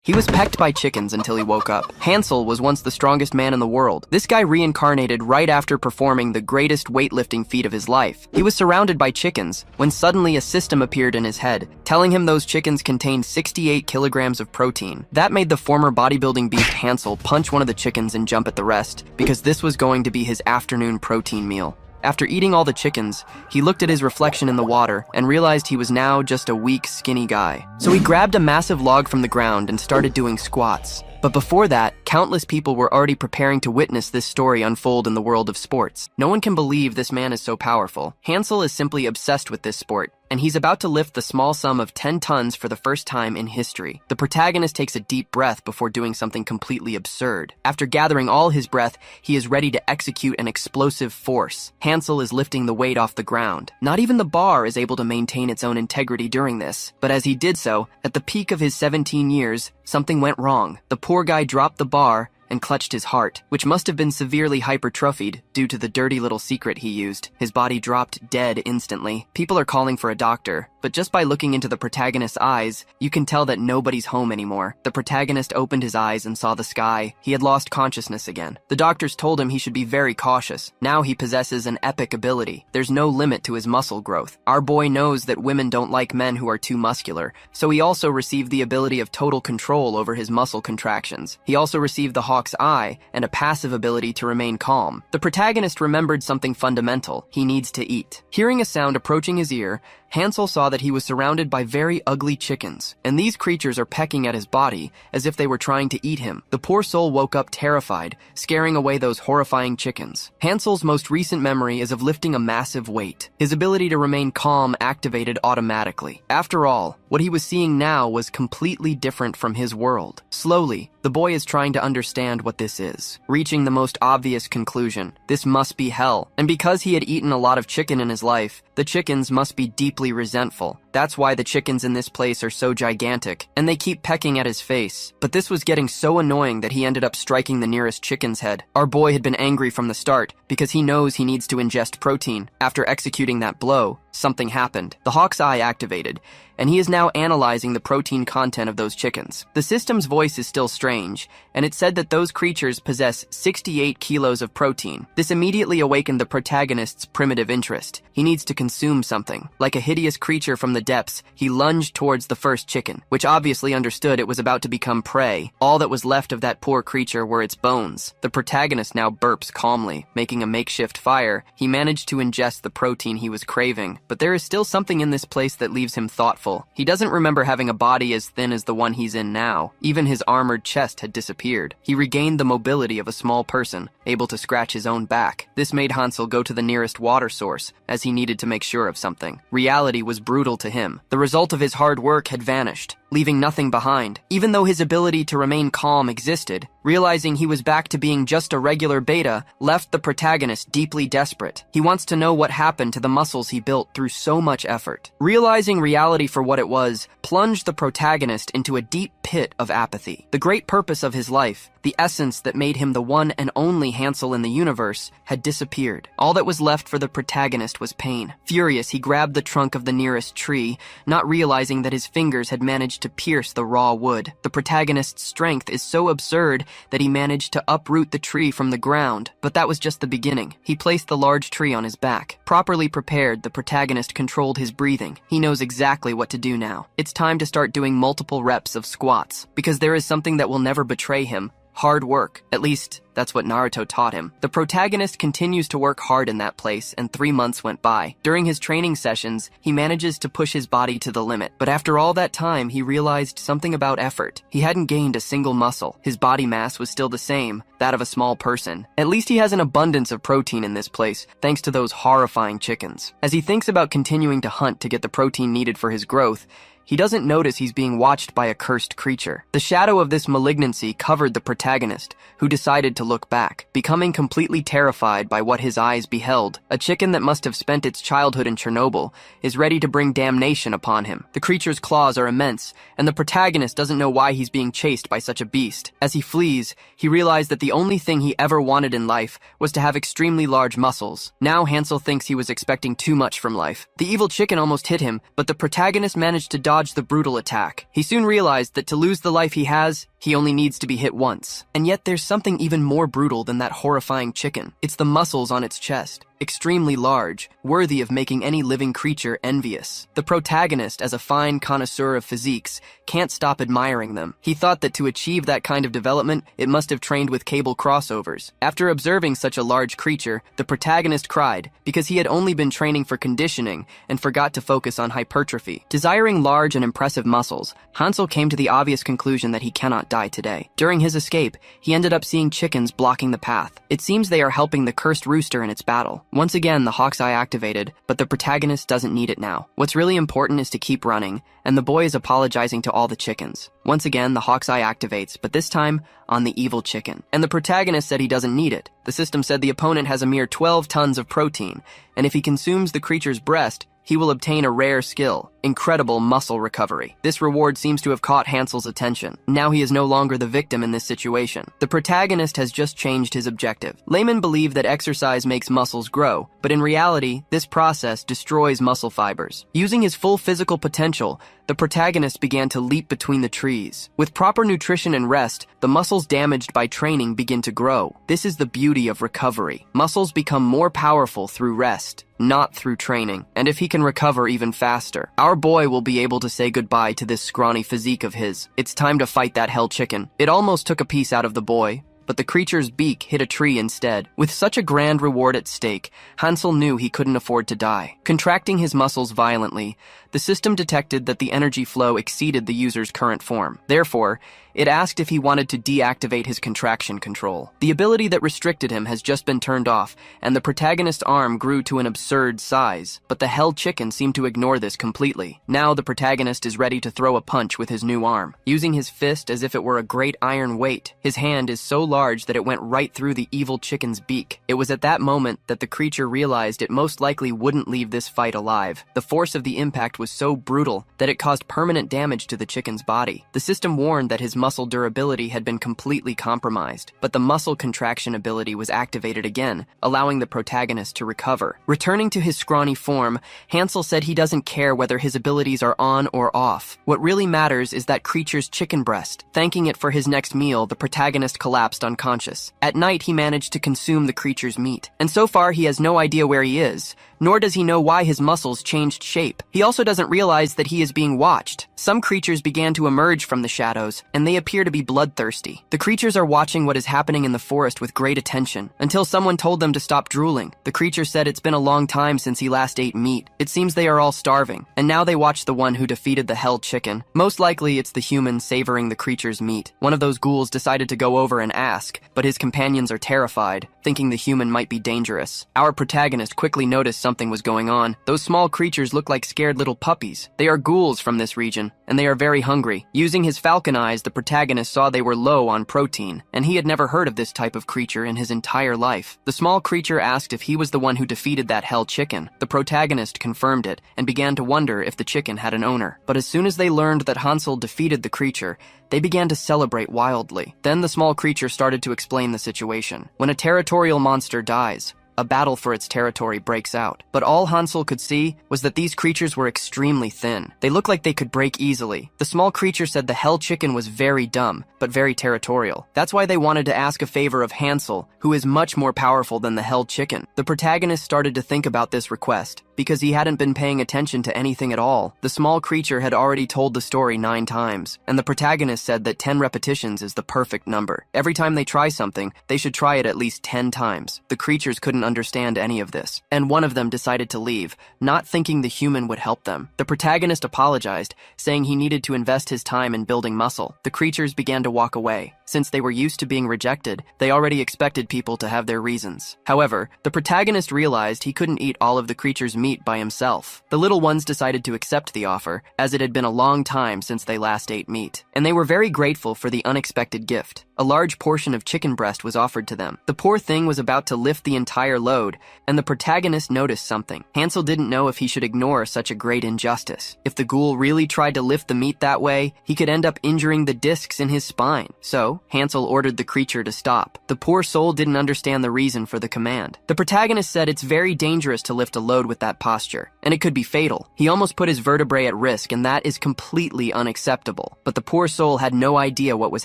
He was pecked by chickens until he woke up. Hansel was once the strongest man in the world. This guy reincarnated right after performing the greatest weightlifting feat of his life. He was surrounded by chickens when suddenly a system appeared in his head, telling him those chickens contained 68 kilograms of protein. That made the former bodybuilding beast Hansel punch one of the chickens and jump at the rest, because this was going to be his afternoon protein meal. After eating all the chickens, he looked at his reflection in the water and realized he was now just a weak, skinny guy. So he grabbed a massive log from the ground and started doing squats. But before that, countless people were already preparing to witness this story unfold in the world of sports. No one can believe this man is so powerful. Hansel is simply obsessed with this sport, and he's about to lift the small sum of 10 tons for the first time in history. The protagonist takes a deep breath before doing something completely absurd. After gathering all his breath, he is ready to execute an explosive force. Hansel is lifting the weight off the ground. Not even the bar is able to maintain its own integrity during this. But as he did so, at the peak of his 17 years, something went wrong. The poor guy dropped the bar and clutched his heart, which must have been severely hypertrophied due to the dirty little secret he used. His body dropped dead instantly. People are calling for a doctor, but just by looking into the protagonist's eyes, you can tell that nobody's home anymore. The protagonist opened his eyes and saw the sky. He had lost consciousness again. The doctors told him he should be very cautious. Now he possesses an epic ability. There's no limit to his muscle growth. Our boy knows that women don't like men who are too muscular, so he also received the ability of total control over his muscle contractions. He also received the hawk's eye and a passive ability to remain calm. The protagonist remembered something fundamental. He needs to eat. Hearing a sound approaching his ear, Hansel saw that he was surrounded by very ugly chickens, and these creatures are pecking at his body as if they were trying to eat him. The poor soul woke up terrified, scaring away those horrifying chickens. Hansel's most recent memory is of lifting a massive weight. His ability to remain calm activated automatically. After all, what he was seeing now was completely different from his world. Slowly, the boy is trying to understand what this is, reaching the most obvious conclusion. This must be hell. And because he had eaten a lot of chicken in his life, the chickens must be deeply resentful. That's why the chickens in this place are so gigantic, and they keep pecking at his face. But this was getting so annoying that he ended up striking the nearest chicken's head. Our boy had been angry from the start, because he knows he needs to ingest protein. After executing that blow, something happened. The hawk's eye activated, and he is now analyzing the protein content of those chickens. The system's voice is still strange, and it said that those creatures possess 68 kilos of protein. This immediately awakened the protagonist's primitive interest. He needs to consume something. Like a hideous creature from the depths, he lunged towards the first chicken, which obviously understood it was about to become prey. All that was left of that poor creature were its bones. The protagonist now burps calmly, making a makeshift fire. He managed to ingest the protein he was craving, but there is still something in this place that leaves him thoughtful. He doesn't remember having a body as thin as the one he's in now. Even his armored chest had disappeared. He regained the mobility of a small person, able to scratch his own back. This made Hansel go to the nearest water source, as he needed to make sure of something. Reality was brutal to him. The result of his hard work had vanished, leaving nothing behind. Even though his ability to remain calm existed, realizing he was back to being just a regular beta left the protagonist deeply desperate. He wants to know what happened to the muscles he built through so much effort. Realizing reality for what it was plunged the protagonist into a deep pit of apathy. The great purpose of his life, the essence that made him the one and only Hansel in the universe, had disappeared. All that was left for the protagonist was pain. Furious, he grabbed the trunk of the nearest tree, not realizing that his fingers had managed to pierce the raw wood. The protagonist's strength is so absurd that he managed to uproot the tree from the ground, but that was just the beginning. He placed the large tree on his back. Properly prepared, the protagonist controlled his breathing. He knows exactly what to do now. It's time to start doing multiple reps of squats, because there is something that will never betray him: hard work. At least, that's what Naruto taught him. The protagonist continues to work hard in that place, and 3 months went by. During his training sessions, he manages to push his body to the limit. But after all that time, he realized something about effort. He hadn't gained a single muscle. His body mass was still the same, that of a small person. At least he has an abundance of protein in this place, thanks to those horrifying chickens. As he thinks about continuing to hunt to get the protein needed for his growth, he doesn't notice he's being watched by a cursed creature. The shadow of this malignancy covered the protagonist, who decided to look back, becoming completely terrified by what his eyes beheld. A chicken that must have spent its childhood in Chernobyl is ready to bring damnation upon him. The creature's claws are immense, and the protagonist doesn't know why he's being chased by such a beast. As he flees, he realized that the only thing he ever wanted in life was to have extremely large muscles. Now Hansel thinks he was expecting too much from life. The evil chicken almost hit him, but the protagonist managed to dodge dodge the brutal attack. He soon realized that to lose the life he has, he only needs to be hit once. And yet there's something even more brutal than that horrifying chicken. It's the muscles on its chest. Extremely large, worthy of making any living creature envious. The protagonist, as a fine connoisseur of physiques, can't stop admiring them. He thought that to achieve that kind of development, it must have trained with cable crossovers. After observing such a large creature, the protagonist cried because he had only been training for conditioning and forgot to focus on hypertrophy. Desiring large and impressive muscles, Hansel came to the obvious conclusion that he cannot die today. During his escape, he ended up seeing chickens blocking the path. It seems they are helping the cursed rooster in its battle. Once again, the hawk's eye activated, but the protagonist doesn't need it now. What's really important is to keep running, and the boy is apologizing to all the chickens. Once again, the hawk's eye activates, but this time on the evil chicken. And the protagonist said he doesn't need it. The system said the opponent has a mere 12 tons of protein, and if he consumes the creature's breast, he will obtain a rare skill, incredible muscle recovery. This reward seems to have caught Hansel's attention. Now he is no longer the victim in this situation. The protagonist has just changed his objective. Laymen believe that exercise makes muscles grow, but in reality, this process destroys muscle fibers. Using his full physical potential, the protagonist began to leap between the trees. With proper nutrition and rest, the muscles damaged by training begin to grow. This is the beauty of recovery. Muscles become more powerful through rest, not through training, and if he can recover even faster, our boy will be able to say goodbye to this scrawny physique of his. It's time to fight that hell chicken. It almost took a piece out of the boy, but the creature's beak hit a tree instead. With such a grand reward at stake, Hansel knew he couldn't afford to die. Contracting his muscles violently, the system detected that the energy flow exceeded the user's current form. Therefore, it asked if he wanted to deactivate his contraction control. The ability that restricted him has just been turned off, and the protagonist's arm grew to an absurd size. But the hell chicken seemed to ignore this completely. Now the protagonist is ready to throw a punch with his new arm. Using his fist as if it were a great iron weight, his hand is so large that it went right through the evil chicken's beak. It was at that moment that the creature realized it most likely wouldn't leave this fight alive. The force of the impact was so brutal that it caused permanent damage to the chicken's body. The system warned that his muscle durability had been completely compromised, but the muscle contraction ability was activated again, allowing the protagonist to recover. Returning to his scrawny form, Hansel said he doesn't care whether his abilities are on or off. What really matters is that creature's chicken breast. Thanking it for his next meal, the protagonist collapsed unconscious. At night, he managed to consume the creature's meat, and so far he has no idea where he is, nor does he know why his muscles changed shape. He also doesn't realize that he is being watched. Some creatures began to emerge from the shadows, and they appear to be bloodthirsty. The creatures are watching what is happening in the forest with great attention, until someone told them to stop drooling. The creature said it's been a long time since he last ate meat. It seems they are all starving, and now they watch the one who defeated the hell chicken. Most likely it's the human savoring the creature's meat. One of those ghouls decided to go over and ask, but his companions are terrified, thinking the human might be dangerous. Our protagonist quickly noticed something was going on. Those small creatures look like scared little puppies. They are ghouls from this region, and they are very hungry. Using his falcon eyes, the protagonist saw they were low on protein, and he had never heard of this type of creature in his entire life. The small creature asked if he was the one who defeated that hell chicken. The protagonist confirmed it, and began to wonder if the chicken had an owner. But as soon as they learned that Hansel defeated the creature, they began to celebrate wildly. Then the small creature started to explain the situation. When a territorial monster dies, a battle for its territory breaks out. But all Hansel could see was that these creatures were extremely thin. They looked like they could break easily. The small creature said the hell chicken was very dumb, but very territorial. That's why they wanted to ask a favor of Hansel, who is much more powerful than the hell chicken. The protagonist started to think about this request, because he hadn't been paying attention to anything at all. The small creature had already told the story 9 times, and the protagonist said that 10 repetitions is the perfect number. Every time they try something, they should try it at least 10 times. The creatures couldn't understand any of this, and one of them decided to leave, not thinking the human would help them. The protagonist apologized, saying he needed to invest his time in building muscle. The creatures began to walk away. Since they were used to being rejected, they already expected people to have their reasons. However, the protagonist realized he couldn't eat all of the creature's meat by himself. The little ones decided to accept the offer, as it had been a long time since they last ate meat, and they were very grateful for the unexpected gift. A large portion of chicken breast was offered to them. The poor thing was about to lift the entire load, and the protagonist noticed something. Hansel didn't know if he should ignore such a great injustice. If the ghoul really tried to lift the meat that way, he could end up injuring the discs in his spine. So, Hansel ordered the creature to stop. The poor soul didn't understand the reason for the command. The protagonist said it's very dangerous to lift a load with that that posture, and it could be fatal. He almost put his vertebrae at risk, and that is completely unacceptable. But the poor soul had no idea what was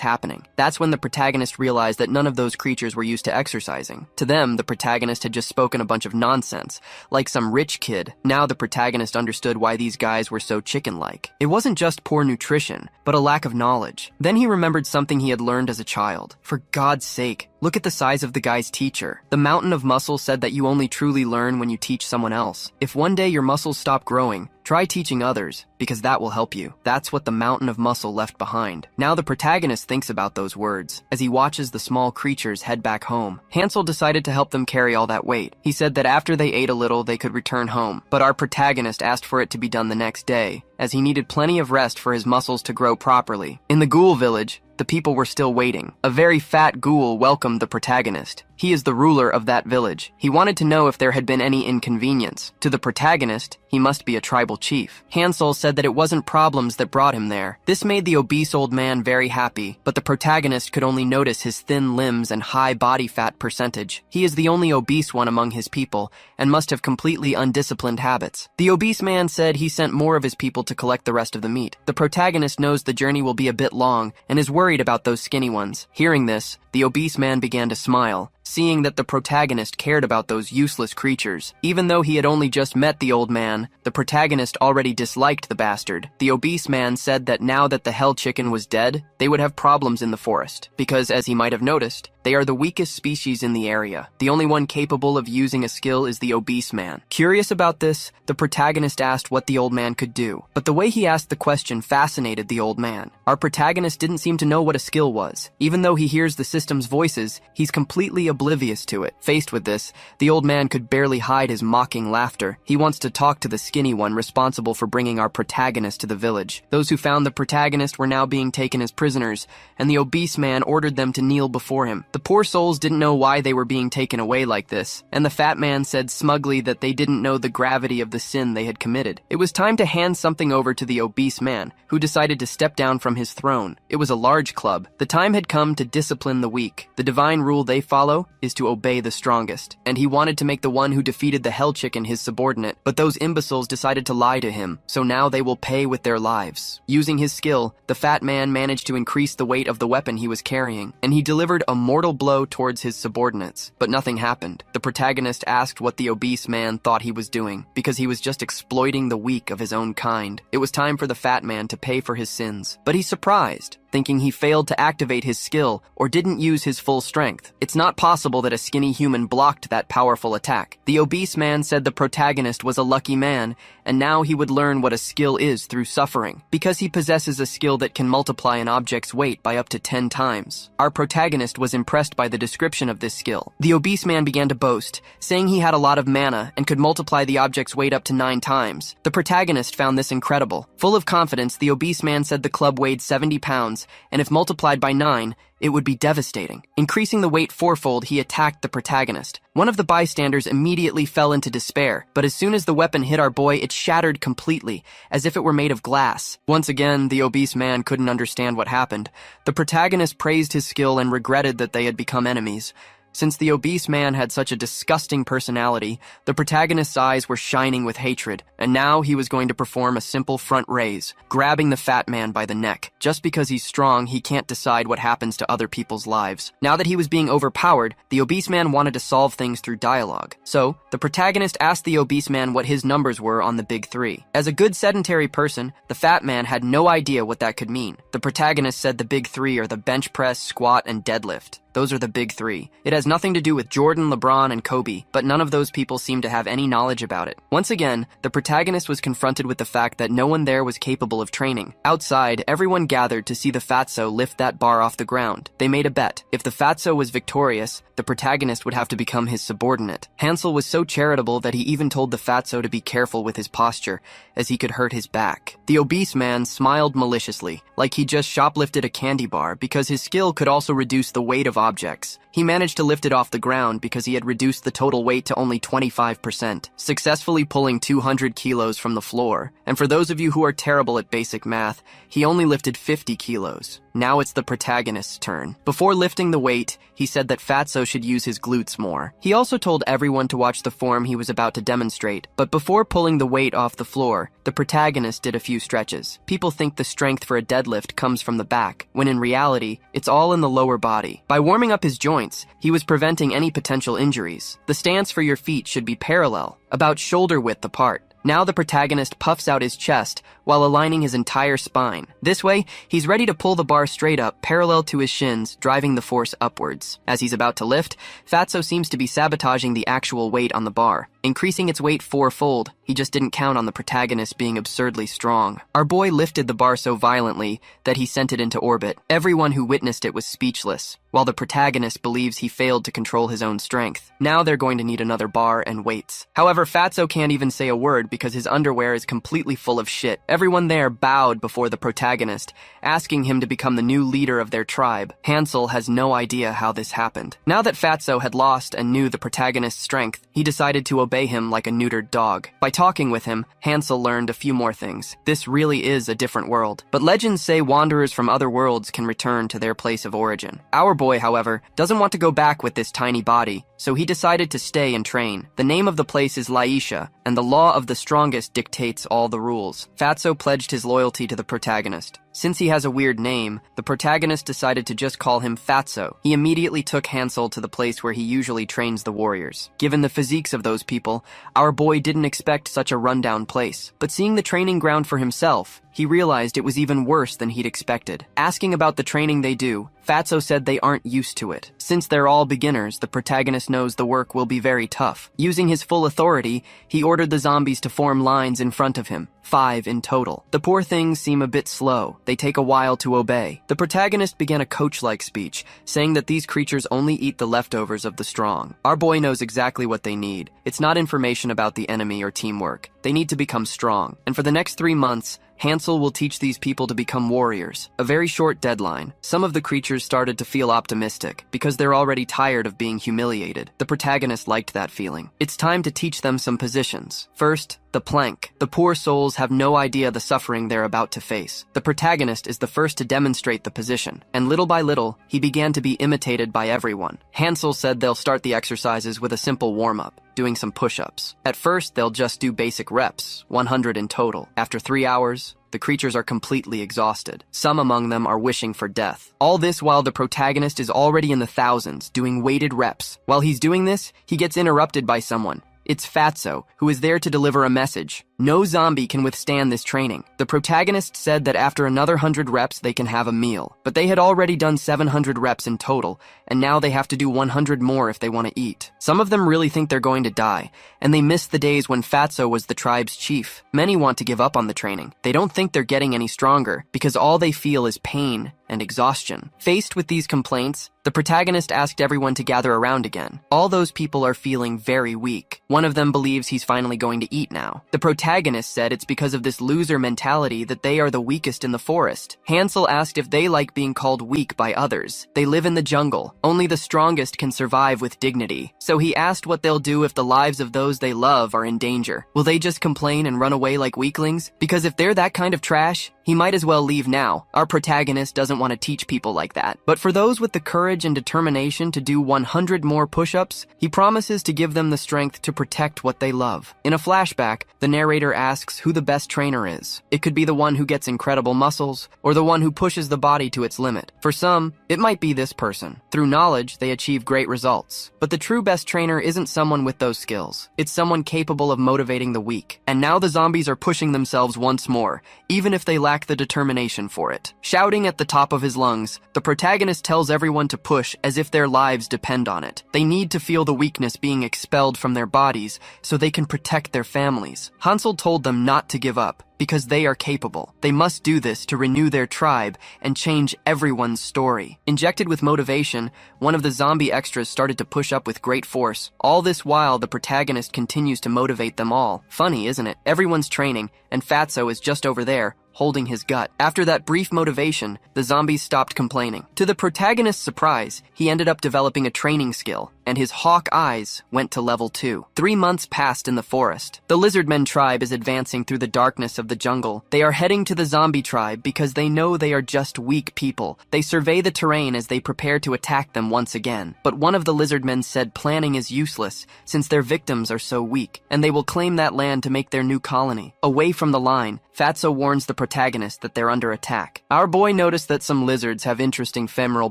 happening. That's when the protagonist realized that none of those creatures were used to exercising. To them, the protagonist had just spoken a bunch of nonsense, like some rich kid. Now the protagonist understood why these guys were so chicken-like. It wasn't just poor nutrition, but a lack of knowledge. Then he remembered something he had learned as a child. For God's sake, look at the size of the guy's teacher. The mountain of muscle said that you only truly learn when you teach someone else. If one day your muscles stop growing, try teaching others, because that will help you. That's what the mountain of muscle left behind. Now the protagonist thinks about those words as he watches the small creatures head back home. Hansel decided to help them carry all that weight. He said that after they ate a little, they could return home. But our protagonist asked for it to be done the next day, as he needed plenty of rest for his muscles to grow properly. In the ghoul village, the people were still waiting. A very fat ghoul welcomed the protagonist. He is the ruler of that village. He wanted to know if there had been any inconvenience. To the protagonist, he must be a tribal chief. Hansel said that it wasn't problems that brought him there. This made the obese old man very happy, but the protagonist could only notice his thin limbs and high body fat percentage. He is the only obese one among his people, and must have completely undisciplined habits. The obese man said he sent more of his people to collect the rest of the meat. The protagonist knows the journey will be a bit long, and is worried about those skinny ones. Hearing this, the obese man began to smile, seeing that the protagonist cared about those useless creatures. Even though he had only just met the old man, the protagonist already disliked the bastard. The obese man said that now that the hell chicken was dead, they would have problems in the forest, because as he might have noticed, they are the weakest species in the area. The only one capable of using a skill is the obese man. Curious about this, the protagonist asked what the old man could do, but the way he asked the question fascinated the old man. Our protagonist didn't seem to know what a skill was. Even though he hears the system's voices, he's completely oblivious to it. Faced with this, the old man could barely hide his mocking laughter. He wants to talk to the skinny one responsible for bringing our protagonist to the village. Those who found the protagonist were now being taken as prisoners, and the obese man ordered them to kneel before him. The poor souls didn't know why they were being taken away like this, and the fat man said smugly that they didn't know the gravity of the sin they had committed. It was time to hand something over to the obese man, who decided to step down from his throne. It was a large club. The time had come to discipline the weak. The divine rule they follow is to obey the strongest, and he wanted to make the one who defeated the hell chicken his subordinate, but those imbeciles decided to lie to him, so now they will pay with their lives. Using his skill, the fat man managed to increase the weight of the weapon he was carrying, and he delivered a mortal blow towards his subordinates, but nothing happened. The protagonist asked what the obese man thought he was doing, because he was just exploiting the weak of his own kind. It was time for the fat man to pay for his sins, but he's surprised, thinking he failed to activate his skill or didn't use his full strength. It's not possible that a skinny human blocked that powerful attack. The obese man said the protagonist was a lucky man, and now he would learn what a skill is through suffering, because he possesses a skill that can multiply an object's weight by up to 10 times. Our protagonist was impressed by the description of this skill. The obese man began to boast, saying he had a lot of mana and could multiply the object's weight up to 9 times. The protagonist found this incredible. Full of confidence, the obese man said the club weighed 70 pounds, and if multiplied by 9, it would be devastating. Increasing the weight fourfold, he attacked the protagonist. One of the bystanders immediately fell into despair, but as soon as the weapon hit our boy, it shattered completely, as if it were made of glass. Once again, the obese man couldn't understand what happened. The protagonist praised his skill and regretted that they had become enemies. Since the obese man had such a disgusting personality, the protagonist's eyes were shining with hatred, and now he was going to perform a simple front raise, grabbing the fat man by the neck. Just because he's strong, he can't decide what happens to other people's lives. Now that he was being overpowered, the obese man wanted to solve things through dialogue. So, the protagonist asked the obese man what his numbers were on the big 3. As a good sedentary person, the fat man had no idea what that could mean. The protagonist said the big 3 are the bench press, squat, and deadlift. Those are the big 3. It has nothing to do with Jordan, LeBron, and Kobe, but none of those people seem to have any knowledge about it. Once again, the protagonist was confronted with the fact that no one there was capable of training. Outside, everyone gathered to see the fatso lift that bar off the ground. They made a bet. If the fatso was victorious, the protagonist would have to become his subordinate. Hansel was so charitable that he even told the fatso to be careful with his posture, as he could hurt his back. The obese man smiled maliciously, like he just shoplifted a candy bar, because his skill could also reduce the weight of objects. He managed to lift it off the ground because he had reduced the total weight to only 25%, successfully pulling 200 kilos from the floor. And for those of you who are terrible at basic math, he only lifted 50 kilos. Now it's the protagonist's turn. Before lifting the weight, he said that Fatso should use his glutes more. He also told everyone to watch the form he was about to demonstrate, but before pulling the weight off the floor, the protagonist did a few stretches. People think the strength for a deadlift comes from the back, when in reality, it's all in the lower body. By warming up his joints, he was preventing any potential injuries. The stance for your feet should be parallel, about shoulder width apart. Now the protagonist puffs out his chest while aligning his entire spine. This way, he's ready to pull the bar straight up, parallel to his shins, driving the force upwards. As he's about to lift, Fatso seems to be sabotaging the actual weight on the bar, increasing its weight fourfold. He just didn't count on the protagonist being absurdly strong. Our boy lifted the bar so violently that he sent it into orbit. Everyone who witnessed it was speechless, while the protagonist believes he failed to control his own strength. Now they're going to need another bar and weights. However, Fatso can't even say a word because his underwear is completely full of shit. Everyone there bowed before the protagonist, asking him to become the new leader of their tribe. Hansel has no idea how this happened. Now that Fatso had lost and knew the protagonist's strength, he decided to obey him like a neutered dog. By talking with him, Hansel learned a few more things. This really is a different world, but legends say wanderers from other worlds can return to their place of origin. Our boy, however, doesn't want to go back with this tiny body, so he decided to stay and train. The name of the place is Laisha, and the law of the strongest dictates all the rules. Fatso pledged his loyalty to the protagonist. Since he has a weird name, the protagonist decided to just call him Fatso. He immediately took Hansel to the place where he usually trains the warriors. Given the physiques of those people, our boy didn't expect such a rundown place. But seeing the training ground for himself, he realized it was even worse than he'd expected. Asking about the training they do, Fatso said they aren't used to it. Since they're all beginners, the protagonist knows the work will be very tough. Using his full authority, he ordered the zombies to form lines in front of him, 5 in total. The poor things seem a bit slow. They take a while to obey. The protagonist began a coach-like speech, saying that these creatures only eat the leftovers of the strong. Our boy knows exactly what they need. It's not information about the enemy or teamwork. They need to become strong. And for the next 3 months, Hansel will teach these people to become warriors. A very short deadline. Some of the creatures started to feel optimistic, because they're already tired of being humiliated. The protagonist liked that feeling. It's time to teach them some positions. First, the plank. The poor souls have no idea the suffering they're about to face. The protagonist is the first to demonstrate the position, and little by little, he began to be imitated by everyone. Hansel said they'll start the exercises with a simple warm-up, doing some push-ups. At first, they'll just do basic reps, 100 in total. After 3 hours, the creatures are completely exhausted. Some among them are wishing for death. All this while the protagonist is already in the thousands, doing weighted reps. While he's doing this, he gets interrupted by someone. It's Fatso, who is there to deliver a message. No zombie can withstand this training. The protagonist said that after another 100 reps, they can have a meal. But they had already done 700 reps in total, and now they have to do 100 more if they want to eat. Some of them really think they're going to die, and they miss the days when Fatso was the tribe's chief. Many want to give up on the training. They don't think they're getting any stronger, because all they feel is pain and exhaustion. Faced with these complaints, the protagonist asked everyone to gather around again. All those people are feeling very weak. One of them believes he's finally going to eat now. The protagonist said it's because of this loser mentality that they are the weakest in the forest. Hansel asked if they like being called weak by others. They live in the jungle. Only the strongest can survive with dignity. So he asked what they'll do if the lives of those they love are in danger. Will they just complain and run away like weaklings? Because if they're that kind of trash, he might as well leave now. Our protagonist doesn't want to teach people like that. But for those with the courage and determination to do 100 more push-ups, he promises to give them the strength to protect what they love. In a flashback, the narrator asks who the best trainer is. It could be the one who gets incredible muscles, or the one who pushes the body to its limit. For some, it might be this person. Through knowledge, they achieve great results. But the true best trainer isn't someone with those skills. It's someone capable of motivating the weak. And now the zombies are pushing themselves once more, even if they lack the determination for it. Shouting at the top of his lungs, the protagonist tells everyone to push as if their lives depend on it. They need to feel the weakness being expelled from their bodies so they can protect their families. Hansel told them not to give up, because they are capable. They must do this to renew their tribe and change everyone's story. Injected with motivation, one of the zombie extras started to push up with great force. All this while, the protagonist continues to motivate them all. Funny, isn't it? Everyone's training, and Fatso is just over there, holding his gut. After that brief motivation, the zombies stopped complaining. To the protagonist's surprise, he ended up developing a training skill, and his hawk eyes went to level 2. 3 months passed in the forest. The Lizardmen tribe is advancing through the darkness of the jungle. They are heading to the zombie tribe because they know they are just weak people. They survey the terrain as they prepare to attack them once again. But one of the Lizardmen said planning is useless since their victims are so weak, and they will claim that land to make their new colony. Away from the line, Fatso warns the protagonist that they're under attack. Our boy noticed that some lizards have interesting femoral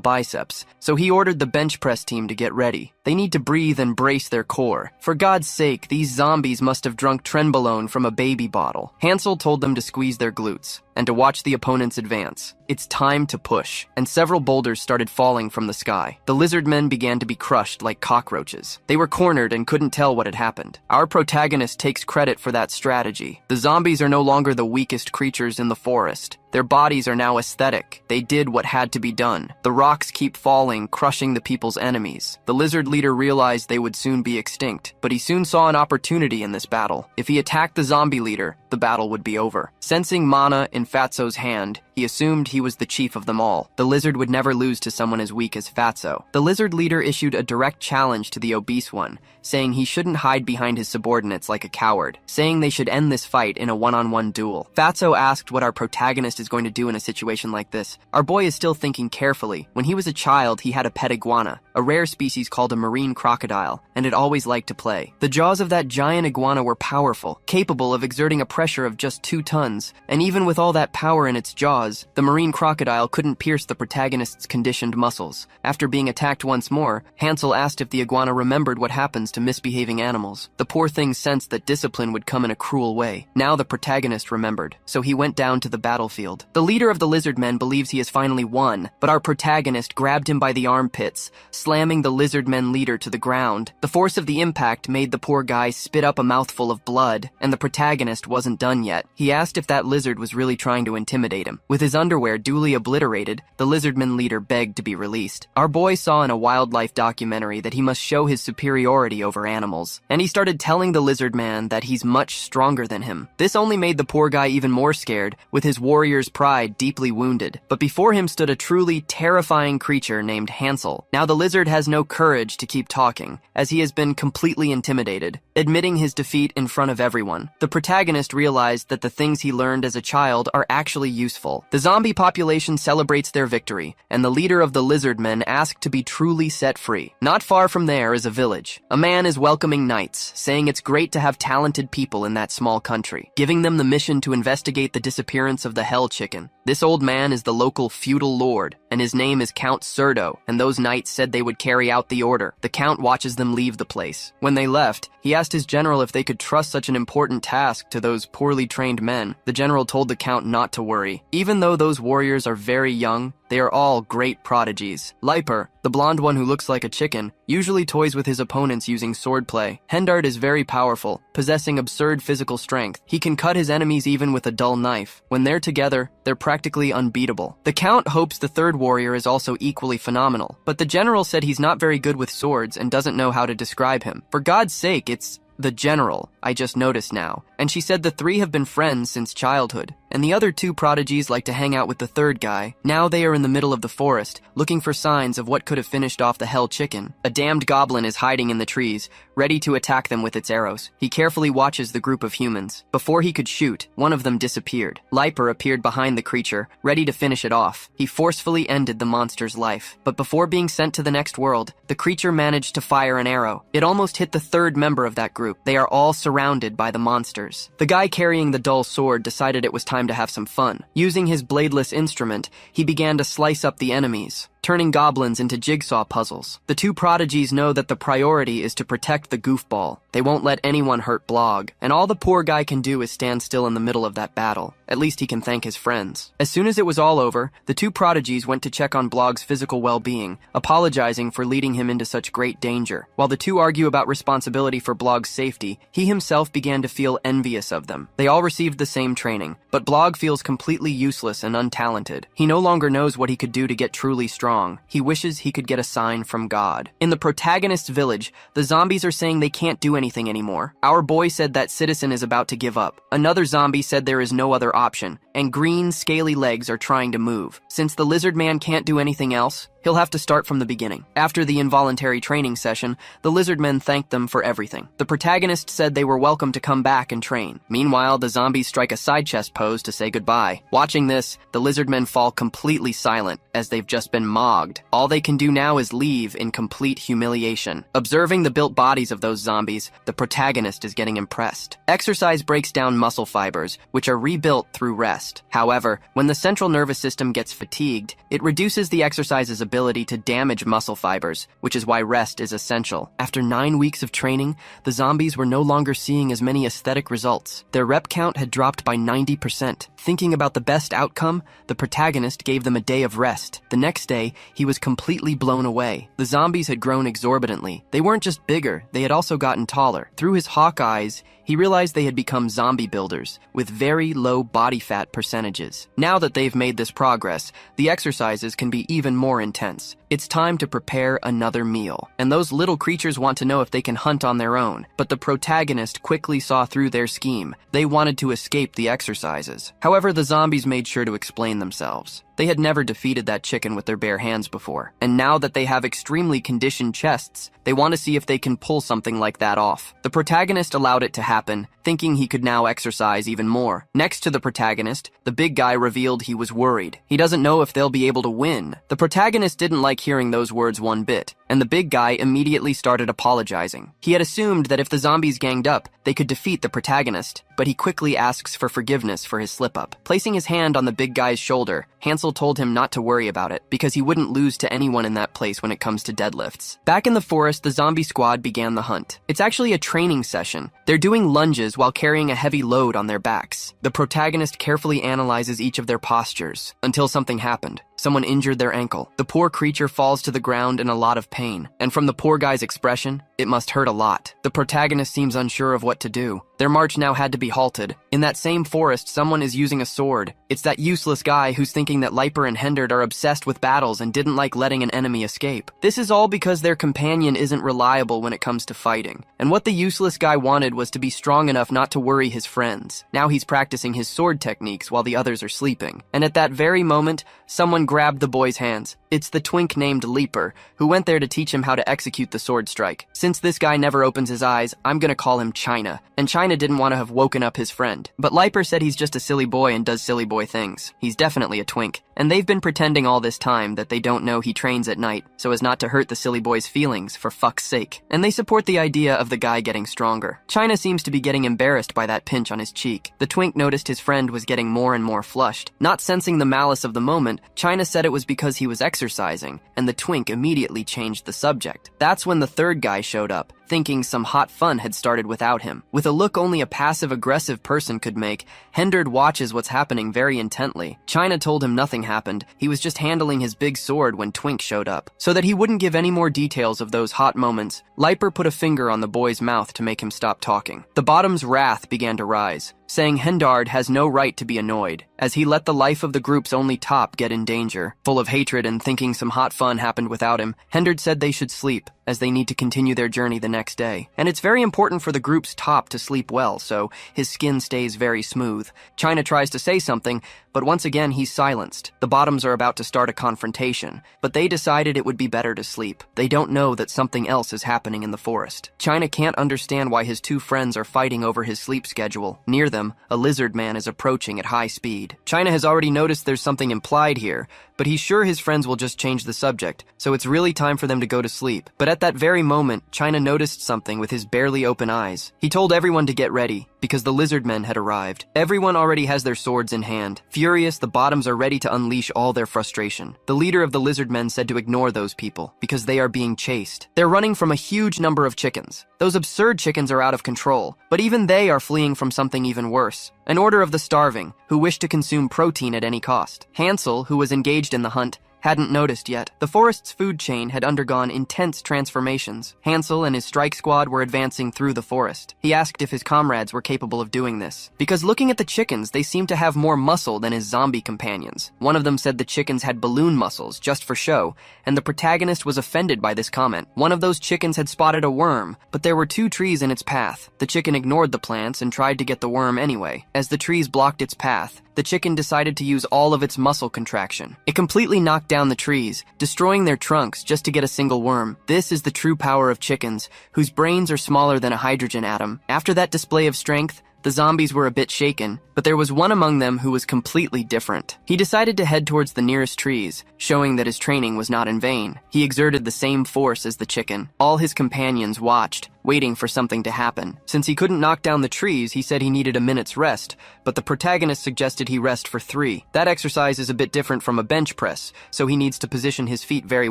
biceps, so he ordered the bench press team to get ready. They need to breathe and brace their core. For God's sake, these zombies must have drunk trenbolone from a baby bottle. Hansel told them to squeeze their glutes and to watch the opponents advance. It's time to push, and several boulders started falling from the sky. The Lizardmen began to be crushed like cockroaches. They were cornered and couldn't tell what had happened. Our protagonist takes credit for that strategy. The zombies are no longer the weakest creatures in the forest. Their bodies are now aesthetic. They did what had to be done. The rocks keep falling, crushing the people's enemies. The lizard leader realized they would soon be extinct, but he soon saw an opportunity in this battle. If he attacked the zombie leader, the battle would be over. Sensing mana in Fatso's hand, he assumed he was the chief of them all. The lizard would never lose to someone as weak as Fatso. The lizard leader issued a direct challenge to the obese one, saying he shouldn't hide behind his subordinates like a coward, saying they should end this fight in a one-on-one duel. Fatso asked what our protagonist is going to do in a situation like this. Our boy is still thinking carefully. When he was a child, he had a pet iguana, a rare species called a marine crocodile, and it always liked to play. The jaws of that giant iguana were powerful, capable of exerting a pressure of just 2 tons, and even with all that power in its jaws, the marine crocodile couldn't pierce the protagonist's conditioned muscles. After being attacked once more, Hansel asked if the iguana remembered what happens to misbehaving animals. The poor thing sensed that discipline would come in a cruel way. Now the protagonist remembered, so he went down to the battlefield. The leader of the Lizardmen believes he has finally won, but our protagonist grabbed him by the armpits, slamming the Lizardmen leader to the ground. The force of the impact made the poor guy spit up a mouthful of blood, and the protagonist wasn't done yet. He asked if that lizard was really trying to intimidate him. With his underwear duly obliterated, the Lizardman leader begged to be released. Our boy saw in a wildlife documentary that he must show his superiority over animals, and he started telling the Lizardman that he's much stronger than him. This only made the poor guy even more scared, with his warrior's pride deeply wounded. But before him stood a truly terrifying creature named Hansel. Now the lizard has no courage to keep talking, as he has been completely intimidated, admitting his defeat in front of everyone. The protagonist realized that the things he learned as a child are actually useful. The zombie population celebrates their victory, and the leader of the Lizardmen asked to be truly set free. Not far from there is a village. A man is welcoming knights, saying it's great to have talented people in that small country, giving them the mission to investigate the disappearance of the Hell Chicken. This old man is the local feudal lord, and his name is Count Surdo, and those knights said they would carry out the order. The count watches them leave the place. When they left, he asked his general if they could trust such an important task to those poorly trained men. The general told the count not to worry. Even though those warriors are very young, they are all great prodigies. Leiper, the blonde one who looks like a chicken, usually toys with his opponents using swordplay. Hendart is very powerful, possessing absurd physical strength. He can cut his enemies even with a dull knife. When they're together, they're practically unbeatable. The count hopes the third warrior is also equally phenomenal, but the general said he's not very good with swords and doesn't know how to describe him. For God's sake, it's the general, I just noticed now. And she said the 3 have been friends since childhood, and the other 2 prodigies like to hang out with the third guy. Now they are in the middle of the forest, looking for signs of what could have finished off the Hell Chicken. A damned goblin is hiding in the trees, ready to attack them with its arrows. He carefully watches the group of humans. Before he could shoot, one of them disappeared. Leiper appeared behind the creature, ready to finish it off. He forcefully ended the monster's life. But before being sent to the next world, the creature managed to fire an arrow. It almost hit the 3rd member of that group. They are all surrounded by the monsters. The guy carrying the dull sword decided it was time to have some fun. Using his bladeless instrument, he began to slice up the enemies, turning goblins into jigsaw puzzles. The 2 prodigies know that the priority is to protect the goofball. They won't let anyone hurt Blog, and all the poor guy can do is stand still in the middle of that battle. At least he can thank his friends. As soon as it was all over, the 2 prodigies went to check on Blog's physical well-being, apologizing for leading him into such great danger. While the 2 argue about responsibility for Blog's safety, he himself began to feel envious of them. They all received the same training, but Blog feels completely useless and untalented. He no longer knows what he could do to get truly strong. He wishes he could get a sign from God. In the protagonist's village, the zombies are saying they can't do anything anymore. Our boy said that citizen is about to give up. Another zombie said there is no other option, and green, scaly legs are trying to move. Since the lizard man can't do anything else, He'll have to start from the beginning. After the involuntary training session, the lizard men thanked them for everything. The protagonist said they were welcome to come back and train. Meanwhile, the zombies strike a side chest pose to say goodbye. Watching this, the lizard men fall completely silent, as they've just been mogged. All they can do now is leave in complete humiliation. Observing the built bodies of those zombies, the protagonist is getting impressed. Exercise breaks down muscle fibers, which are rebuilt through rest. However, when the central nervous system gets fatigued, it reduces the exercise's ability to damage muscle fibers, which is why rest is essential. After 9 weeks of training, the zombies were no longer seeing as many aesthetic results. Their rep count had dropped by 90%. Thinking about the best outcome, the protagonist gave them a day of rest. The next day, he was completely blown away. The zombies had grown exorbitantly. They weren't just bigger, they had also gotten taller. Through his hawk eyes, he realized they had become zombie builders, with very low body fat percentages. Now that they've made this progress, the exercises can be even more intense. It's time to prepare another meal. And those little creatures want to know if they can hunt on their own. But the protagonist quickly saw through their scheme. They wanted to escape the exercises. However, the zombies made sure to explain themselves. They had never defeated that chicken with their bare hands before. And now that they have extremely conditioned chests, they want to see if they can pull something like that off. The protagonist allowed it to happen, thinking he could now exercise even more. Next to the protagonist, the big guy revealed he was worried. He doesn't know if they'll be able to win. The protagonist didn't like hearing those words one bit, and the big guy immediately started apologizing. He had assumed that if the zombies ganged up, they could defeat the protagonist, but he quickly asks for forgiveness for his slip-up. Placing his hand on the big guy's shoulder, Hansel told him not to worry about it, because he wouldn't lose to anyone in that place when it comes to deadlifts. Back in the forest, the zombie squad began the hunt. It's actually a training session. They're doing lunges while carrying a heavy load on their backs. The protagonist carefully analyzes each of their postures, until something happened. Someone injured their ankle. The poor creature falls to the ground in a lot of pain, and from the poor guy's expression, it must hurt a lot. The protagonist seems unsure of what to do. Their march now had to be halted. In that same forest, someone is using a sword. It's that useless guy who's thinking that Leiper and Hendard are obsessed with battles and didn't like letting an enemy escape. This is all because their companion isn't reliable when it comes to fighting. And what the useless guy wanted was to be strong enough not to worry his friends. Now he's practicing his sword techniques while the others are sleeping. And at that very moment, someone grabbed the boy's hands. It's the twink named Leaper, who went there to teach him how to execute the sword strike. Since this guy never opens his eyes, I'm gonna call him China. And China didn't want to have woken up his friend. But Leaper said he's just a silly boy and does silly boy things. He's definitely a twink. And they've been pretending all this time that they don't know he trains at night, so as not to hurt the silly boy's feelings, for fuck's sake. And they support the idea of the guy getting stronger. China seems to be getting embarrassed by that pinch on his cheek. The twink noticed his friend was getting more and more flushed. Not sensing the malice of the moment, China said it was because he was exercising, and the twink immediately changed the subject. That's when the third guy showed up, thinking some hot fun had started without him. With a look only a passive-aggressive person could make, Hendard watches what's happening very intently. China told him nothing happened. He was just handling his big sword when Twink showed up. So that he wouldn't give any more details of those hot moments, Leiper put a finger on the boy's mouth to make him stop talking. The bottom's wrath began to rise, saying Hendard has no right to be annoyed, as he let the life of the group's only top get in danger. Full of hatred and thinking some hot fun happened without him, Hendard said they should sleep, as they need to continue their journey the next day. And it's very important for the group's top to sleep well, so his skin stays very smooth. China tries to say something, but once again he's silenced. The bottoms are about to start a confrontation, but they decided it would be better to sleep. They don't know that something else is happening in the forest. China can't understand why his two friends are fighting over his sleep schedule. Near them, a lizard man is approaching at high speed. China has already noticed there's something implied here, but he's sure his friends will just change the subject, so it's really time for them to go to sleep. But at that very moment, China noticed something with his barely open eyes. He told everyone to get ready, because the lizard men had arrived. Everyone already has their swords in hand. Furious, the bottoms are ready to unleash all their frustration. The leader of the lizard men said to ignore those people, because they are being chased. They're running from a huge number of chickens. Those absurd chickens are out of control, but even they are fleeing from something even worse. An order of the starving, who wish to consume protein at any cost. Hansel, who was engaged in the hunt, hadn't noticed yet. The forest's food chain had undergone intense transformations. Hansel and his strike squad were advancing through the forest. He asked if his comrades were capable of doing this, because looking at the chickens, they seemed to have more muscle than his zombie companions. One of them said the chickens had balloon muscles just for show, and the protagonist was offended by this comment. One of those chickens had spotted a worm, but there were 2 trees in its path. The chicken ignored the plants and tried to get the worm anyway. As the trees blocked its path, the chicken decided to use all of its muscle contraction. It completely knocked down the trees, destroying their trunks just to get a single worm. This is the true power of chickens, whose brains are smaller than a hydrogen atom. After that display of strength, the zombies were a bit shaken, but there was one among them who was completely different. He decided to head towards the nearest trees, showing that his training was not in vain. He exerted the same force as the chicken. All his companions watched, waiting for something to happen. Since he couldn't knock down the trees, he said he needed a minute's rest, but the protagonist suggested he rest for 3. That exercise is a bit different from a bench press, so he needs to position his feet very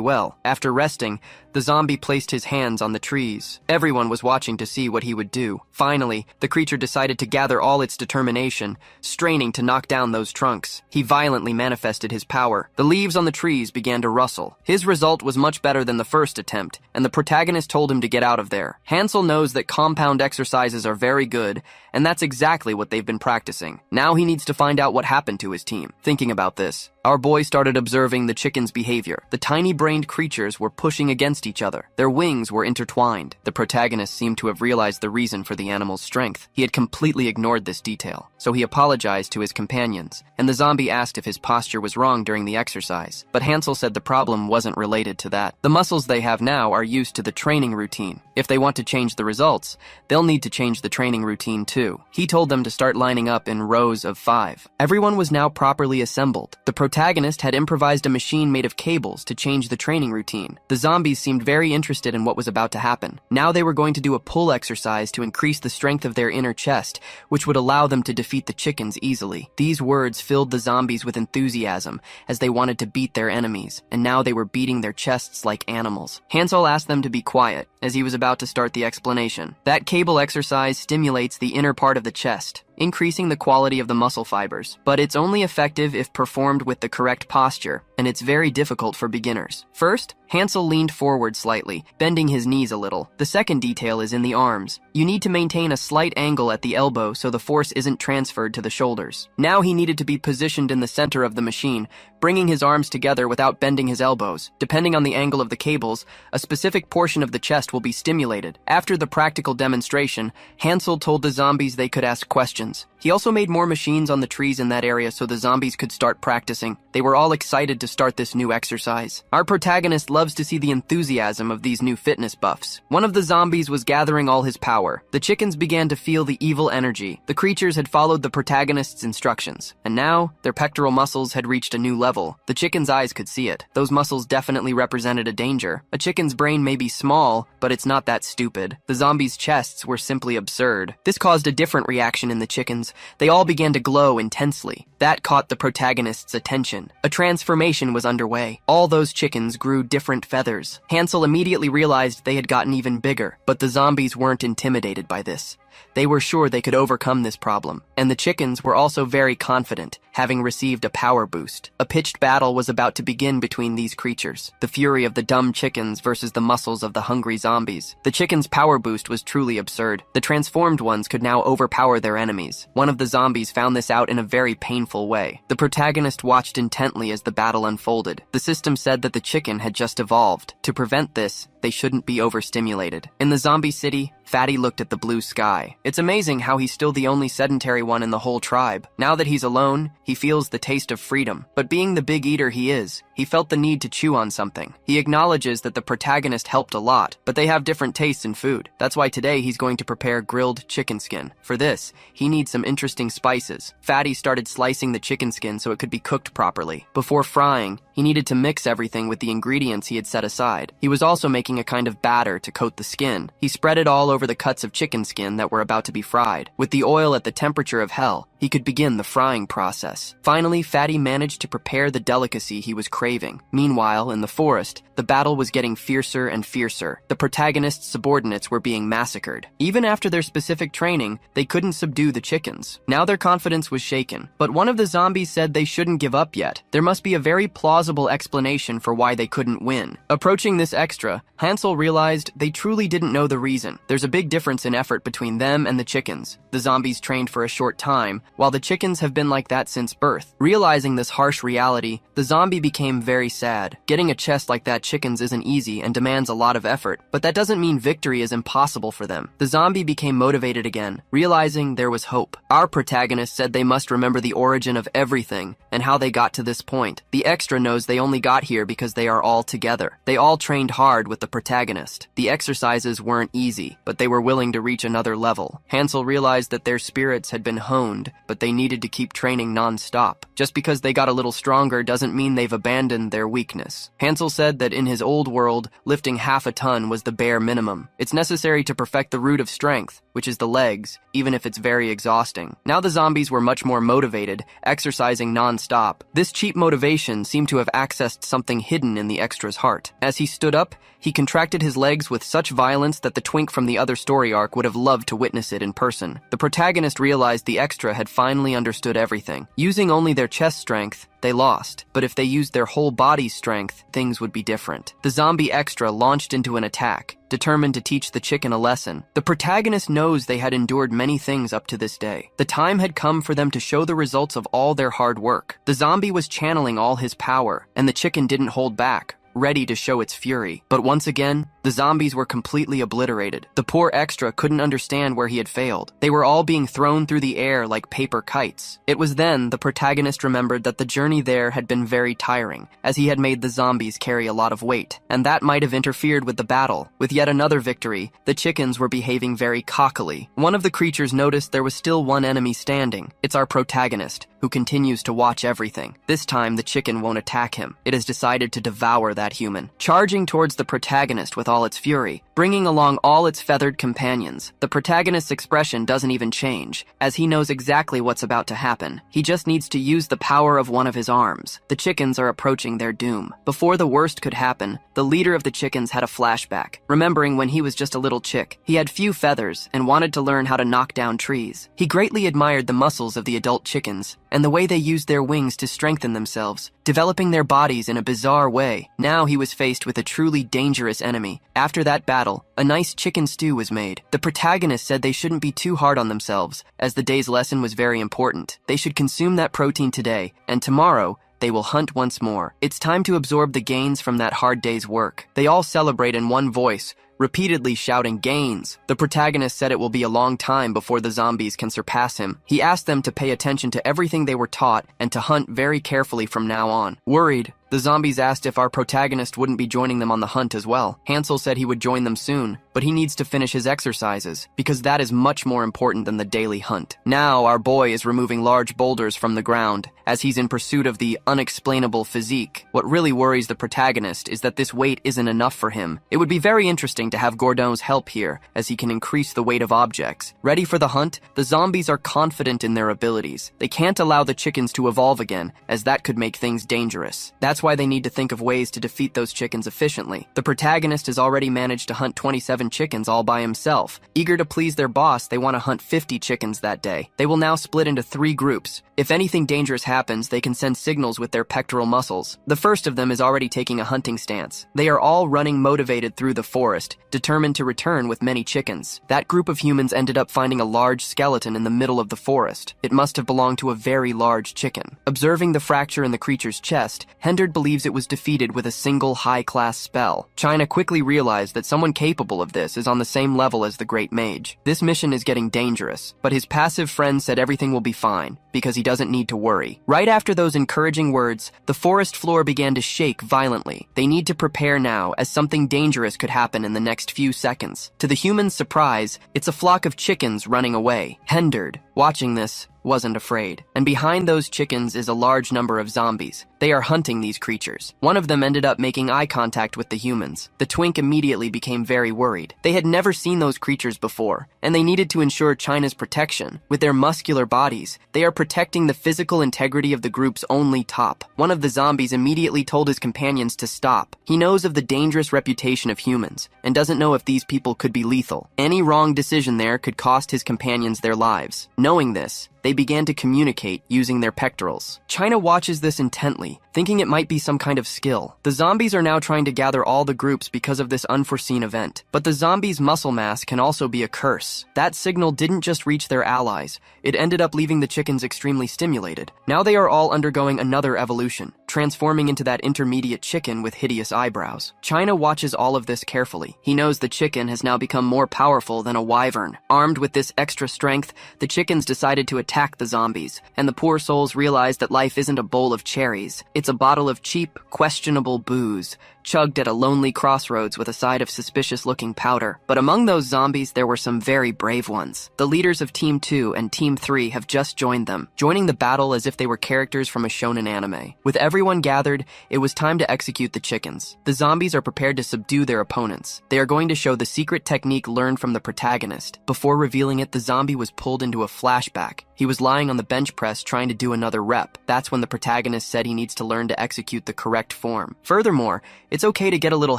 well. After resting, the zombie placed his hands on the trees. Everyone was watching to see what he would do. Finally, the creature decided to gather all its determination, straining to knock down those trunks. He violently manifested his power. The leaves on the trees began to rustle. His result was much better than the first attempt, and the protagonist told him to get out of there. Hansel knows that compound exercises are very good, and that's exactly what they've been practicing. Now he needs to find out what happened to his team. Thinking about this, our boy started observing the chicken's behavior. The tiny-brained creatures were pushing against each other. Their wings were intertwined. The protagonist seemed to have realized the reason for the animal's strength. He had completely ignored this detail, so he apologized to his companions, and the zombie asked if his posture was wrong during the exercise. But Hansel said the problem wasn't related to that. The muscles they have now are used to the training routine. If they want to change the results, they'll need to change the training routine too. He told them to start lining up in rows of 5. Everyone was now properly assembled. The protagonist had improvised a machine made of cables to change the training routine. The zombies seemed very interested in what was about to happen. Now they were going to do a pull exercise to increase the strength of their inner chest, which would allow them to defeat the chickens easily. These words filled the zombies with enthusiasm as they wanted to beat their enemies, and now they were beating their chests like animals. Hansel asked them to be quiet as he was about to start the explanation. That cable exercise stimulates the inner part of the chest, increasing the quality of the muscle fibers. But it's only effective if performed with the correct posture, and it's very difficult for beginners. First, Hansel leaned forward slightly, bending his knees a little. The second detail is in the arms. You need to maintain a slight angle at the elbow so the force isn't transferred to the shoulders. Now he needed to be positioned in the center of the machine, bringing his arms together without bending his elbows. Depending on the angle of the cables, a specific portion of the chest will be stimulated. After the practical demonstration, Hansel told the zombies they could ask questions. He also made more machines on the trees in that area so the zombies could start practicing. They were all excited to start this new exercise. Our protagonist loves to see the enthusiasm of these new fitness buffs. One of the zombies was gathering all his power. The chickens began to feel the evil energy. The creatures had followed the protagonist's instructions, and now their pectoral muscles had reached a new level. The chicken's eyes could see it. Those muscles definitely represented a danger. A chicken's brain may be small, but it's not that stupid. The zombies' chests were simply absurd. This caused a different reaction in the chickens. They all began to glow intensely. That caught the protagonist's attention. A transformation was underway. All those chickens grew different feathers. Hansel immediately realized they had gotten even bigger, but the zombies weren't intimidated by this. They were sure they could overcome this problem, and the chickens were also very confident, having received a power boost. A pitched battle was about to begin between these creatures, the fury of the dumb chickens versus the muscles of the hungry zombies. The chickens' power boost was truly absurd. The transformed ones could now overpower their enemies. One of the zombies found this out in a very painful way. The protagonist watched intently as the battle unfolded. The system said that the chicken had just evolved. To prevent this, they shouldn't be overstimulated. In the zombie city, Fatty looked at the blue sky. It's amazing how he's still the only sedentary one in the whole tribe. Now that he's alone, he feels the taste of freedom. But being the big eater he is, he felt the need to chew on something. He acknowledges that the protagonist helped a lot, but they have different tastes in food. That's why today he's going to prepare grilled chicken skin. For this, he needs some interesting spices. Fatty started slicing the chicken skin so it could be cooked properly. Before frying, he needed to mix everything with the ingredients he had set aside. He was also making a kind of batter to coat the skin. He spread it all over the cuts of chicken skin that were about to be fried. With the oil at the temperature of hell, he could begin the frying process. Finally, Fatty managed to prepare the delicacy he was craving. Meanwhile, in the forest, the battle was getting fiercer and fiercer. The protagonist's subordinates were being massacred. Even after their specific training, they couldn't subdue the chickens. Now their confidence was shaken. But one of the zombies said they shouldn't give up yet. There must be a very plausible explanation for why they couldn't win. Approaching this extra, Hansel realized they truly didn't know the reason. There's a big difference in effort between them and the chickens. The zombies trained for a short time, while the chickens have been like that since birth. Realizing this harsh reality, the zombie became very sad. Getting a chest like that chickens isn't easy and demands a lot of effort, but that doesn't mean victory is impossible for them. The zombie became motivated again, realizing there was hope. Our protagonist said they must remember the origin of everything and how they got to this point. The extra knows they only got here because they are all together. They all trained hard with the protagonist. The exercises weren't easy, but they were willing to reach another level. Hansel realized that their spirits had been honed, but they needed to keep training non-stop. Just because they got a little stronger doesn't mean they've abandoned their weakness. Hansel said that in his old world, lifting half a ton was the bare minimum. It's necessary to perfect the root of strength, which is the legs, even if it's very exhausting. Now the zombies were much more motivated, exercising non-stop. This cheap motivation seemed to have accessed something hidden in the extra's heart. As he stood up, he contracted his legs with such violence that the twink from the other story arc would have loved to witness it in person. The protagonist realized the extra had finally understood everything. Using only their chest strength, they lost, but if they used their whole body's strength, things would be different. The zombie extra launched into an attack, determined to teach the chicken a lesson. The protagonist knows they had endured many things up to this day. The time had come for them to show the results of all their hard work. The zombie was channeling all his power, and the chicken didn't hold back, ready to show its fury. But once again, the zombies were completely obliterated. The poor extra couldn't understand where he had failed. They were all being thrown through the air like paper kites. It was then the protagonist remembered that the journey there had been very tiring, as he had made the zombies carry a lot of weight, and that might have interfered with the battle. With yet another victory, the chickens were behaving very cockily. One of the creatures noticed there was still one enemy standing. It's our protagonist, who continues to watch everything. This time, the chicken won't attack him. It has decided to devour that human, charging towards the protagonist with all its fury, bringing along all its feathered companions. The protagonist's expression doesn't even change, as he knows exactly what's about to happen. He just needs to use the power of one of his arms. The chickens are approaching their doom. Before the worst could happen, the leader of the chickens had a flashback, remembering when he was just a little chick. He had few feathers and wanted to learn how to knock down trees. He greatly admired the muscles of the adult chickens and the way they used their wings to strengthen themselves, developing their bodies in a bizarre way. Now he was faced with a truly dangerous enemy. After that battle, a nice chicken stew was made. The protagonist said they shouldn't be too hard on themselves, as the day's lesson was very important. They should consume that protein today, and tomorrow, they will hunt once more. It's time to absorb the gains from that hard day's work. They all celebrate in one voice, repeatedly shouting gains. The protagonist said it will be a long time before the zombies can surpass him. He asked them to pay attention to everything they were taught and to hunt very carefully from now on. Worried, the zombies asked if our protagonist wouldn't be joining them on the hunt as well. Hansel said he would join them soon, but he needs to finish his exercises, because that is much more important than the daily hunt. Now our boy is removing large boulders from the ground, as he's in pursuit of the unexplainable physique. What really worries the protagonist is that this weight isn't enough for him. It would be very interesting to have Gordon's help here, as he can increase the weight of objects. Ready for the hunt, the zombies are confident in their abilities. They can't allow the chickens to evolve again, as that could make things dangerous. That's why they need to think of ways to defeat those chickens efficiently. The protagonist has already managed to hunt 27 chickens all by himself. Eager to please their boss, they want to hunt 50 chickens that day. They will now split into 3 groups. If anything dangerous happens, they can send signals with their pectoral muscles. The first of them is already taking a hunting stance. They are all running motivated through the forest, determined to return with many chickens. That group of humans ended up finding a large skeleton in the middle of the forest. It must have belonged to a very large chicken. Observing the fracture in the creature's chest, Hendard believes it was defeated with a single high-class spell. China quickly realized that someone capable of this is on the same level as the Great Mage. This mission is getting dangerous, but his passive friend said everything will be fine, because he doesn't need to worry. Right after those encouraging words, the forest floor began to shake violently. They need to prepare now, as something dangerous could happen in the next few seconds. To the humans' surprise, it's a flock of chickens running away. Hendard, watching this, wasn't afraid. And behind those chickens is a large number of zombies. They are hunting these creatures. One of them ended up making eye contact with the humans. The twink immediately became very worried. They had never seen those creatures before, and they needed to ensure China's protection. With their muscular bodies, they are protecting the physical integrity of the group's only top. One of the zombies immediately told his companions to stop. He knows of the dangerous reputation of humans, and doesn't know if these people could be lethal. Any wrong decision there could cost his companions their lives. Knowing this, They began to communicate using their pectorals. China watches this intently, thinking it might be some kind of skill. The zombies are now trying to gather all the groups because of this unforeseen event. But the zombies' muscle mass can also be a curse. That signal didn't just reach their allies, it ended up leaving the chickens extremely stimulated. Now they are all undergoing another evolution, transforming into that intermediate chicken with hideous eyebrows. China watches all of this carefully. He knows the chicken has now become more powerful than a wyvern. Armed with this extra strength, the chickens decided to attack the zombies, and the poor souls realized that life isn't a bowl of cherries. It's a bottle of cheap, questionable booze, chugged at a lonely crossroads with a side of suspicious-looking powder. But among those zombies, there were some very brave ones. The leaders of Team 2 and Team 3 have just joined them, joining the battle as if they were characters from a shonen anime. With everyone gathered, it was time to execute the chickens. The zombies are prepared to subdue their opponents. They are going to show the secret technique learned from the protagonist. Before revealing it, the zombie was pulled into a flashback. He was lying on the bench press trying to do another rep. That's when the protagonist said he needs to learn to execute the correct form. Furthermore, it's okay to get a little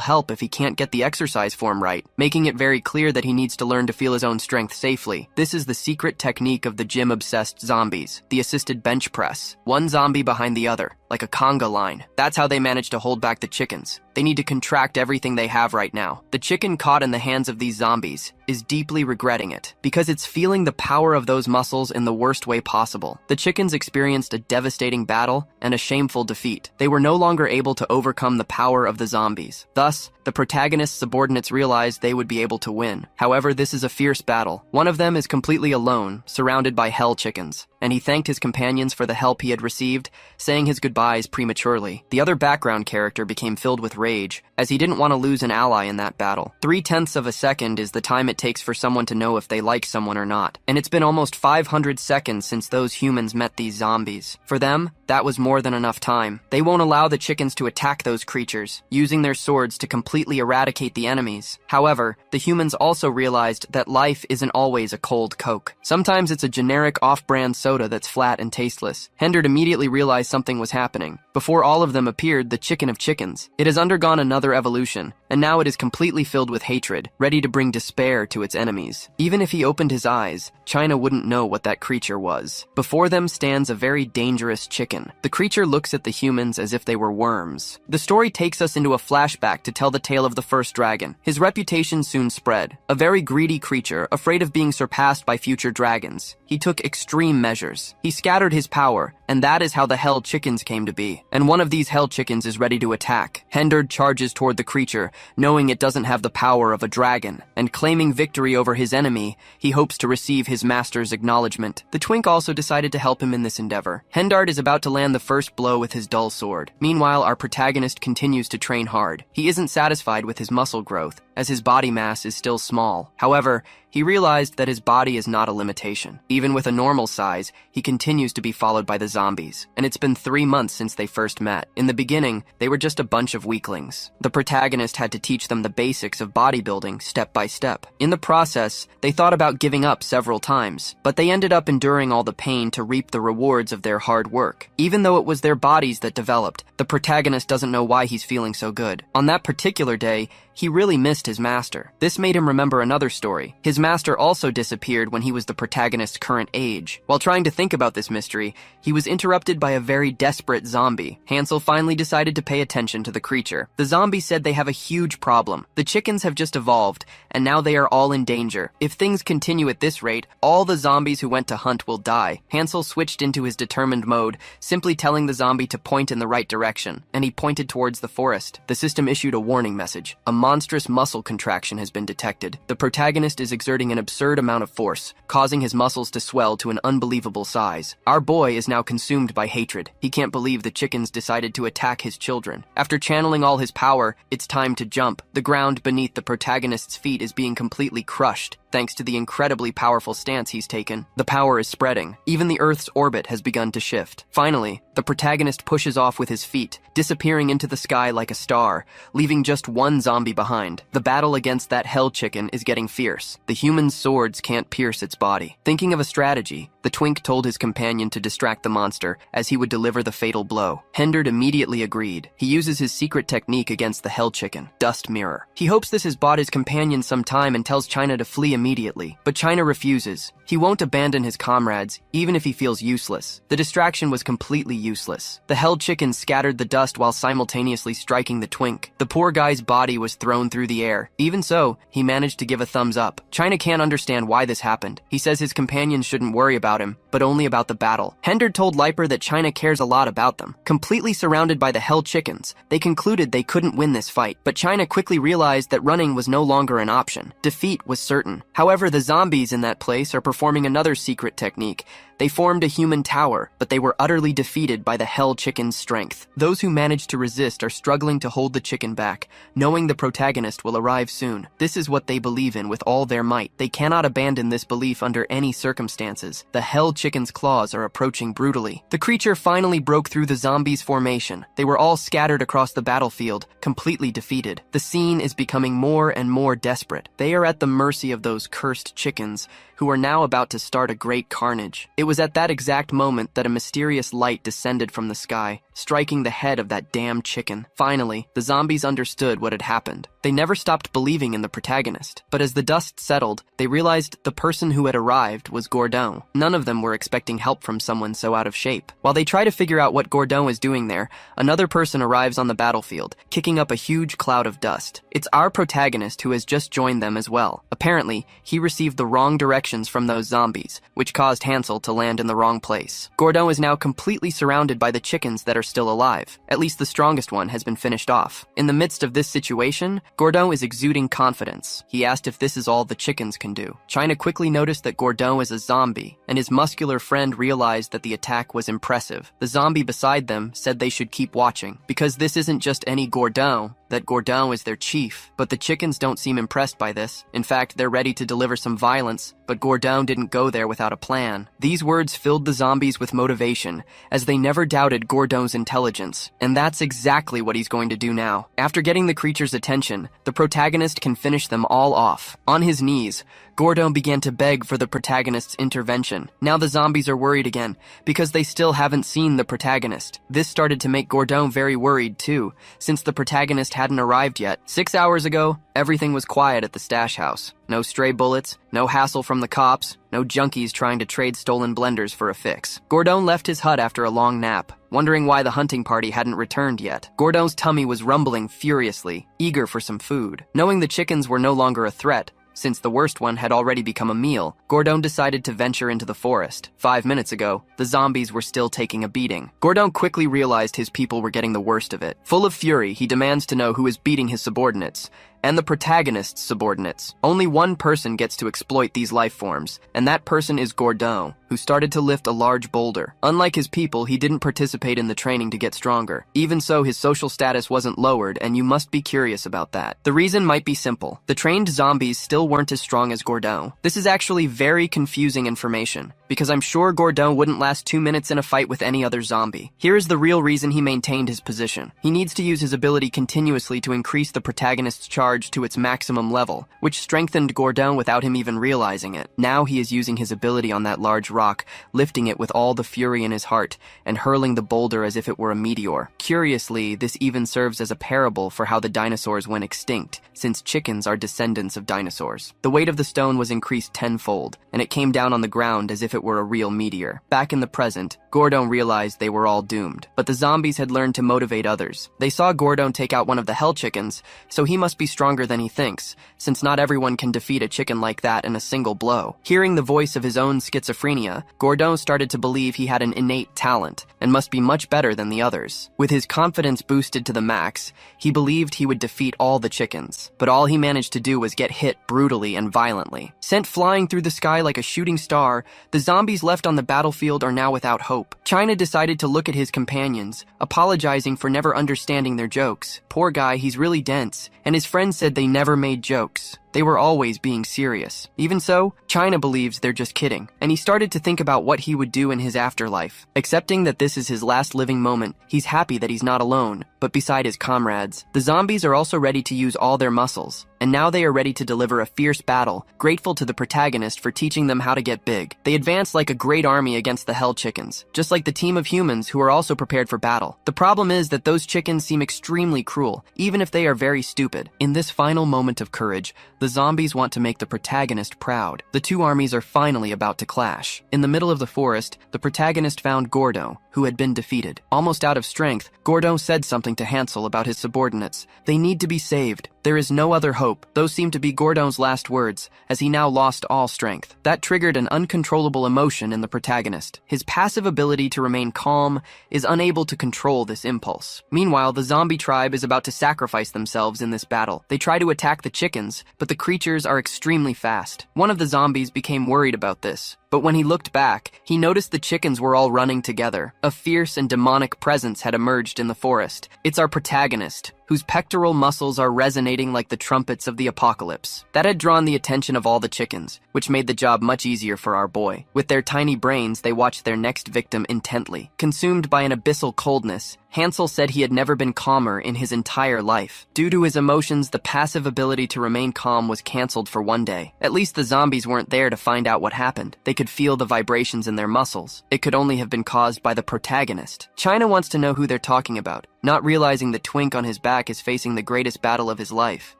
help if he can't get the exercise form right, making it very clear that he needs to learn to feel his own strength safely. This is the secret technique of the gym-obsessed zombies, the assisted bench press. One zombie behind the other, like a conga line. That's how they manage to hold back the chickens. They need to contract everything they have right now. The chicken caught in the hands of these zombies is deeply regretting it, because it's feeling the power of those muscles in the worst way possible. The chickens experienced a devastating battle and a shameful defeat. They were no longer able to overcome the power of the zombies. Thus, the protagonist's subordinates realized they would be able to win. However, this is a fierce battle. One of them is completely alone, surrounded by hell chickens, and he thanked his companions for the help he had received, saying his goodbyes prematurely. The other background character became filled with rage, as he didn't want to lose an ally in that battle. 0.3 of a second is the time it takes for someone to know if they like someone or not, and it's been almost 500 seconds since those humans met these zombies. For them, that was more than enough time. They won't allow the chickens to attack those creatures, using their swords to completely eradicate the enemies. However, the humans also realized that life isn't always a cold Coke. Sometimes it's a generic off-brand soda that's flat and tasteless. Hendard immediately realized something was happening. Before all of them appeared the chicken of chickens. It has undergone another evolution, and now it is completely filled with hatred, ready to bring despair to its enemies. Even if he opened his eyes, China wouldn't know what that creature was. Before them stands a very dangerous chicken. The creature looks at the humans as if they were worms. The story takes us into a flashback to tell the tale of the first dragon. His reputation soon spread. A very greedy creature, afraid of being surpassed by future dragons. He took extreme measures. He scattered his power, and that is how the hell chickens came to be. And one of these hell chickens is ready to attack. Hendard charges toward the creature, knowing it doesn't have the power of a dragon, and claiming victory over his enemy, he hopes to receive his master's acknowledgement. The twink also decided to help him in this endeavor. Hendard is about to land the first blow with his dull sword. Meanwhile, our protagonist continues to train hard. He isn't satisfied with his muscle growth, as his body mass is still small. However, he realized that his body is not a limitation. Even with a normal size, he continues to be followed by the zombies, and it's been 3 months since they first met. In the beginning, they were just a bunch of weaklings. The protagonist had to teach them the basics of bodybuilding step by step. In the process, they thought about giving up several times, but they ended up enduring all the pain to reap the rewards of their hard work. Even though it was their bodies that developed, the protagonist doesn't know why he's feeling so good. On that particular day, he really missed his master. This made him remember another story. His master also disappeared when he was the protagonist's current age. While trying to think about this mystery, he was interrupted by a very desperate zombie. Hansel finally decided to pay attention to the creature. The zombie said they have a huge problem. The chickens have just evolved, and now they are all in danger. If things continue at this rate, all the zombies who went to hunt will die. Hansel switched into his determined mode, simply telling the zombie to point in the right direction, and he pointed towards the forest. The system issued a warning message. A monstrous muscle contraction has been detected. The protagonist is exerting an absurd amount of force, causing his muscles to swell to an unbelievable size. Our boy is now consumed by hatred. He can't believe the chickens decided to attack his children. After channeling all his power, it's time to jump. The ground beneath the protagonist's feet is being completely crushed. Thanks to the incredibly powerful stance he's taken, the power is spreading. Even the Earth's orbit has begun to shift. Finally, the protagonist pushes off with his feet, disappearing into the sky like a star, leaving just one zombie behind. The battle against that hell chicken is getting fierce. The human swords can't pierce its body. Thinking of a strategy, the twink told his companion to distract the monster as he would deliver the fatal blow. Hendard immediately agreed. He uses his secret technique against the hell chicken, Dust Mirror. He hopes this has bought his companion some time and tells China to flee immediately, but China refuses. He won't abandon his comrades, even if he feels useless. The distraction was completely useless. The hell chicken scattered the dust while simultaneously striking the twink. The poor guy's body was thrown through the air. Even so, he managed to give a thumbs up. China can't understand why this happened. He says his companions shouldn't worry about him, but only about the battle. Hendard told Leiper that China cares a lot about them. Completely surrounded by the hell chickens, they concluded they couldn't win this fight, but China quickly realized that running was no longer an option. Defeat was certain. However, the zombies in that place are performing another secret technique. They formed a human tower, but they were utterly defeated by the hell chicken's strength. Those who managed to resist are struggling to hold the chicken back, knowing the protagonist will arrive soon. This is what they believe in with all their might. They cannot abandon this belief under any circumstances. The hell chicken's claws are approaching brutally. The creature finally broke through the zombies' formation. They were all scattered across the battlefield, completely defeated. The scene is becoming more and more desperate. They are at the mercy of those cursed chickens, who are now about to start a great carnage. It was at that exact moment that a mysterious light descended from the sky, striking the head of that damn chicken. Finally, the zombies understood what had happened. They never stopped believing in the protagonist, but as the dust settled, they realized the person who had arrived was Gordon. None of them were expecting help from someone so out of shape. While they try to figure out what Gordon is doing there, another person arrives on the battlefield, kicking up a huge cloud of dust. It's our protagonist who has just joined them as well. Apparently, he received the wrong directions from those zombies, which caused Hansel to land in the wrong place. Gordon is now completely surrounded by the chickens that are still alive. At least the strongest one has been finished off. In the midst of this situation, Gordon is exuding confidence. He asked if this is all the chickens can do. China quickly noticed that Gordon is a zombie, and his muscular friend realized that the attack was impressive. The zombie beside them said they should keep watching, because this isn't just any Gordon, that Gordon is their chief. But the chickens don't seem impressed by this. In fact, they're ready to deliver some violence, but Gordon didn't go there without a plan. These words filled the zombies with motivation, as they never doubted Gordon's intelligence. And that's exactly what he's going to do now. After getting the creature's attention, the protagonist can finish them all off. On his knees, Gordon began to beg for the protagonist's intervention. Now the zombies are worried again, because they still haven't seen the protagonist. This started to make Gordon very worried too, since the protagonist hadn't arrived yet. 6 hours ago, everything was quiet at the stash house. No stray bullets, no hassle from the cops, no junkies trying to trade stolen blenders for a fix. Gordon left his hut after a long nap, wondering why the hunting party hadn't returned yet. Gordon's tummy was rumbling furiously, eager for some food. Knowing the chickens were no longer a threat, since the worst one had already become a meal, Gordon decided to venture into the forest. 5 minutes ago, the zombies were still taking a beating. Gordon quickly realized his people were getting the worst of it. Full of fury, he demands to know who is beating his subordinates, and the protagonist's subordinates. Only one person gets to exploit these life forms, and that person is Gordon, who started to lift a large boulder. Unlike his people, he didn't participate in the training to get stronger. Even so, his social status wasn't lowered, and you must be curious about that. The reason might be simple. The trained zombies still weren't as strong as Gordon. This is actually very confusing information, because I'm sure Gordon wouldn't last 2 minutes in a fight with any other zombie. Here is the real reason he maintained his position. He needs to use his ability continuously to increase the protagonist's charge to its maximum level, which strengthened Gordon without him even realizing it. Now he is using his ability on that large rock, lifting it with all the fury in his heart, and hurling the boulder as if it were a meteor. Curiously, this even serves as a parable for how the dinosaurs went extinct, since chickens are descendants of dinosaurs. The weight of the stone was increased tenfold, and it came down on the ground as if it were a real meteor. Back in the present, Gordon realized they were all doomed, but the zombies had learned to motivate others. They saw Gordon take out one of the hell chickens, so he must be stronger than he thinks, since not everyone can defeat a chicken like that in a single blow. Hearing the voice of his own schizophrenia, Gordon started to believe he had an innate talent, and must be much better than the others. With his confidence boosted to the max, he believed he would defeat all the chickens, but all he managed to do was get hit brutally and violently. Sent flying through the sky like a shooting star, the zombies left on the battlefield are now without hope. China decided to look at his companions, apologizing for never understanding their jokes. Poor guy, he's really dense, and his friends said they never made jokes. They were always being serious. Even so, China believes they're just kidding, and he started to think about what he would do in his afterlife. Accepting that this is his last living moment, he's happy that he's not alone, but beside his comrades. The zombies are also ready to use all their muscles, and now they are ready to deliver a fierce battle, grateful to the protagonist for teaching them how to get big. They advance like a great army against the hell chickens, just like the team of humans who are also prepared for battle. The problem is that those chickens seem extremely cruel, even if they are very stupid. In this final moment of courage, the zombies want to make the protagonist proud. The two armies are finally about to clash. In the middle of the forest, the protagonist found Gordo, who had been defeated. Almost out of strength, Gordo said something to Hansel about his subordinates. They need to be saved. There is no other hope. Those seemed to be Gordo's last words, as he now lost all strength. That triggered an uncontrollable emotion in the protagonist. His passive ability to remain calm is unable to control this impulse. Meanwhile, the zombie tribe is about to sacrifice themselves in this battle. They try to attack the chickens, but the creatures are extremely fast. One of the zombies became worried about this, but when he looked back, he noticed the chickens were all running together. A fierce and demonic presence had emerged in the forest. It's our protagonist, whose pectoral muscles are resonating like the trumpets of the apocalypse. That had drawn the attention of all the chickens, which made the job much easier for our boy. With their tiny brains, they watched their next victim intently. Consumed by an abyssal coldness, Hansel said he had never been calmer in his entire life. Due to his emotions, the passive ability to remain calm was cancelled for one day. At least the zombies weren't there to find out what happened. They could feel the vibrations in their muscles. It could only have been caused by the protagonist. China wants to know who they're talking about, not realizing that Twink on his back is facing the greatest battle of his life.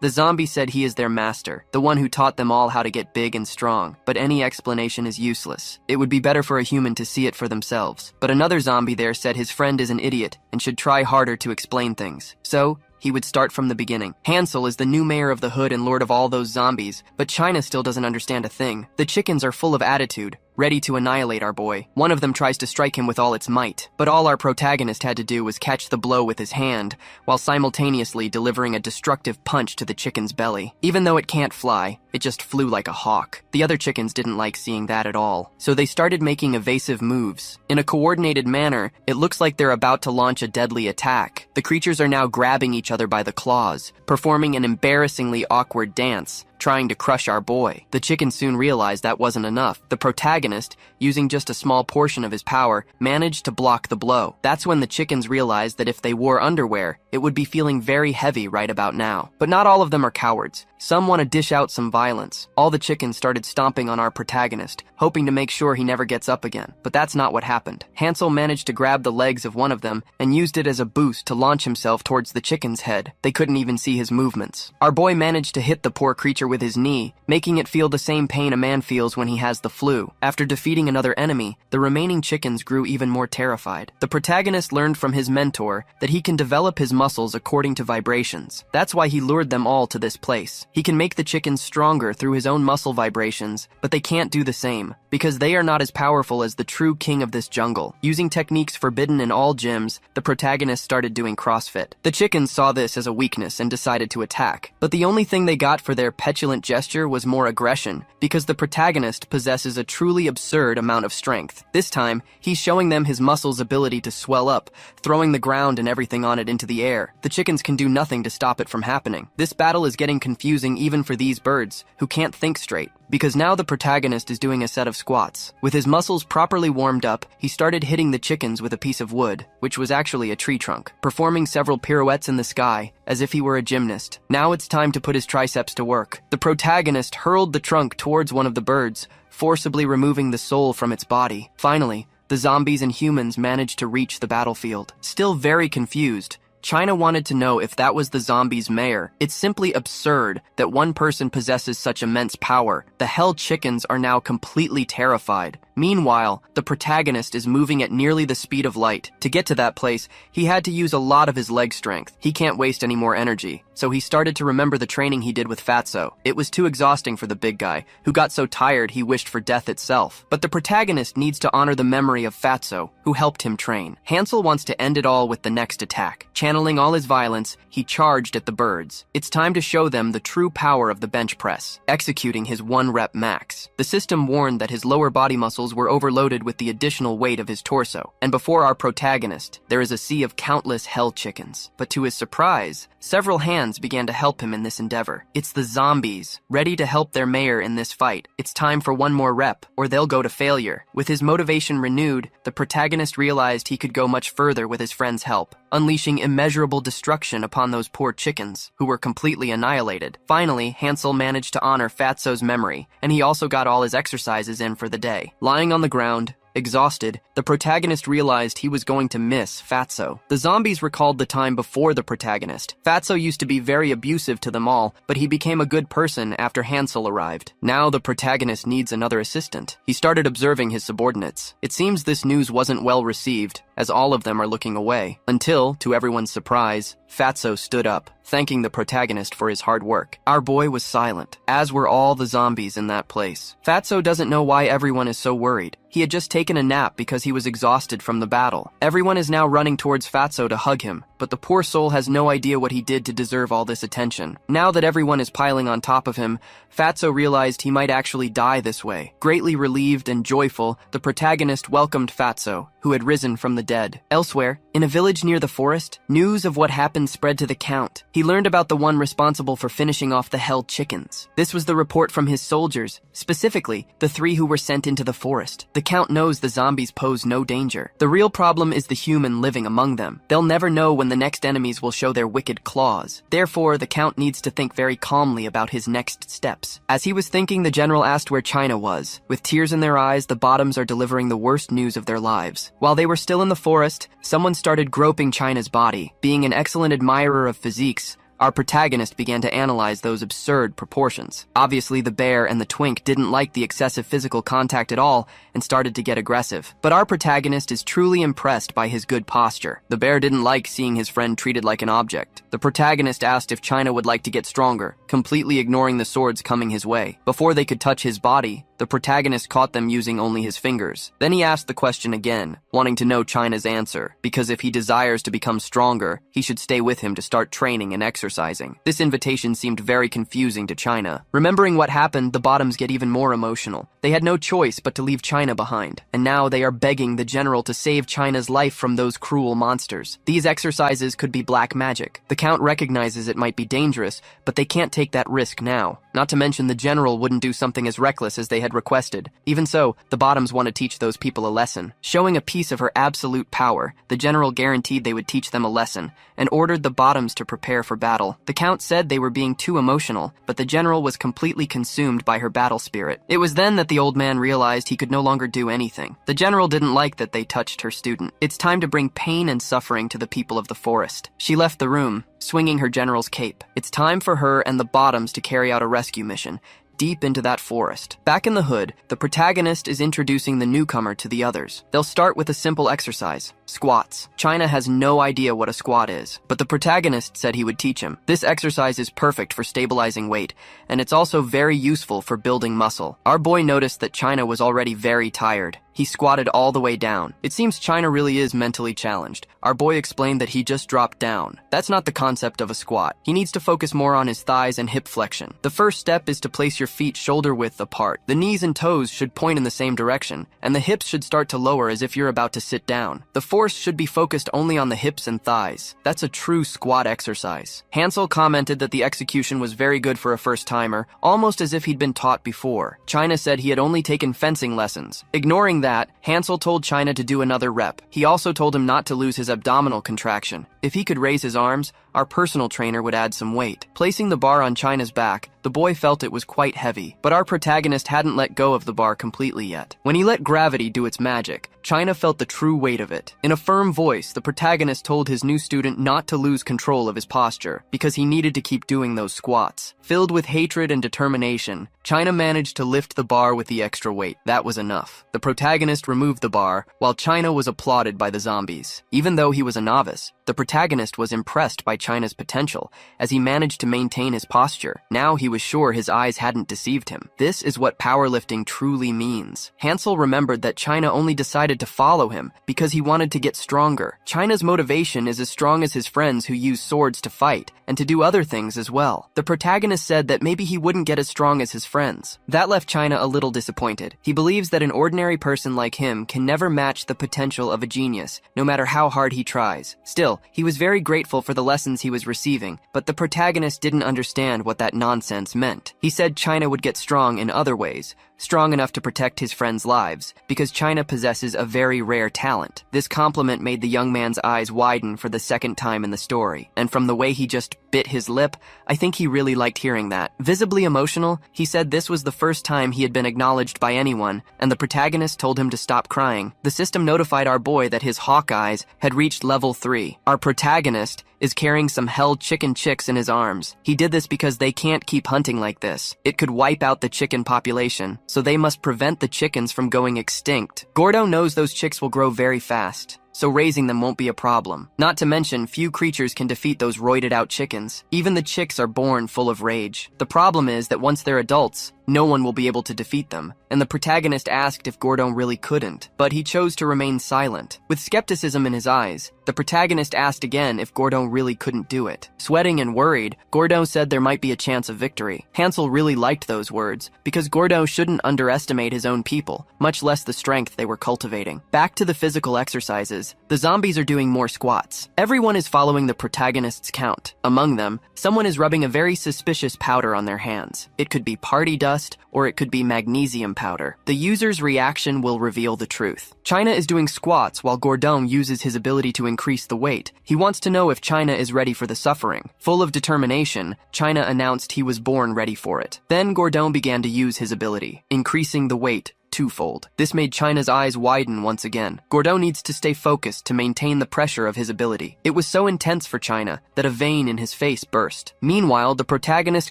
The zombie said he is their master, the one who taught them all how to get big and strong, but any explanation is useless. It would be better for a human to see it for themselves. But another zombie there said his friend is an idiot and should try harder to explain things. So, he would start from the beginning. Hansel is the new mayor of the hood and lord of all those zombies, but China still doesn't understand a thing. The chickens are full of attitude, ready to annihilate our boy. One of them tries to strike him with all its might, but all our protagonist had to do was catch the blow with his hand, while simultaneously delivering a destructive punch to the chicken's belly. Even though it can't fly, it just flew like a hawk. The other chickens didn't like seeing that at all, so they started making evasive moves. In a coordinated manner, it looks like they're about to launch a deadly attack. The creatures are now grabbing each other by the claws, performing an embarrassingly awkward dance, trying to crush our boy. The chicken soon realized that wasn't enough. The protagonist, using just a small portion of his power, managed to block the blow. That's when the chickens realized that if they wore underwear, it would be feeling very heavy right about now. But not all of them are cowards. Some want to dish out some violence. All the chickens started stomping on our protagonist, hoping to make sure he never gets up again. But that's not what happened. Hansel managed to grab the legs of one of them and used it as a boost to launch himself towards the chicken's head. They couldn't even see his movements. Our boy managed to hit the poor creature with his knee, making it feel the same pain a man feels when he has the flu. After defeating another enemy, the remaining chickens grew even more terrified. The protagonist learned from his mentor that he can develop his muscles according to vibrations. That's why he lured them all to this place. He can make the chickens stronger through his own muscle vibrations, but they can't do the same, because they are not as powerful as the true king of this jungle. Using techniques forbidden in all gyms, the protagonist started doing CrossFit. The chickens saw this as a weakness and decided to attack, but the only thing they got for their petulant gesture was more aggression, because the protagonist possesses a truly absurd amount of strength. This time, he's showing them his muscles' ability to swell up, throwing the ground and everything on it into the air. The chickens can do nothing to stop it from happening. This battle is getting confusing even for these birds, who can't think straight, because now the protagonist is doing a set of squats. With his muscles properly warmed up, he started hitting the chickens with a piece of wood, which was actually a tree trunk, performing several pirouettes in the sky, as if he were a gymnast. Now it's time to put his triceps to work. The protagonist hurled the trunk towards one of the birds, forcibly removing the soul from its body. Finally, the zombies and humans managed to reach the battlefield. Still very confused, China wanted to know if that was the zombies' mayor. It's simply absurd that one person possesses such immense power. The hell chickens are now completely terrified. Meanwhile, the protagonist is moving at nearly the speed of light. To get to that place, he had to use a lot of his leg strength. He can't waste any more energy, so he started to remember the training he did with Fatso. It was too exhausting for the big guy, who got so tired he wished for death itself. But the protagonist needs to honor the memory of Fatso, who helped him train. Hansel wants to end it all with the next attack. Channeling all his violence, he charged at the birds. It's time to show them the true power of the bench press, executing his 1-rep max. The system warned that his lower body muscles muscles were overloaded with the additional weight of his torso. And before our protagonist, there is a sea of countless hell chickens. But to his surprise, several hands began to help him in this endeavor. It's the zombies, ready to help their mayor in this fight. It's time for one more rep, or they'll go to failure. With his motivation renewed, the protagonist realized he could go much further with his friend's help, unleashing immeasurable destruction upon those poor chickens, who were completely annihilated. Finally, Hansel managed to honor Fatso's memory, and he also got all his exercises in for the day. Lying on the ground, exhausted, the protagonist realized he was going to miss Fatso. The zombies recalled the time before the protagonist. Fatso used to be very abusive to them all, but he became a good person after Hansel arrived. Now the protagonist needs another assistant. He started observing his subordinates. It seems this news wasn't well received, as all of them are looking away. Until, to everyone's surprise, Fatso stood up, thanking the protagonist for his hard work. Our boy was silent, as were all the zombies in that place. Fatso doesn't know why everyone is so worried. He had just taken a nap because he was exhausted from the battle. Everyone is now running towards Fatso to hug him, but the poor soul has no idea what he did to deserve all this attention. Now that everyone is piling on top of him, Fatso realized he might actually die this way. Greatly relieved and joyful, the protagonist welcomed Fatso, who had risen from the dead. Elsewhere, in a village near the forest, news of what happened spread to the Count. He learned about the one responsible for finishing off the hell chickens. This was the report from his soldiers, specifically, the 3 who were sent into the forest. The Count knows the zombies pose no danger. The real problem is the human living among them. They'll never know when the next enemies will show their wicked claws. Therefore, the Count needs to think very calmly about his next steps. As he was thinking, the general asked where China was. With tears in their eyes, the Bottoms are delivering the worst news of their lives. While they were still in the forest, someone started groping China's body. Being an excellent admirer of physiques, our protagonist began to analyze those absurd proportions. Obviously, the bear and the twink didn't like the excessive physical contact at all and started to get aggressive. But our protagonist is truly impressed by his good posture. The bear didn't like seeing his friend treated like an object. The protagonist asked if China would like to get stronger, completely ignoring the swords coming his way. Before they could touch his body, the protagonist caught them using only his fingers. Then he asked the question again, wanting to know China's answer, because if he desires to become stronger, he should stay with him to start training and exercising. This invitation seemed very confusing to China. Remembering what happened, the Bottoms get even more emotional. They had no choice but to leave China behind, and now they are begging the general to save China's life from those cruel monsters. These exercises could be black magic. The Count recognizes it might be dangerous, but they can't take that risk now. Not to mention the general wouldn't do something as reckless as they had requested. Even so, the Bottoms want to teach those people a lesson. Showing a piece of her absolute power, the general guaranteed they would teach them a lesson, and ordered the Bottoms to prepare for battle. The Count said they were being too emotional, but the general was completely consumed by her battle spirit. It was then that the old man realized he could no longer do anything. The general didn't like that they touched her student. It's time to bring pain and suffering to the people of the forest. She left the room, swinging her general's cape. It's time for her and the Bottoms to carry out a rescue mission, deep into that forest. Back in the hood, the protagonist is introducing the newcomer to the others. They'll start with a simple exercise, squats. China has no idea what a squat is, but the protagonist said he would teach him. This exercise is perfect for stabilizing weight, and it's also very useful for building muscle. Our boy noticed that China was already very tired. He squatted all the way down. It seems China really is mentally challenged. Our boy explained that he just dropped down. That's not the concept of a squat. He needs to focus more on his thighs and hip flexion. The first step is to place your feet shoulder width apart. The knees and toes should point in the same direction, and the hips should start to lower as if you're about to sit down. The force should be focused only on the hips and thighs. That's a true squat exercise. Hansel commented that the execution was very good for a first-timer, almost as if he'd been taught before. China said he had only taken fencing lessons. Ignoring that, Hansel told China to do another rep. He also told him not to lose his abdominal contraction. If he could raise his arms, our personal trainer would add some weight. Placing the bar on China's back, the boy felt it was quite heavy, but our protagonist hadn't let go of the bar completely yet. When he let gravity do its magic, China felt the true weight of it. In a firm voice, the protagonist told his new student not to lose control of his posture, because he needed to keep doing those squats. Filled with hatred and determination, China managed to lift the bar with the extra weight. That was enough. The protagonist removed the bar, while China was applauded by the zombies. Even though he was a novice, the protagonist was impressed by China's potential, as he managed to maintain his posture. Now he was sure his eyes hadn't deceived him. This is what powerlifting truly means. Hansel remembered that China only decided decided to follow him because he wanted to get stronger. China's motivation is as strong as his friends who use swords to fight and to do other things as well. The protagonist said that maybe he wouldn't get as strong as his friends. That left China a little disappointed. He believes that an ordinary person like him can never match the potential of a genius, no matter how hard he tries. Still, he was very grateful for the lessons he was receiving, but the protagonist didn't understand what that nonsense meant. He said China would get strong in other ways, strong enough to protect his friends' lives, because China possesses a very rare talent. This compliment made the young man's eyes widen for the second time in the story, and from the way he just bit his lip, I think he really liked hearing that. Visibly emotional, he said this was the first time he had been acknowledged by anyone, and the protagonist told him to stop crying. The system notified our boy that his hawk eyes had reached level 3. Our protagonist is carrying some held chicken chicks in his arms. He did this because they can't keep hunting like this. It could wipe out the chicken population, so they must prevent the chickens from going extinct. Gordo knows those chicks will grow very fast, so raising them won't be a problem. Not to mention, few creatures can defeat those roided out chickens. Even the chicks are born full of rage. The problem is that once they're adults, no one will be able to defeat them, and the protagonist asked if Gordo really couldn't, but he chose to remain silent. With skepticism in his eyes, the protagonist asked again if Gordo really couldn't do it. Sweating and worried, Gordo said there might be a chance of victory. Hansel really liked those words, because Gordo shouldn't underestimate his own people, much less the strength they were cultivating. Back to the physical exercises, the zombies are doing more squats. Everyone is following the protagonist's count. Among them, someone is rubbing a very suspicious powder on their hands. It could be party dust, or it could be magnesium powder. The user's reaction will reveal the truth. China is doing squats while Gordon uses his ability to increase the weight. He wants to know if China is ready for the suffering. Full of determination, China announced he was born ready for it. Then Gordon began to use his ability, increasing the weight twofold. This made China's eyes widen once again. Gordo needs to stay focused to maintain the pressure of his ability. It was so intense for China that a vein in his face burst. Meanwhile, the protagonist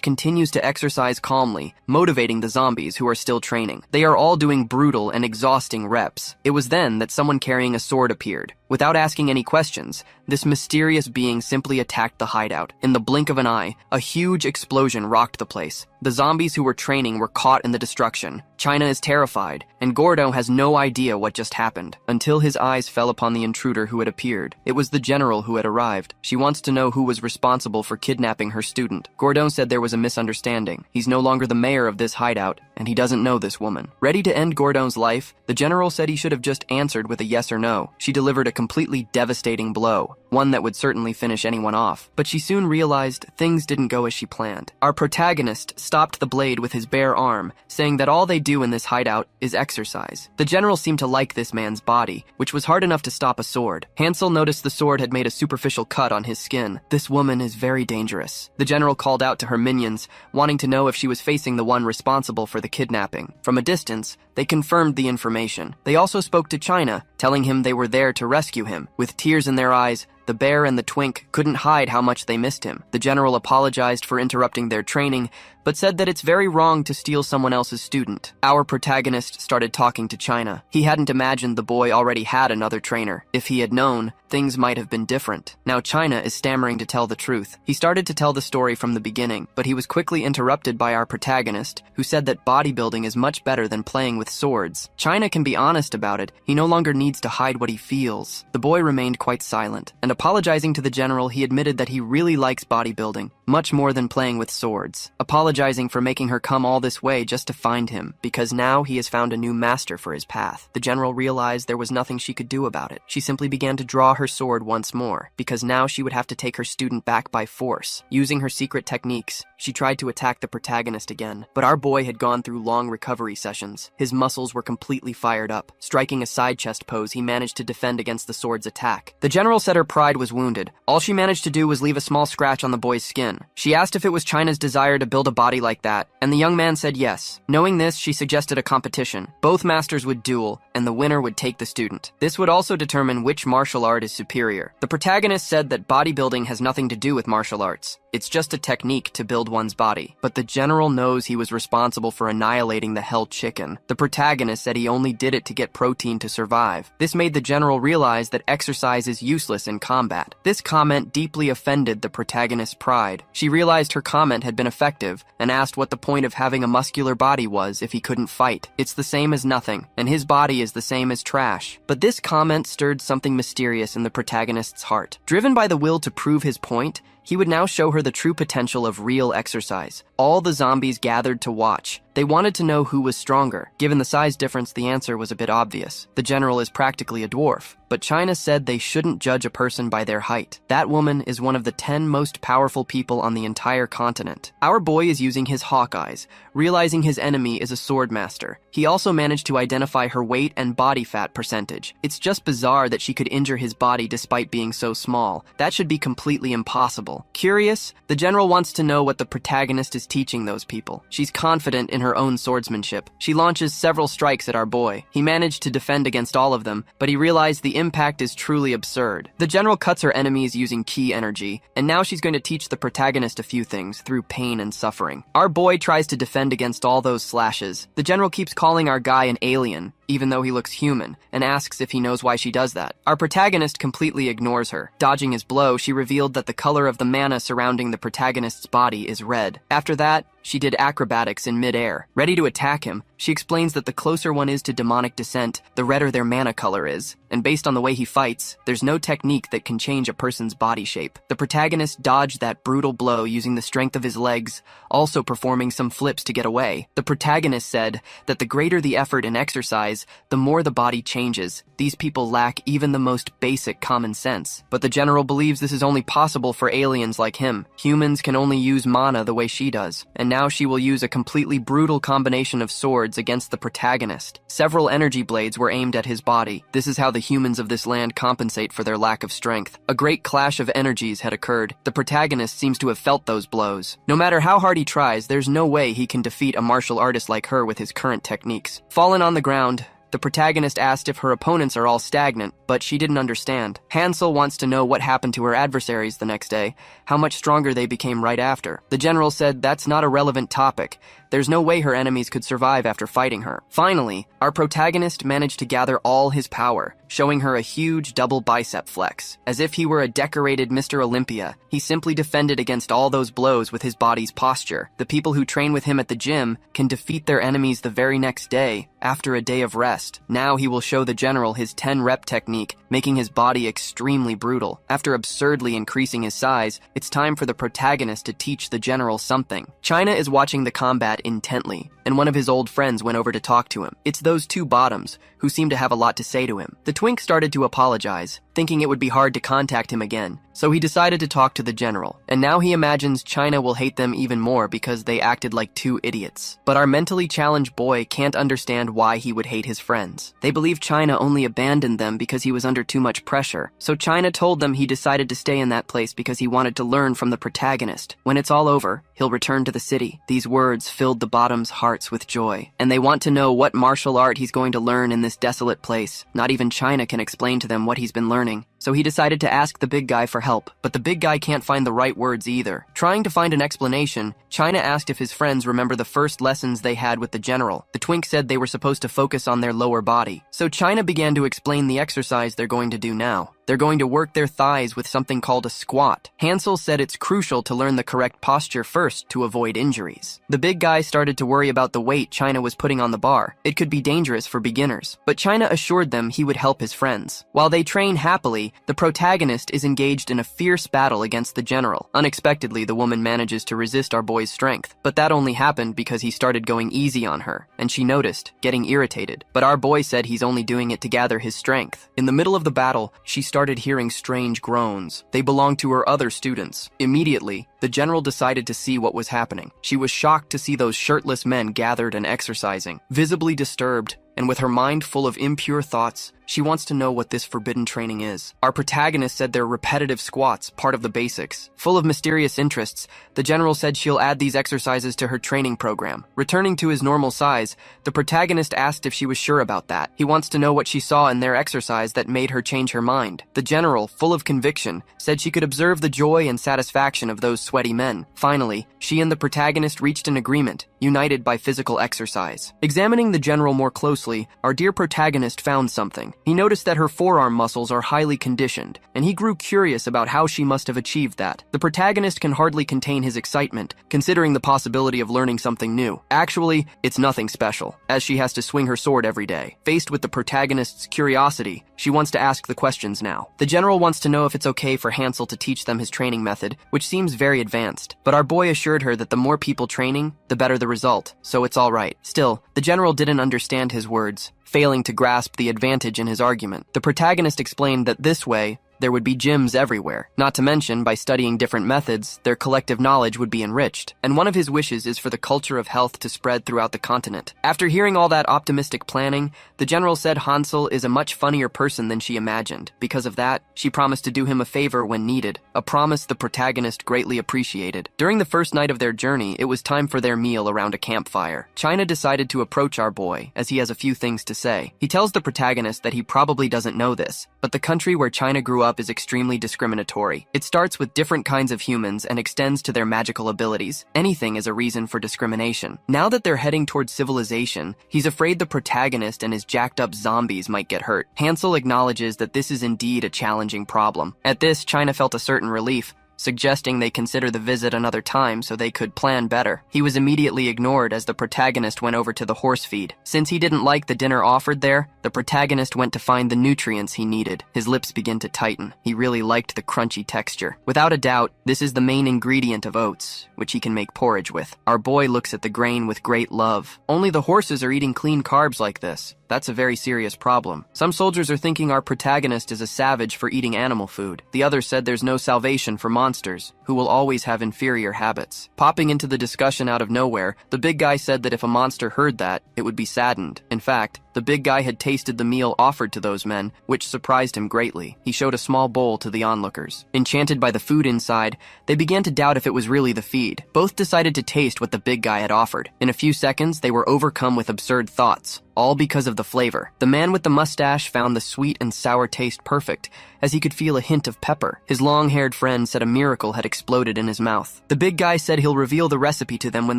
continues to exercise calmly, motivating the zombies who are still training. They are all doing brutal and exhausting reps. It was then that someone carrying a sword appeared. Without asking any questions, this mysterious being simply attacked the hideout. In the blink of an eye, a huge explosion rocked the place. The zombies who were training were caught in the destruction. China is terrified, and Gordo has no idea what just happened, until his eyes fell upon the intruder who had appeared. It was the general who had arrived. She wants to know who was responsible for kidnapping her student. Gordo said there was a misunderstanding. He's no longer the mayor of this hideout, and he doesn't know this woman. Ready to end Gordon's life, the general said he should have just answered with a yes or no. She delivered a completely devastating blow, one that would certainly finish anyone off. But she soon realized things didn't go as she planned. Our protagonist stopped the blade with his bare arm, saying that all they do in this hideout is exercise. The general seemed to like this man's body, which was hard enough to stop a sword. Hansel noticed the sword had made a superficial cut on his skin. This woman is very dangerous. The general called out to her minions, wanting to know if she was facing the one responsible for the kidnapping. From a distance, they confirmed the information. They also spoke to China, telling him they were there to rescue him. With tears in their eyes, the bear and the twink couldn't hide how much they missed him. The general apologized for interrupting their training, but said that it's very wrong to steal someone else's student. Our protagonist started talking to China. He hadn't imagined the boy already had another trainer. If he had known, things might have been different. Now China is stammering to tell the truth. He started to tell the story from the beginning, but he was quickly interrupted by our protagonist, who said that bodybuilding is much better than playing with swords. China can be honest about it. He no longer needs to hide what he feels. The boy remained quite silent, and apologizing to the general, he admitted that he really likes bodybuilding, much more than playing with swords. Apologizing for making her come all this way just to find him, because now he has found a new master for his path. The general realized there was nothing she could do about it. She simply began to draw her sword once more, because now she would have to take her student back by force. Using her secret techniques, she tried to attack the protagonist again, but our boy had gone through long recovery sessions. His muscles were completely fired up. Striking a side chest pose, he managed to defend against the sword's attack. The general said her pride was wounded. All she managed to do was leave a small scratch on the boy's skin. She asked if it was China's desire to build a body like that, and the young man said yes. Knowing this, she suggested a competition. Both masters would duel, and the winner would take the student. This would also determine which martial art is superior. The protagonist said that bodybuilding has nothing to do with martial arts. It's just a technique to build one's body. But the general knows he was responsible for annihilating the hell chicken. The protagonist said he only did it to get protein to survive. This made the general realize that exercise is useless in combat. This comment deeply offended the protagonist's pride. She realized her comment had been effective and asked what the point of having a muscular body was if he couldn't fight. It's the same as nothing, and his body is the same as trash. But this comment stirred something mysterious in the protagonist's heart. Driven by the will to prove his point, he would now show her the true potential of real exercise. All the zombies gathered to watch. They wanted to know who was stronger. Given the size difference, the answer was a bit obvious. The general is practically a dwarf. But China said they shouldn't judge a person by their height. That woman is one of the 10 most powerful people on the entire continent. Our boy is using his hawk eyes, realizing his enemy is a sword master. He also managed to identify her weight and body fat percentage. It's just bizarre that she could injure his body despite being so small. That should be completely impossible. Curious, the general wants to know what the protagonist is teaching those people. She's confident in her own swordsmanship. She launches several strikes at our boy. He managed to defend against all of them, but he realized the impact is truly absurd. The general cuts her enemies using ki energy, and now she's going to teach the protagonist a few things through pain and suffering. Our boy tries to defend against all those slashes. The general keeps calling our guy an alien, even though he looks human, and asks if he knows why she does that. Our protagonist completely ignores her. Dodging his blow, she revealed that the color of the mana surrounding the protagonist's body is red. After that, she did acrobatics in mid-air. Ready to attack him, she explains that the closer one is to demonic descent, the redder their mana color is. And based on the way he fights, there's no technique that can change a person's body shape. The protagonist dodged that brutal blow using the strength of his legs, also performing some flips to get away. The protagonist said that the greater the effort in exercise, the more the body changes. These people lack even the most basic common sense. But the general believes this is only possible for aliens like him. Humans can only use mana the way she does. And now she will use a completely brutal combination of swords against the protagonist. Several energy blades were aimed at his body. This is how the humans of this land compensate for their lack of strength. A great clash of energies had occurred. The protagonist seems to have felt those blows. No matter how hard he tries, there's no way he can defeat a martial artist like her with his current techniques. Fallen on the ground, the protagonist asked if her opponents are all stagnant, but she didn't understand. Hansel wants to know what happened to her adversaries the next day, how much stronger they became right after. The general said that's not a relevant topic. There's no way her enemies could survive after fighting her. Finally, our protagonist managed to gather all his power, showing her a huge double bicep flex. As if he were a decorated Mr. Olympia, he simply defended against all those blows with his body's posture. The people who train with him at the gym can defeat their enemies the very next day, after a day of rest. Now he will show the general his 10-rep technique, making his body extremely brutal. After absurdly increasing his size, it's time for the protagonist to teach the general something. China is watching the combat intently, and one of his old friends went over to talk to him. It's those two bottoms, who seem to have a lot to say to him. The twink started to apologize, thinking it would be hard to contact him again, so he decided to talk to the general. And now he imagines China will hate them even more because they acted like two idiots. But our mentally challenged boy can't understand why he would hate his friends. They believe China only abandoned them because he was under too much pressure. So China told them he decided to stay in that place because he wanted to learn from the protagonist. When it's all over, he'll return to the city. These words filled the bottom's hearts with joy, and they want to know what martial art he's going to learn in this desolate place. Not even China can explain to them what he's been learning. So he decided to ask the big guy for help, but the big guy can't find the right words either. Trying to find an explanation, China asked if his friends remember the first lessons they had with the general. The twink said they were supposed to focus on their lower body. So China began to explain the exercise they're going to do now. They're going to work their thighs with something called a squat. Hansel said it's crucial to learn the correct posture first to avoid injuries. The big guy started to worry about the weight China was putting on the bar. It could be dangerous for beginners, but China assured them he would help his friends. While they train happily, the protagonist is engaged in a fierce battle against the general. Unexpectedly, the woman manages to resist our boy's strength, but that only happened because he started going easy on her, and she noticed, getting irritated. But our boy said he's only doing it to gather his strength. In the middle of the battle, she started hearing strange groans. They belonged to her other students. Immediately, the general decided to see what was happening. She was shocked to see those shirtless men gathered and exercising. Visibly disturbed, and with her mind full of impure thoughts, she wants to know what this forbidden training is. Our protagonist said they're repetitive squats, part of the basics. Full of mysterious interests, the general said she'll add these exercises to her training program. Returning to his normal size, the protagonist asked if she was sure about that. He wants to know what she saw in their exercise that made her change her mind. The general, full of conviction, said she could observe the joy and satisfaction of those sweaty men. Finally, she and the protagonist reached an agreement, united by physical exercise. Examining the general more closely, our dear protagonist found something. He noticed that her forearm muscles are highly conditioned, and he grew curious about how she must have achieved that. The protagonist can hardly contain his excitement, considering the possibility of learning something new. Actually, it's nothing special, as she has to swing her sword every day. Faced with the protagonist's curiosity, she wants to ask the questions now. The general wants to know if it's okay for Hansel to teach them his training method, which seems very advanced. But our boy assured her that the more people training, the better the result, so it's all right. Still, the general didn't understand his words, failing to grasp the advantage in his argument. The protagonist explained that this way, there would be gyms everywhere. Not to mention, by studying different methods, their collective knowledge would be enriched. And one of his wishes is for the culture of health to spread throughout the continent. After hearing all that optimistic planning, the general said Hansel is a much funnier person than she imagined. Because of that, she promised to do him a favor when needed, a promise the protagonist greatly appreciated. During the first night of their journey, it was time for their meal around a campfire. China decided to approach our boy, as he has a few things to say. He tells the protagonist that he probably doesn't know this, but the country where China grew up is extremely discriminatory. It starts with different kinds of humans and extends to their magical abilities. Anything is a reason for discrimination. Now that they're heading towards civilization, he's afraid the protagonist and his jacked-up zombies might get hurt. Hansel acknowledges that this is indeed a challenging problem. At this, China felt a certain relief, suggesting they consider the visit another time so they could plan better. He was immediately ignored as the protagonist went over to the horse feed. Since he didn't like the dinner offered there, the protagonist went to find the nutrients he needed. His lips began to tighten. He really liked the crunchy texture. Without a doubt, this is the main ingredient of oats, which he can make porridge with. Our boy looks at the grain with great love. Only the horses are eating clean carbs like this. That's a very serious problem. Some soldiers are thinking our protagonist is a savage for eating animal food. The others said there's no salvation for monsters, who will always have inferior habits. Popping into the discussion out of nowhere, the big guy said that if a monster heard that, it would be saddened. In fact, the big guy had tasted the meal offered to those men, which surprised him greatly. He showed a small bowl to the onlookers. Enchanted by the food inside, they began to doubt if it was really the feed. Both decided to taste what the big guy had offered. In a few seconds, they were overcome with absurd thoughts, all because of the flavor. The man with the mustache found the sweet and sour taste perfect, as he could feel a hint of pepper. His long-haired friend said a miracle had exploded in his mouth. The big guy said he'll reveal the recipe to them when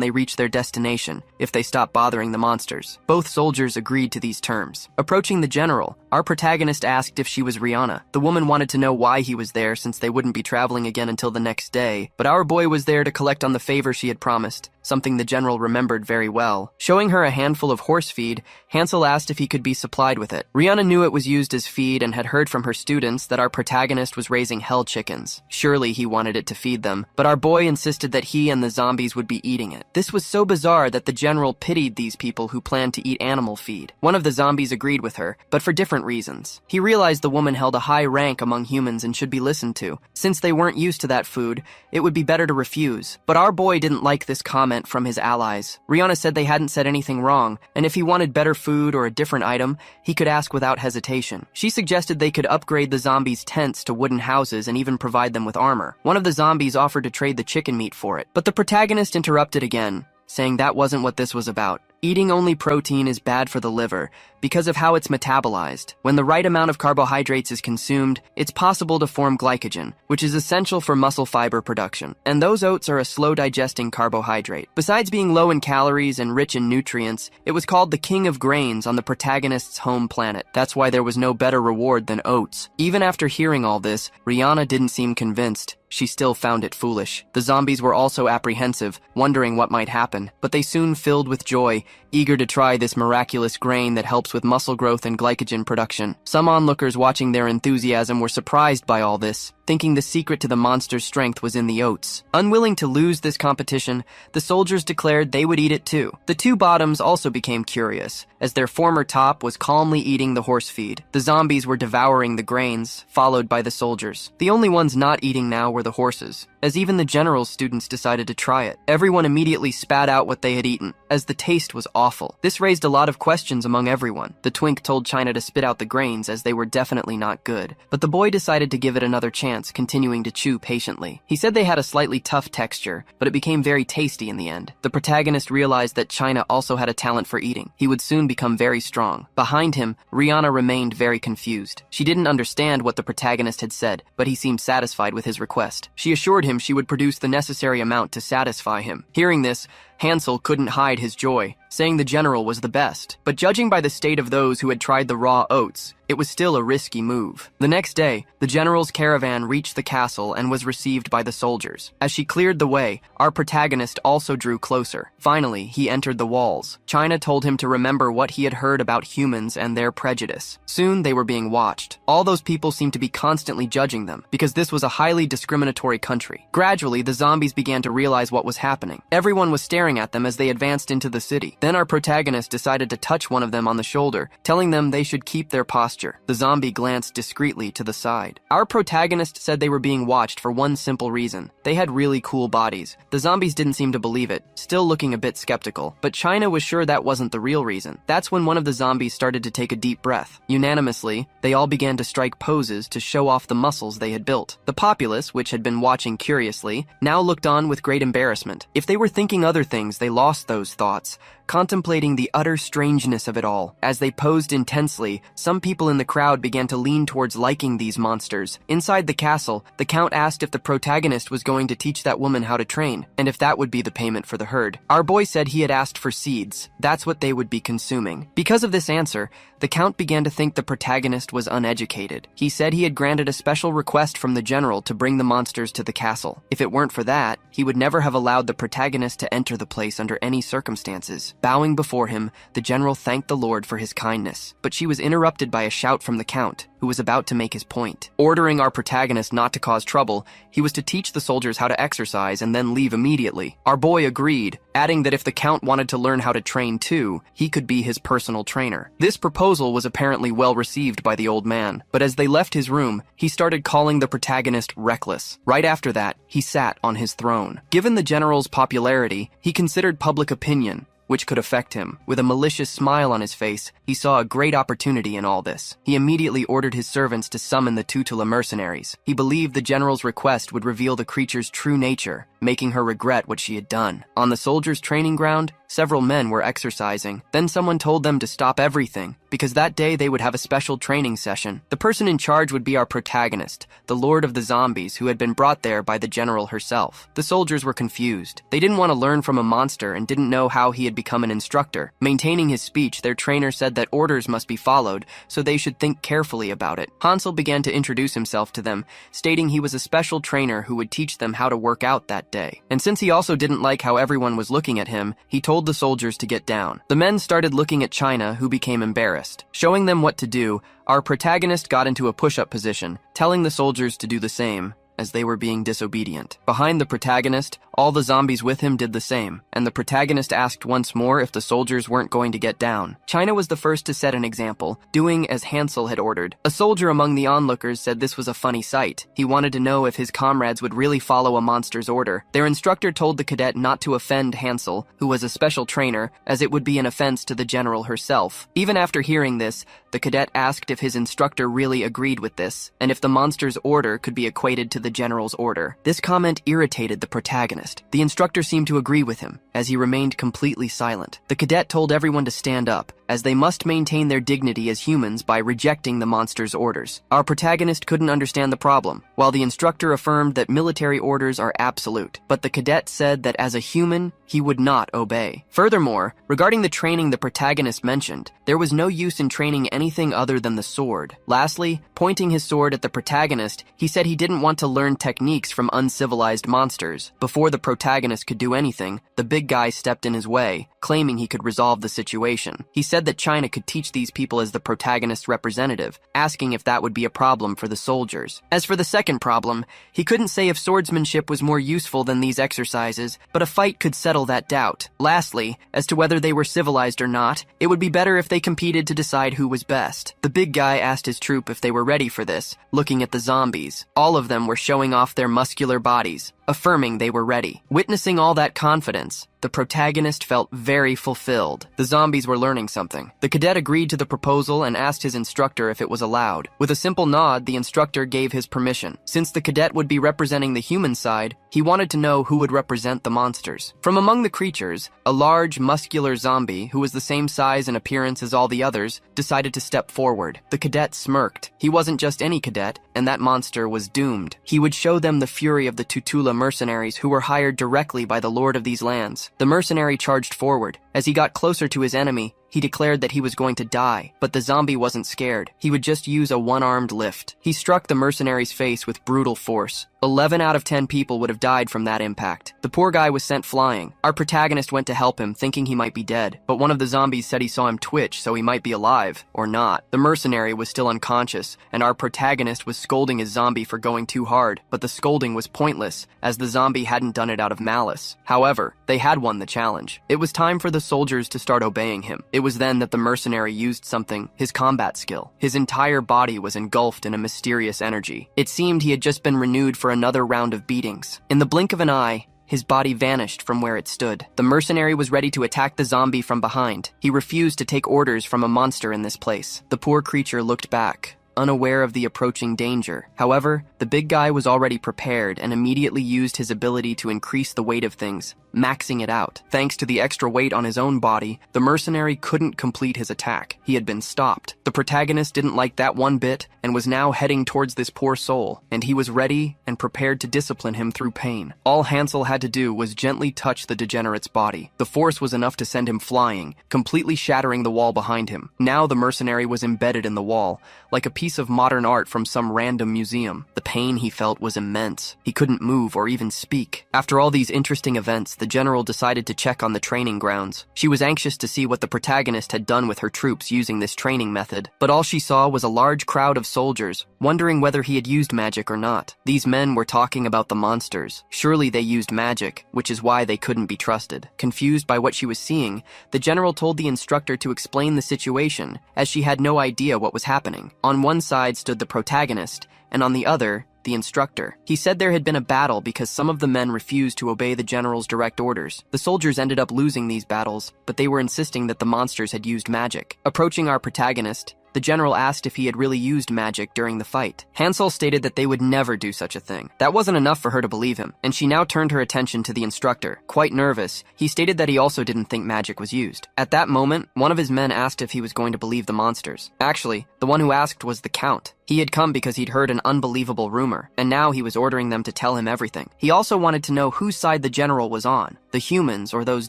they reach their destination, if they stop bothering the monsters. Both soldiers agreed to these terms. Approaching the general, our protagonist asked if she was Rihanna. The woman wanted to know why he was there since they wouldn't be traveling again until the next day, but our boy was there to collect on the favor she had promised, something the general remembered very well. Showing her a handful of horse feed, Hansel asked if he could be supplied with it. Rihanna knew it was used as feed and had heard from her students that our protagonist was raising hell chickens. Surely he wanted it to feed them, but our boy insisted that he and the zombies would be eating it. This was so bizarre that the general pitied these people who planned to eat animal feed. One of the zombies agreed with her, but for different reasons. He realized the woman held a high rank among humans and should be listened to. Since they weren't used to that food, it would be better to refuse. But our boy didn't like this comment from his allies. Rihanna said they hadn't said anything wrong, and if he wanted better food or a different item, he could ask without hesitation. She suggested they could upgrade the zombies' tents to wooden houses and even provide them with armor. One of the zombies offered to trade the chicken meat for it, but the protagonist interrupted again, saying that wasn't what this was about. Eating only protein is bad for the liver because of how it's metabolized. When the right amount of carbohydrates is consumed, it's possible to form glycogen, which is essential for muscle fiber production. And those oats are a slow-digesting carbohydrate. Besides being low in calories and rich in nutrients, it was called the king of grains on the protagonist's home planet. That's why there was no better reward than oats. Even after hearing all this, Rihanna didn't seem convinced. She still found it foolish. The zombies were also apprehensive, wondering what might happen, but they soon filled with joy, eager to try this miraculous grain that helps with muscle growth and glycogen production. Some onlookers watching their enthusiasm were surprised by all this, thinking the secret to the monster's strength was in the oats. Unwilling to lose this competition, the soldiers declared they would eat it too. The two bottoms also became curious, as their former top was calmly eating the horse feed. The zombies were devouring the grains, followed by the soldiers. The only ones not eating now were the horses, as even the general's students decided to try it. Everyone immediately spat out what they had eaten, as the taste was awful. This raised a lot of questions among everyone. The twink told China to spit out the grains as they were definitely not good, but the boy decided to give it another chance, continuing to chew patiently. He said they had a slightly tough texture, but it became very tasty in the end. The protagonist realized that China also had a talent for eating. He would soon become very strong. Behind him, Rihanna remained very confused. She didn't understand what the protagonist had said, but he seemed satisfied with his request. She assured him she would produce the necessary amount to satisfy him. Hearing this, Hansel couldn't hide his joy, saying the general was the best. But judging by the state of those who had tried the raw oats, it was still a risky move. The next day, the general's caravan reached the castle and was received by the soldiers. As she cleared the way, our protagonist also drew closer. Finally, he entered the walls. China told him to remember what he had heard about humans and their prejudice. Soon, they were being watched. All those people seemed to be constantly judging them, because this was a highly discriminatory country. Gradually, the zombies began to realize what was happening. Everyone was staring at them as they advanced into the city. Then our protagonist decided to touch one of them on the shoulder, telling them they should keep their posture. The zombie glanced discreetly to the side. Our protagonist said they were being watched for one simple reason. They had really cool bodies. The zombies didn't seem to believe it, still looking a bit skeptical. But China was sure that wasn't the real reason. That's when one of the zombies started to take a deep breath. Unanimously, they all began to strike poses to show off the muscles they had built. The populace, which had been watching curiously, now looked on with great embarrassment. If they were thinking other things, they lost those thoughts, contemplating the utter strangeness of it all. As they posed intensely, some people in the crowd began to lean towards liking these monsters. Inside the castle, the count asked if the protagonist was going to teach that woman how to train, and if that would be the payment for the herd. Our boy said he had asked for seeds. That's what they would be consuming. Because of this answer, the count began to think the protagonist was uneducated. He said he had granted a special request from the general to bring the monsters to the castle. If it weren't for that, he would never have allowed the protagonist to enter the place under any circumstances. Bowing before him, the general thanked the Lord for his kindness, but she was interrupted by a shout from the count, who was about to make his point. Ordering our protagonist not to cause trouble, he was to teach the soldiers how to exercise and then leave immediately. Our boy agreed, adding that if the count wanted to learn how to train too, he could be his personal trainer. This proposal was apparently well received by the old man, but as they left his room, he started calling the protagonist reckless. Right after that, he sat on his throne. Given the general's popularity, he considered public opinion, which could affect him. With a malicious smile on his face, he saw a great opportunity in all this. He immediately ordered his servants to summon the Tutula mercenaries. He believed the general's request would reveal the creature's true nature, making her regret what she had done. On the soldiers' training ground, several men were exercising. Then someone told them to stop everything, because that day they would have a special training session. The person in charge would be our protagonist, the Lord of the Zombies, who had been brought there by the general herself. The soldiers were confused. They didn't want to learn from a monster and didn't know how he had become an instructor. Maintaining his speech, their trainer said that orders must be followed, so they should think carefully about it. Hansel began to introduce himself to them, stating he was a special trainer who would teach them how to work out that day. And since he also didn't like how everyone was looking at him, he told the soldiers to get down. The men started looking at China, who became embarrassed. Showing them what to do, our protagonist got into a push-up position, telling the soldiers to do the same, as they were being disobedient. Behind the protagonist, all the zombies with him did the same, and the protagonist asked once more if the soldiers weren't going to get down. China was the first to set an example, doing as Hansel had ordered. A soldier among the onlookers said this was a funny sight. He wanted to know if his comrades would really follow a monster's order. Their instructor told the cadet not to offend Hansel, who was a special trainer, as it would be an offense to the general herself. Even after hearing this, the cadet asked if his instructor really agreed with this, and if the monster's order could be equated to the general's order. This comment irritated the protagonist. The instructor seemed to agree with him, as he remained completely silent. The cadet told everyone to stand up, as they must maintain their dignity as humans by rejecting the monster's orders. Our protagonist couldn't understand the problem, while the instructor affirmed that military orders are absolute, but the cadet said that as a human, he would not obey. Furthermore, regarding the training the protagonist mentioned, there was no use in training anything other than the sword. Lastly, pointing his sword at the protagonist, he said he didn't want to learn techniques from uncivilized monsters. Before the protagonist could do anything, the big guy stepped in his way, claiming he could resolve the situation. He said that China could teach these people as the protagonist's representative, asking if that would be a problem for the soldiers. As for the second problem, he couldn't say if swordsmanship was more useful than these exercises, but a fight could settle that doubt. Lastly, as to whether they were civilized or not, it would be better if they competed to decide who was best. The big guy asked his troop if they were ready for this, looking at the zombies. All of them were showing off their muscular bodies, affirming they were ready. Witnessing all that confidence, the protagonist felt very fulfilled. The zombies were learning something. The cadet agreed to the proposal and asked his instructor if it was allowed. With a simple nod, the instructor gave his permission. Since the cadet would be representing the human side, he wanted to know who would represent the monsters. From among the creatures, a large, muscular zombie, who was the same size and appearance as all the others, decided to step forward. The cadet smirked. He wasn't just any cadet, and that monster was doomed. He would show them the fury of the Tutula mercenaries who were hired directly by the lord of these lands. The mercenary charged forward. As he got closer to his enemy, he declared that he was going to die, but the zombie wasn't scared. He would just use a one-armed lift. He struck the mercenary's face with brutal force. 11 out of 10 people would have died from that impact. The poor guy was sent flying. Our protagonist went to help him, thinking he might be dead, but one of the zombies said he saw him twitch, so he might be alive, or not. The mercenary was still unconscious, and our protagonist was scolding his zombie for going too hard, but the scolding was pointless, as the zombie hadn't done it out of malice. However, they had won the challenge. It was time for the soldiers to start obeying him. It was then that the mercenary used something, his combat skill. His entire body was engulfed in a mysterious energy. It seemed he had just been renewed for another round of beatings. In the blink of an eye, his body vanished from where it stood. The mercenary was ready to attack the zombie from behind. He refused to take orders from a monster in this place. The poor creature looked back, unaware of the approaching danger. However, the big guy was already prepared and immediately used his ability to increase the weight of things, maxing it out. Thanks to the extra weight on his own body, the mercenary couldn't complete his attack. He had been stopped. The protagonist didn't like that one bit and was now heading towards this poor soul, and he was ready and prepared to discipline him through pain. All Hansel had to do was gently touch the degenerate's body. The force was enough to send him flying, completely shattering the wall behind him. Now the mercenary was embedded in the wall, like a piece of modern art from some random museum. The pain he felt was immense. He couldn't move or even speak. After all these interesting events, the general decided to check on the training grounds. She was anxious to see what the protagonist had done with her troops using this training method, but all she saw was a large crowd of soldiers, wondering whether he had used magic or not. These men were talking about the monsters. Surely they used magic, which is why they couldn't be trusted. Confused by what she was seeing, the general told the instructor to explain the situation, as she had no idea what was happening. On one side stood the protagonist, and on the other, the instructor. He said there had been a battle because some of the men refused to obey the general's direct orders. The soldiers ended up losing these battles, but they were insisting that the monsters had used magic. Approaching our protagonist, the general asked if he had really used magic during the fight. Hansel stated that they would never do such a thing. That wasn't enough for her to believe him, and she now turned her attention to the instructor. Quite nervous, he stated that he also didn't think magic was used. At that moment, one of his men asked if he was going to believe the monsters. Actually, the one who asked was the Count. He had come because he'd heard an unbelievable rumor, and now he was ordering them to tell him everything. He also wanted to know whose side the general was on, the humans or those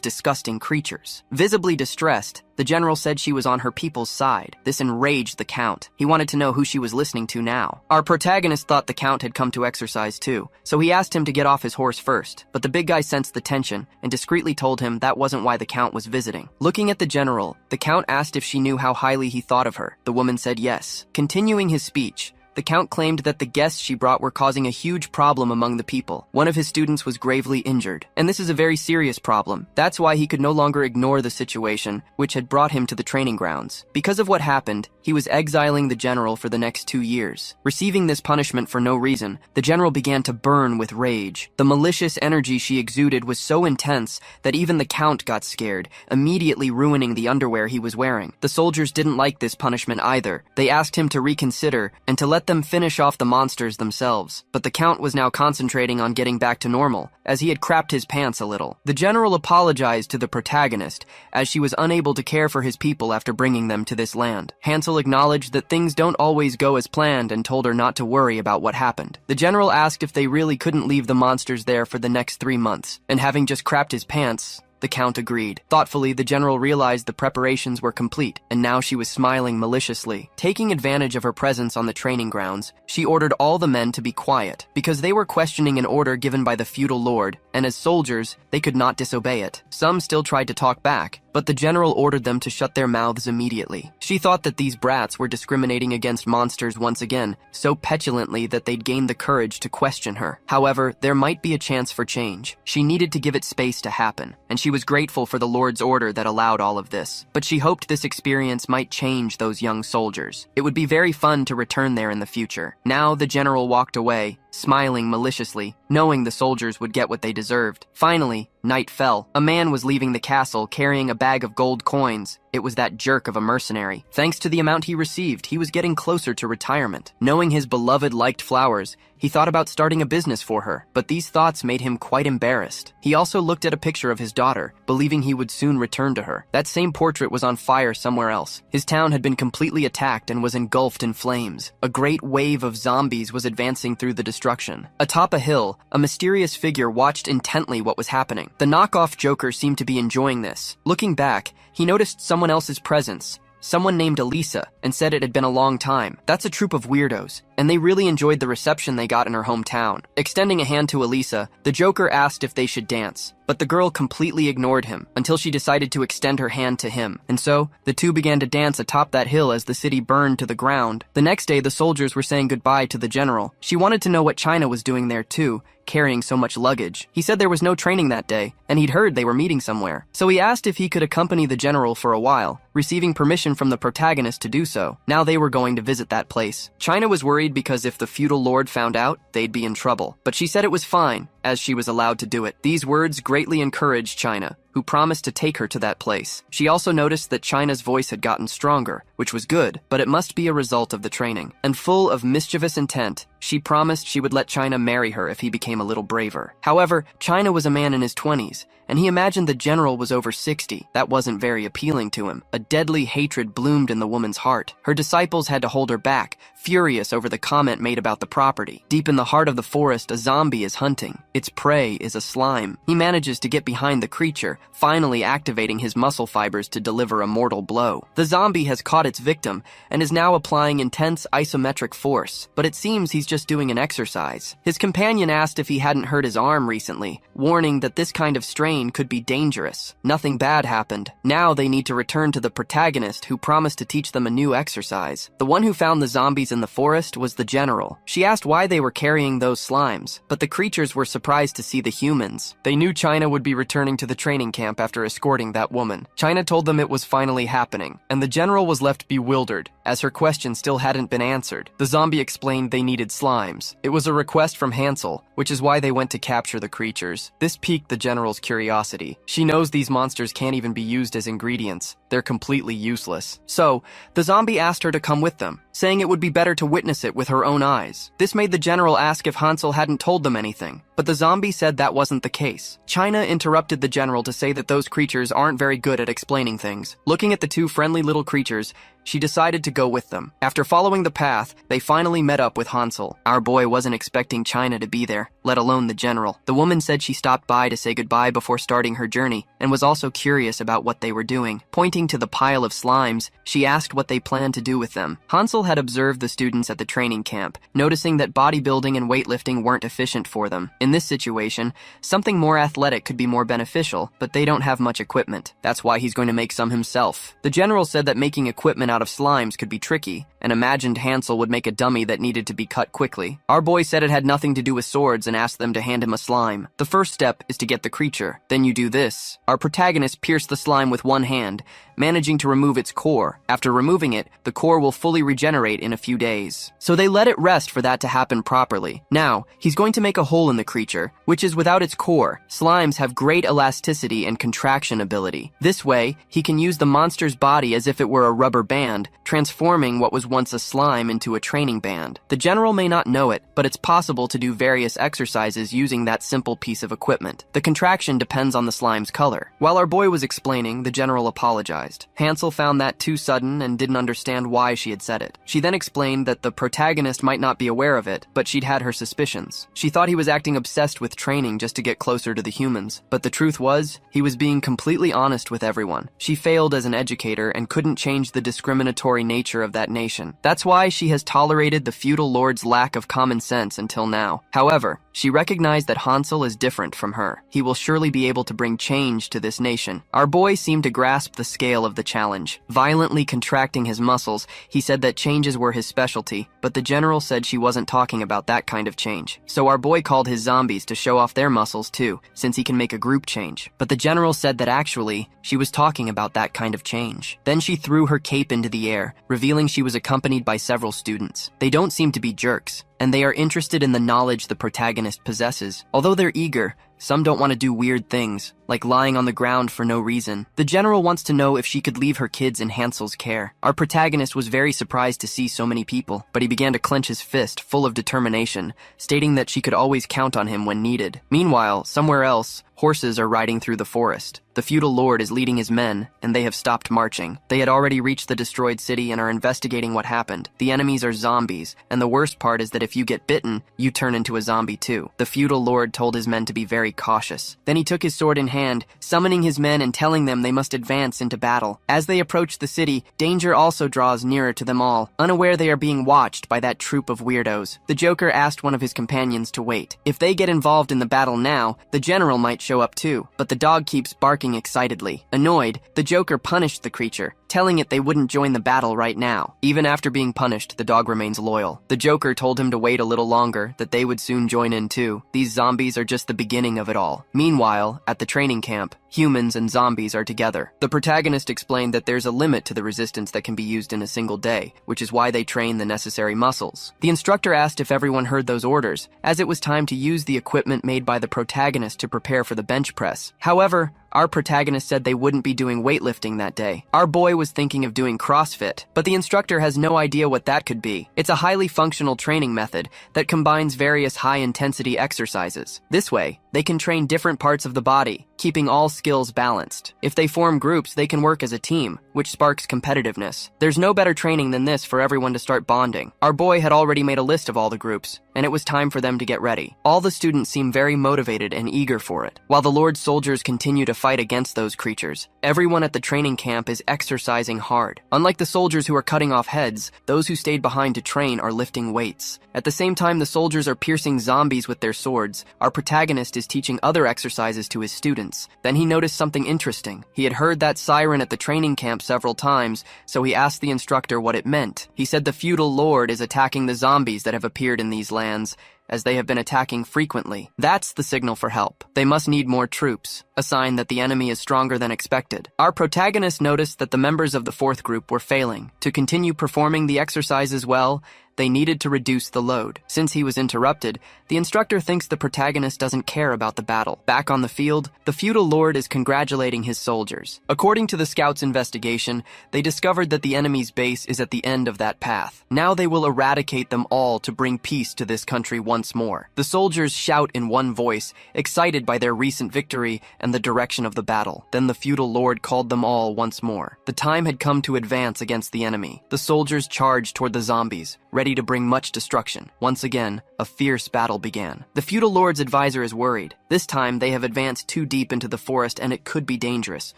disgusting creatures. Visibly distressed, the general said she was on her people's side. This enraged the Count. He wanted to know who she was listening to now. Our protagonist thought the Count had come to exercise too, so he asked him to get off his horse first, but the big guy sensed the tension and discreetly told him that wasn't why the Count was visiting. Looking at the general, the Count asked if she knew how highly he thought of her. The woman said yes. Continuing his speech, the Count claimed that the guests she brought were causing a huge problem among the people. One of his students was gravely injured, and this is a very serious problem. That's why he could no longer ignore the situation, which had brought him to the training grounds. Because of what happened, he was exiling the general for the next 2 years. Receiving this punishment for no reason, the general began to burn with rage. The malicious energy she exuded was so intense that even the Count got scared, immediately ruining the underwear he was wearing. The soldiers didn't like this punishment either. They asked him to reconsider and to let them finish off the monsters themselves. But the Count was now concentrating on getting back to normal, as he had crapped his pants a little. The general apologized to the protagonist, as she was unable to care for his people after bringing them to this land. Hansel acknowledged that things don't always go as planned and told her not to worry about what happened. The general asked if they really couldn't leave the monsters there for the next 3 months, and having just crapped his pants, the Count agreed. Thoughtfully, the general realized the preparations were complete, and now she was smiling maliciously. Taking advantage of her presence on the training grounds, she ordered all the men to be quiet, because they were questioning an order given by the feudal lord, and as soldiers, they could not disobey it. Some still tried to talk back, but the general ordered them to shut their mouths immediately. She thought that these brats were discriminating against monsters once again, so petulantly that they'd gained the courage to question her. However, there might be a chance for change. She needed to give it space to happen, and she was grateful for the Lord's order that allowed all of this. But she hoped this experience might change those young soldiers. It would be very fun to return there in the future. Now the general walked away, smiling maliciously, knowing the soldiers would get what they deserved. Finally, night fell. A man was leaving the castle carrying a bag of gold coins. It was that jerk of a mercenary. Thanks to the amount he received, he was getting closer to retirement. Knowing his beloved liked flowers, he thought about starting a business for her, but these thoughts made him quite embarrassed. He also looked at a picture of his daughter, believing he would soon return to her. That same portrait was on fire somewhere else. His town had been completely attacked and was engulfed in flames. A great wave of zombies was advancing through the destruction. Atop a hill, a mysterious figure watched intently what was happening. The knockoff Joker seemed to be enjoying this. Looking back, he noticed someone else's presence. Someone named Elisa, and said it had been a long time. That's a troop of weirdos, and they really enjoyed the reception they got in her hometown. Extending a hand to Elisa, the Joker asked if they should dance, but the girl completely ignored him until she decided to extend her hand to him. And so, the two began to dance atop that hill as the city burned to the ground. The next day, the soldiers were saying goodbye to the general. She wanted to know what China was doing there too, carrying so much luggage. He said there was no training that day, and he'd heard they were meeting somewhere. So he asked if he could accompany the general for a while, receiving permission from the protagonist to do so. Now they were going to visit that place. China was worried because if the feudal lord found out, they'd be in trouble. But she said it was fine, as she was allowed to do it. These words greatly encouraged China, who promised to take her to that place. She also noticed that China's voice had gotten stronger, which was good, but it must be a result of the training. And full of mischievous intent, she promised she would let China marry her if he became a little braver. However, China was a man in his 20s, and he imagined the general was over 60. That wasn't very appealing to him. A deadly hatred bloomed in the woman's heart. Her disciples had to hold her back, furious over the comment made about the property. Deep in the heart of the forest, a zombie is hunting. Its prey is a slime. He manages to get behind the creature, finally activating his muscle fibers to deliver a mortal blow. The zombie has caught its victim and is now applying intense isometric force, but it seems he's just doing an exercise. His companion asked if he hadn't hurt his arm recently, warning that this kind of strain could be dangerous. Nothing bad happened. Now they need to return to the protagonist, who promised to teach them a new exercise. The one who found the zombies in the forest was the general. She asked why they were carrying those slimes, but the creatures were surprised to see the humans. They knew China would be returning to the training camp after escorting that woman. China told them it was finally happening, and the general was left bewildered, as her question still hadn't been answered. The zombie explained they needed slimes. It was a request from Hansel, which is why they went to capture the creatures. This piqued the general's curiosity. She knows these monsters can't even be used as ingredients. They're completely useless. So, the zombie asked her to come with them, saying it would be better to witness it with her own eyes. This made the general ask if Hansel hadn't told them anything, but the zombie said that wasn't the case. China interrupted the general to say that those creatures aren't very good at explaining things. Looking at the two friendly little creatures, she decided to go with them. After following the path, they finally met up with Hansel. Our boy wasn't expecting China to be there, let alone the general. The woman said she stopped by to say goodbye before starting her journey, and was also curious about what they were doing. Pointing to the pile of slimes, she asked what they planned to do with them. Hansel had observed the students at the training camp, noticing that bodybuilding and weightlifting weren't efficient for them. In this situation, something more athletic could be more beneficial, but they don't have much equipment. That's why he's going to make some himself. The general said that making equipment out of slimes could be tricky, and imagined Hansel would make a dummy that needed to be cut quickly. Our boy said it had nothing to do with swords and asked them to hand him a slime. The first step is to get the creature. Then you do this. Our protagonist pierced the slime with one hand, managing to remove its core. After removing it, the core will fully regenerate in a few days. So they let it rest for that to happen properly. Now, he's going to make a hole in the creature, which is without its core. Slimes have great elasticity and contraction ability. This way, he can use the monster's body as if it were a rubber band, transforming what was once a slime into a training band. The general may not know it, but it's possible to do various exercises using that simple piece of equipment. The contraction depends on the slime's color. While our boy was explaining, the general apologized. Hansel found that too sudden and didn't understand why she had said it. She then explained that the protagonist might not be aware of it, but she'd had her suspicions. She thought he was acting obsessed with training just to get closer to the humans, but the truth was, he was being completely honest with everyone. She failed as an educator and couldn't change the discriminatory nature of that nation. That's why she has tolerated the feudal lord's lack of common sense until now. However, she recognized that Hansel is different from her. He will surely be able to bring change to this nation. Our boy seemed to grasp the scale of the challenge. Violently contracting his muscles, he said that changes were his specialty, but the general said she wasn't talking about that kind of change. So our boy called his zombies to show off their muscles too, since he can make a group change. But the general said that actually, she was talking about that kind of change. Then she threw her cape into the air, revealing she was accompanied by several students. They don't seem to be jerks. and they are interested in the knowledge the protagonist possesses. Although they're eager, some don't want to do weird things, like lying on the ground for no reason. The general wants to know if she could leave her kids in Hansel's care. Our protagonist was very surprised to see so many people, but he began to clench his fist, full of determination, stating that she could always count on him when needed. Meanwhile, somewhere else, horses are riding through the forest. The feudal lord is leading his men, and they have stopped marching. They had already reached the destroyed city and are investigating what happened. The enemies are zombies, and the worst part is that if you get bitten, you turn into a zombie too. The feudal lord told his men to be very cautious. Then he took his sword in hand, summoning his men and telling them they must advance into battle. As they approach the city, danger also draws nearer to them all, unaware they are being watched by that troop of weirdos. The Joker asked one of his companions to wait. If they get involved in the battle now, the general might show up too, but the dog keeps barking excitedly. Annoyed, the Joker punished the creature, telling it they wouldn't join the battle right now. Even after being punished, the dog remains loyal. The Joker told him to wait a little longer, that they would soon join in too. These zombies are just the beginning of it all. Meanwhile, at the training camp, humans and zombies are together. The protagonist explained that there's a limit to the resistance that can be used in a single day, which is why they train the necessary muscles. The instructor asked if everyone heard those orders, as it was time to use the equipment made by the protagonist to prepare for the bench press. However, our protagonist said they wouldn't be doing weightlifting that day. Our boy was thinking of doing CrossFit, but the instructor has no idea what that could be. It's a highly functional training method that combines various high-intensity exercises. This way, they can train different parts of the body, keeping all skills balanced. If they form groups, they can work as a team, which sparks competitiveness. There's no better training than this for everyone to start bonding. Our boy had already made a list of all the groups, and it was time for them to get ready. All the students seem very motivated and eager for it. While the Lord's soldiers continue to fight against those creatures, everyone at the training camp is exercising hard. Unlike the soldiers who are cutting off heads, those who stayed behind to train are lifting weights. At the same time the soldiers are piercing zombies with their swords, our protagonist is teaching other exercises to his students. Then he noticed something interesting. He had heard that siren at the training camp several times, so he asked the instructor what it meant. He said the feudal lord is attacking the zombies that have appeared in these lands, as they have been attacking frequently. That's the signal for help. They must need more troops, a sign that the enemy is stronger than expected. Our protagonist noticed that the members of the fourth group were failing. To continue performing the exercises well, they needed to reduce the load. Since he was interrupted, the instructor thinks the protagonist doesn't care about the battle. Back on the field, the feudal lord is congratulating his soldiers. According to the scouts' investigation, they discovered that the enemy's base is at the end of that path. Now they will eradicate them all to bring peace to this country once more. The soldiers shout in one voice, excited by their recent victory and the direction of the battle. Then the feudal lord called them all once more. The time had come to advance against the enemy. The soldiers charged toward the zombies, ready to bring much destruction. Once again, a fierce battle began. The feudal lord's advisor is worried. This time, they have advanced too deep into the forest and it could be dangerous.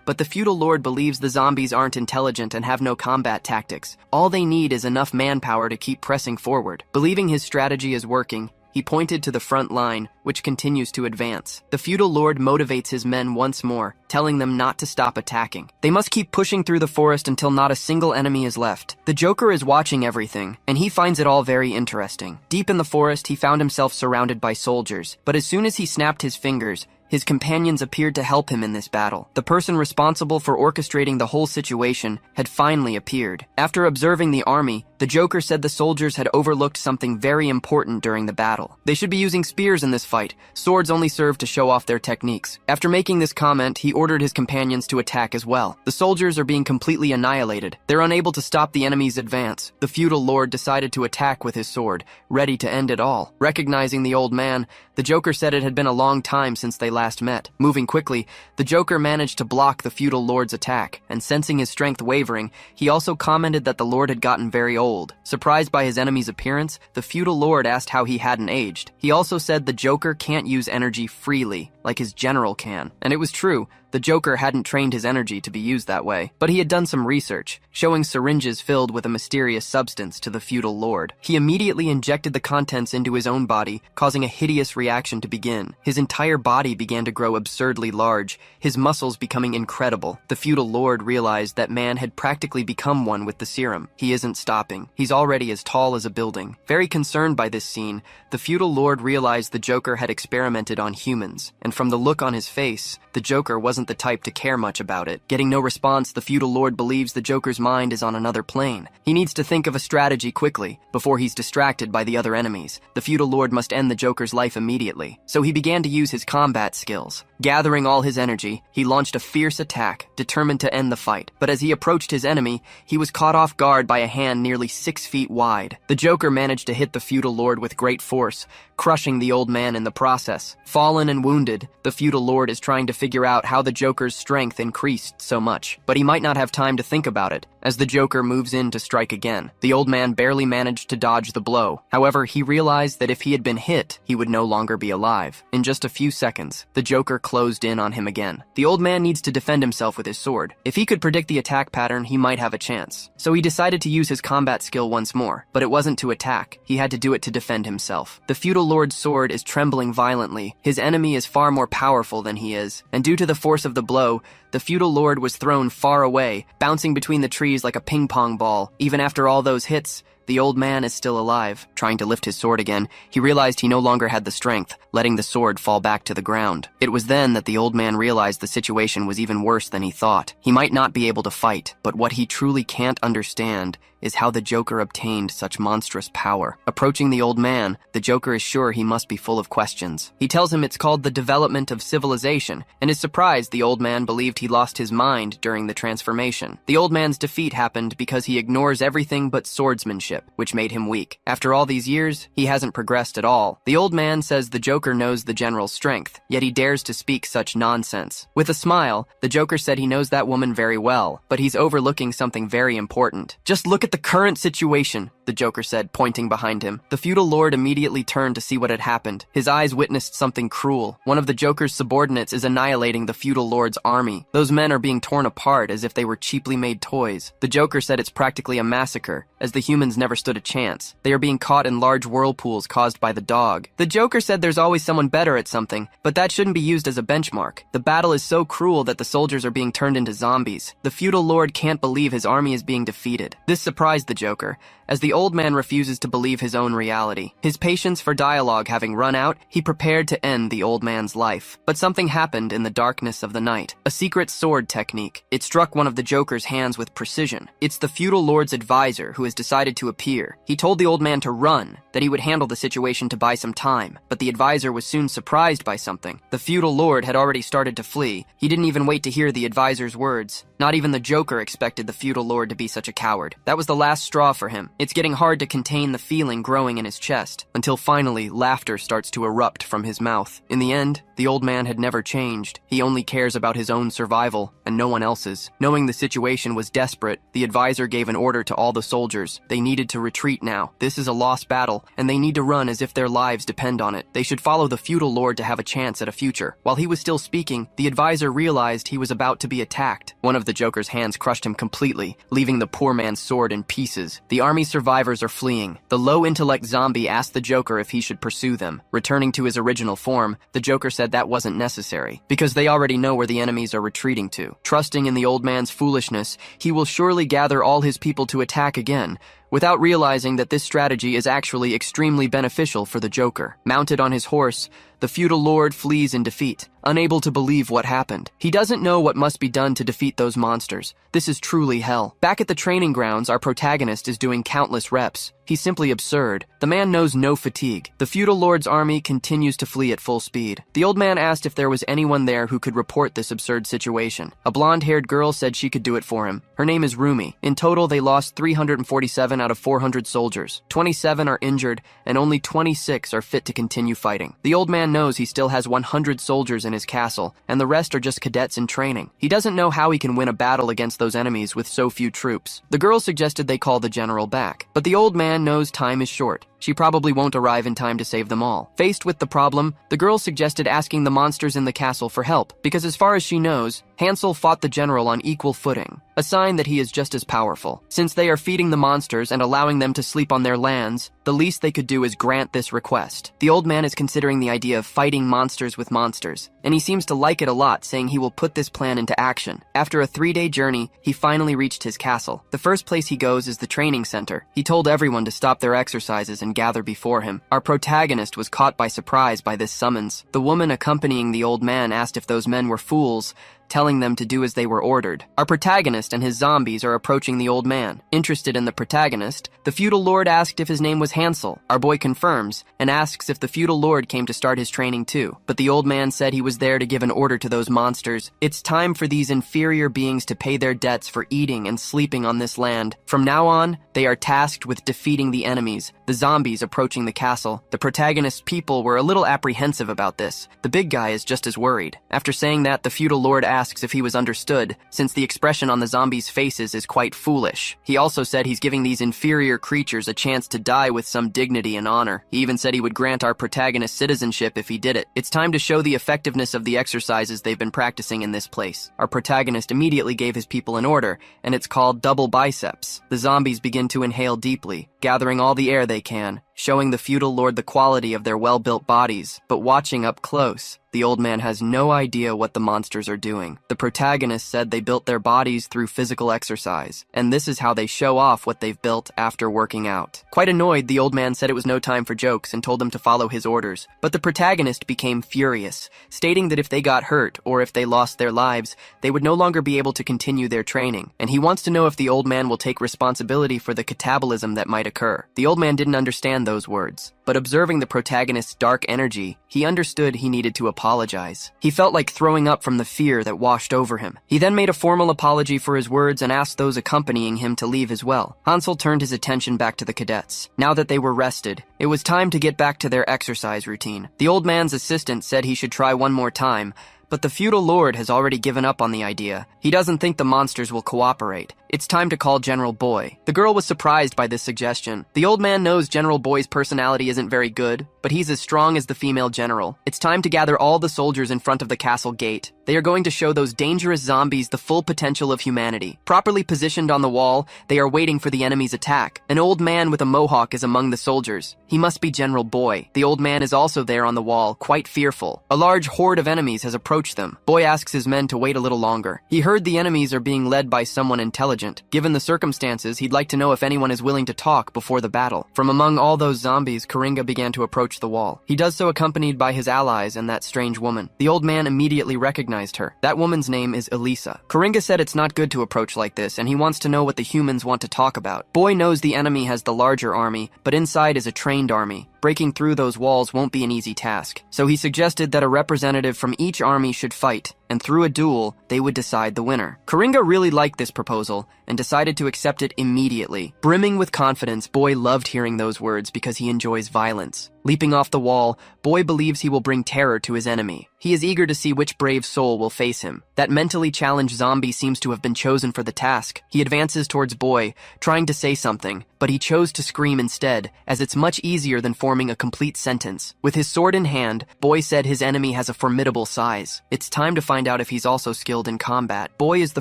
But the feudal lord believes the zombies aren't intelligent and have no combat tactics. All they need is enough manpower to keep pressing forward. Believing his strategy is working, he pointed to the front line, which continues to advance. The feudal lord motivates his men once more, telling them not to stop attacking. They must keep pushing through the forest until not a single enemy is left. The Joker is watching everything, and he finds it all very interesting. Deep in the forest, he found himself surrounded by soldiers, but as soon as he snapped his fingers, his companions appeared to help him in this battle. The person responsible for orchestrating the whole situation had finally appeared. After observing the army, the Joker said the soldiers had overlooked something very important during the battle. They should be using spears in this fight. Swords only serve to show off their techniques. After making this comment, he ordered his companions to attack as well. The soldiers are being completely annihilated. They're unable to stop the enemy's advance. The feudal lord decided to attack with his sword, ready to end it all. Recognizing the old man, the Joker said it had been a long time since they last met. Moving quickly, the Joker managed to block the feudal lord's attack, and sensing his strength wavering, he also commented that the lord had gotten very old. Surprised by his enemy's appearance, the feudal lord asked how he hadn't aged. He also said the Joker can't use energy freely, like his general can. And it was true. The Joker hadn't trained his energy to be used that way, but he had done some research, showing syringes filled with a mysterious substance to the feudal lord. He immediately injected the contents into his own body, causing a hideous reaction to begin. His entire body began to grow absurdly large, his muscles becoming incredible. The feudal lord realized that man had practically become one with the serum. He isn't stopping. He's already as tall as a building. Very concerned by this scene, the feudal lord realized the Joker had experimented on humans, and from the look on his face, the Joker wasn't wasn't the type to care much about it. Getting no response, the feudal lord believes the Joker's mind is on another plane. He needs to think of a strategy quickly, before he's distracted by the other enemies. The feudal lord must end the Joker's life immediately. So he began to use his combat skills. Gathering all his energy, he launched a fierce attack, determined to end the fight. But as he approached his enemy, he was caught off guard by a hand nearly 6 feet wide. The Joker managed to hit the feudal lord with great force, crushing the old man in the process. Fallen and wounded, the feudal lord is trying to figure out how the Joker's strength increased so much. But he might not have time to think about it, as the Joker moves in to strike again. The old man barely managed to dodge the blow. However, he realized that if he had been hit, he would no longer be alive. In just a few seconds, the Joker closed in on him again. The old man needs to defend himself with his sword. If he could predict the attack pattern, he might have a chance. So he decided to use his combat skill once more, but it wasn't to attack. He had to do it to defend himself. The feudal lord's sword is trembling violently. His enemy is far more powerful than he is, and due to the force of the blow, the feudal lord was thrown far away, bouncing between the trees like a ping-pong ball. Even after all those hits, the old man is still alive. Trying to lift his sword again, he realized he no longer had the strength, letting the sword fall back to the ground. It was then that the old man realized the situation was even worse than he thought. He might not be able to fight, but what he truly can't understand is how the Joker obtained such monstrous power. Approaching the old man, the Joker is sure he must be full of questions. He tells him it's called the development of civilization, and is surprised the old man believed he lost his mind during the transformation. The old man's defeat happened because he ignores everything but swordsmanship, which made him weak. After all these years, he hasn't progressed at all. The old man says the Joker knows the general's strength, yet he dares to speak such nonsense. With a smile, the Joker said he knows that woman very well, but he's overlooking something very important. Just look at the current situation, the Joker said, pointing behind him. The feudal lord immediately turned to see what had happened. His eyes witnessed something cruel. One of the Joker's subordinates is annihilating the feudal lord's army. Those men are being torn apart as if they were cheaply made toys. The Joker said it's practically a massacre, as the humans never stood a chance. They are being caught in large whirlpools caused by the dog. The Joker said there's always someone better at something, but that shouldn't be used as a benchmark. The battle is so cruel that the soldiers are being turned into zombies. The feudal lord can't believe his army is being defeated. This surprised the Joker, as the old man refuses to believe his own reality. His patience for dialogue having run out, he prepared to end the old man's life. But something happened in the darkness of the night. A secret sword technique. It struck one of the Joker's hands with precision. It's the feudal lord's advisor who has decided to appear. He told the old man to run, that he would handle the situation to buy some time. But the advisor was soon surprised by something. The feudal lord had already started to flee. He didn't even wait to hear the advisor's words. Not even the Joker expected the feudal lord to be such a coward. That was the last straw for him. It's getting hard to contain the feeling growing in his chest, until finally laughter starts to erupt from his mouth. In the end, the old man had never changed. He only cares about his own survival, and no one else's. Knowing the situation was desperate, the advisor gave an order to all the soldiers. They needed to retreat now. This is a lost battle, and they need to run as if their lives depend on it. They should follow the feudal lord to have a chance at a future. While he was still speaking, the advisor realized he was about to be attacked. One of the Joker's hands crushed him completely, leaving the poor man's sword in pieces. The army's survivors are fleeing. The low-intellect zombie asked the Joker if he should pursue them. Returning to his original form, the Joker said that wasn't necessary, because they already know where the enemies are retreating to. Trusting in the old man's foolishness, he will surely gather all his people to attack again, without realizing that this strategy is actually extremely beneficial for the Joker. Mounted on his horse, the feudal lord flees in defeat, unable to believe what happened. He doesn't know what must be done to defeat those monsters. This is truly hell. Back at the training grounds, our protagonist is doing countless reps. He's simply absurd. The man knows no fatigue. The feudal lord's army continues to flee at full speed. The old man asked if there was anyone there who could report this absurd situation. A blonde-haired girl said she could do it for him. Her name is Rumi. In total, they lost 347 out of 400 soldiers. 27 are injured, and only 26 are fit to continue fighting. The old man knows he still has 100 soldiers in his castle, and the rest are just cadets in training. He doesn't know how he can win a battle against those enemies with so few troops. The girl suggested they call the general back, but the old man knows time is short. She probably won't arrive in time to save them all. Faced with the problem, the girl suggested asking the monsters in the castle for help, because as far as she knows, Hansel fought the general on equal footing, a sign that he is just as powerful. Since they are feeding the monsters and allowing them to sleep on their lands, the least they could do is grant this request. The old man is considering the idea of fighting monsters with monsters, and he seems to like it a lot, saying he will put this plan into action. After a 3-day journey, he finally reached his castle. The first place he goes is the training center. He told everyone to stop their exercises and gather before him. Our protagonist was caught by surprise by this summons. The woman accompanying the old man asked if those men were fools, telling them to do as they were ordered. Our protagonist and his zombies are approaching the old man. Interested in the protagonist, the feudal lord asked if his name was Hansel. Our boy confirms and asks if the feudal lord came to start his training too. But the old man said he was there to give an order to those monsters. It's time for these inferior beings to pay their debts for eating and sleeping on this land. From now on, they are tasked with defeating the enemies, the zombies approaching the castle. The protagonist's people were a little apprehensive about this. The big guy is just as worried. After saying that, the feudal lord asks if he was understood, since the expression on the zombies' faces is quite foolish. He also said he's giving these inferior creatures a chance to die with some dignity and honor. He even said he would grant our protagonist citizenship if he did it. It's time to show the effectiveness of the exercises they've been practicing in this place. Our protagonist immediately gave his people an order, and it's called double biceps. The zombies begin to inhale deeply, gathering all the air they can, showing the feudal lord the quality of their well-built bodies. But watching up close, the old man has no idea what the monsters are doing. The protagonist said they built their bodies through physical exercise, and this is how they show off what they've built after working out. Quite annoyed, the old man said it was no time for jokes and told them to follow his orders. But the protagonist became furious, stating that if they got hurt or if they lost their lives, they would no longer be able to continue their training. And he wants to know if the old man will take responsibility for the catabolism that might occur. The old man didn't understand those words, but observing the protagonist's dark energy, he understood he needed to apologize. He felt like throwing up from the fear that washed over him. He then made a formal apology for his words and asked those accompanying him to leave as well. Hansel turned his attention back to the cadets. Now that they were rested, it was time to get back to their exercise routine. The old man's assistant said he should try one more time, but the feudal lord has already given up on the idea. He doesn't think the monsters will cooperate. It's time to call General Boy. The girl was surprised by this suggestion. The old man knows General Boy's personality isn't very good, but he's as strong as the female general. It's time to gather all the soldiers in front of the castle gate. They are going to show those dangerous zombies the full potential of humanity. Properly positioned on the wall, they are waiting for the enemy's attack. An old man with a mohawk is among the soldiers. He must be General Boy. The old man is also there on the wall, quite fearful. A large horde of enemies has approached them. Boy asks his men to wait a little longer. He heard the enemies are being led by someone intelligent. Given the circumstances, he'd like to know if anyone is willing to talk before the battle. From among all those zombies, Karinga began to approach the wall. He does so accompanied by his allies and that strange woman. The old man immediately recognized her. That woman's name is Elisa. Karinga said it's not good to approach like this, and he wants to know what the humans want to talk about. Boy knows the enemy has the larger army, but inside is a trained army. Breaking through those walls won't be an easy task. So he suggested that a representative from each army should fight, and through a duel, they would decide the winner. Karinga really liked this proposal and decided to accept it immediately. Brimming with confidence, Boy loved hearing those words because he enjoys violence. Leaping off the wall, Boy believes he will bring terror to his enemy. He is eager to see which brave soul will face him. That mentally challenged zombie seems to have been chosen for the task. He advances towards Boy, trying to say something, but he chose to scream instead, as it's much easier than forming a complete sentence. With his sword in hand, Boy said his enemy has a formidable size. It's time to find out if he's also skilled in combat. Boy is the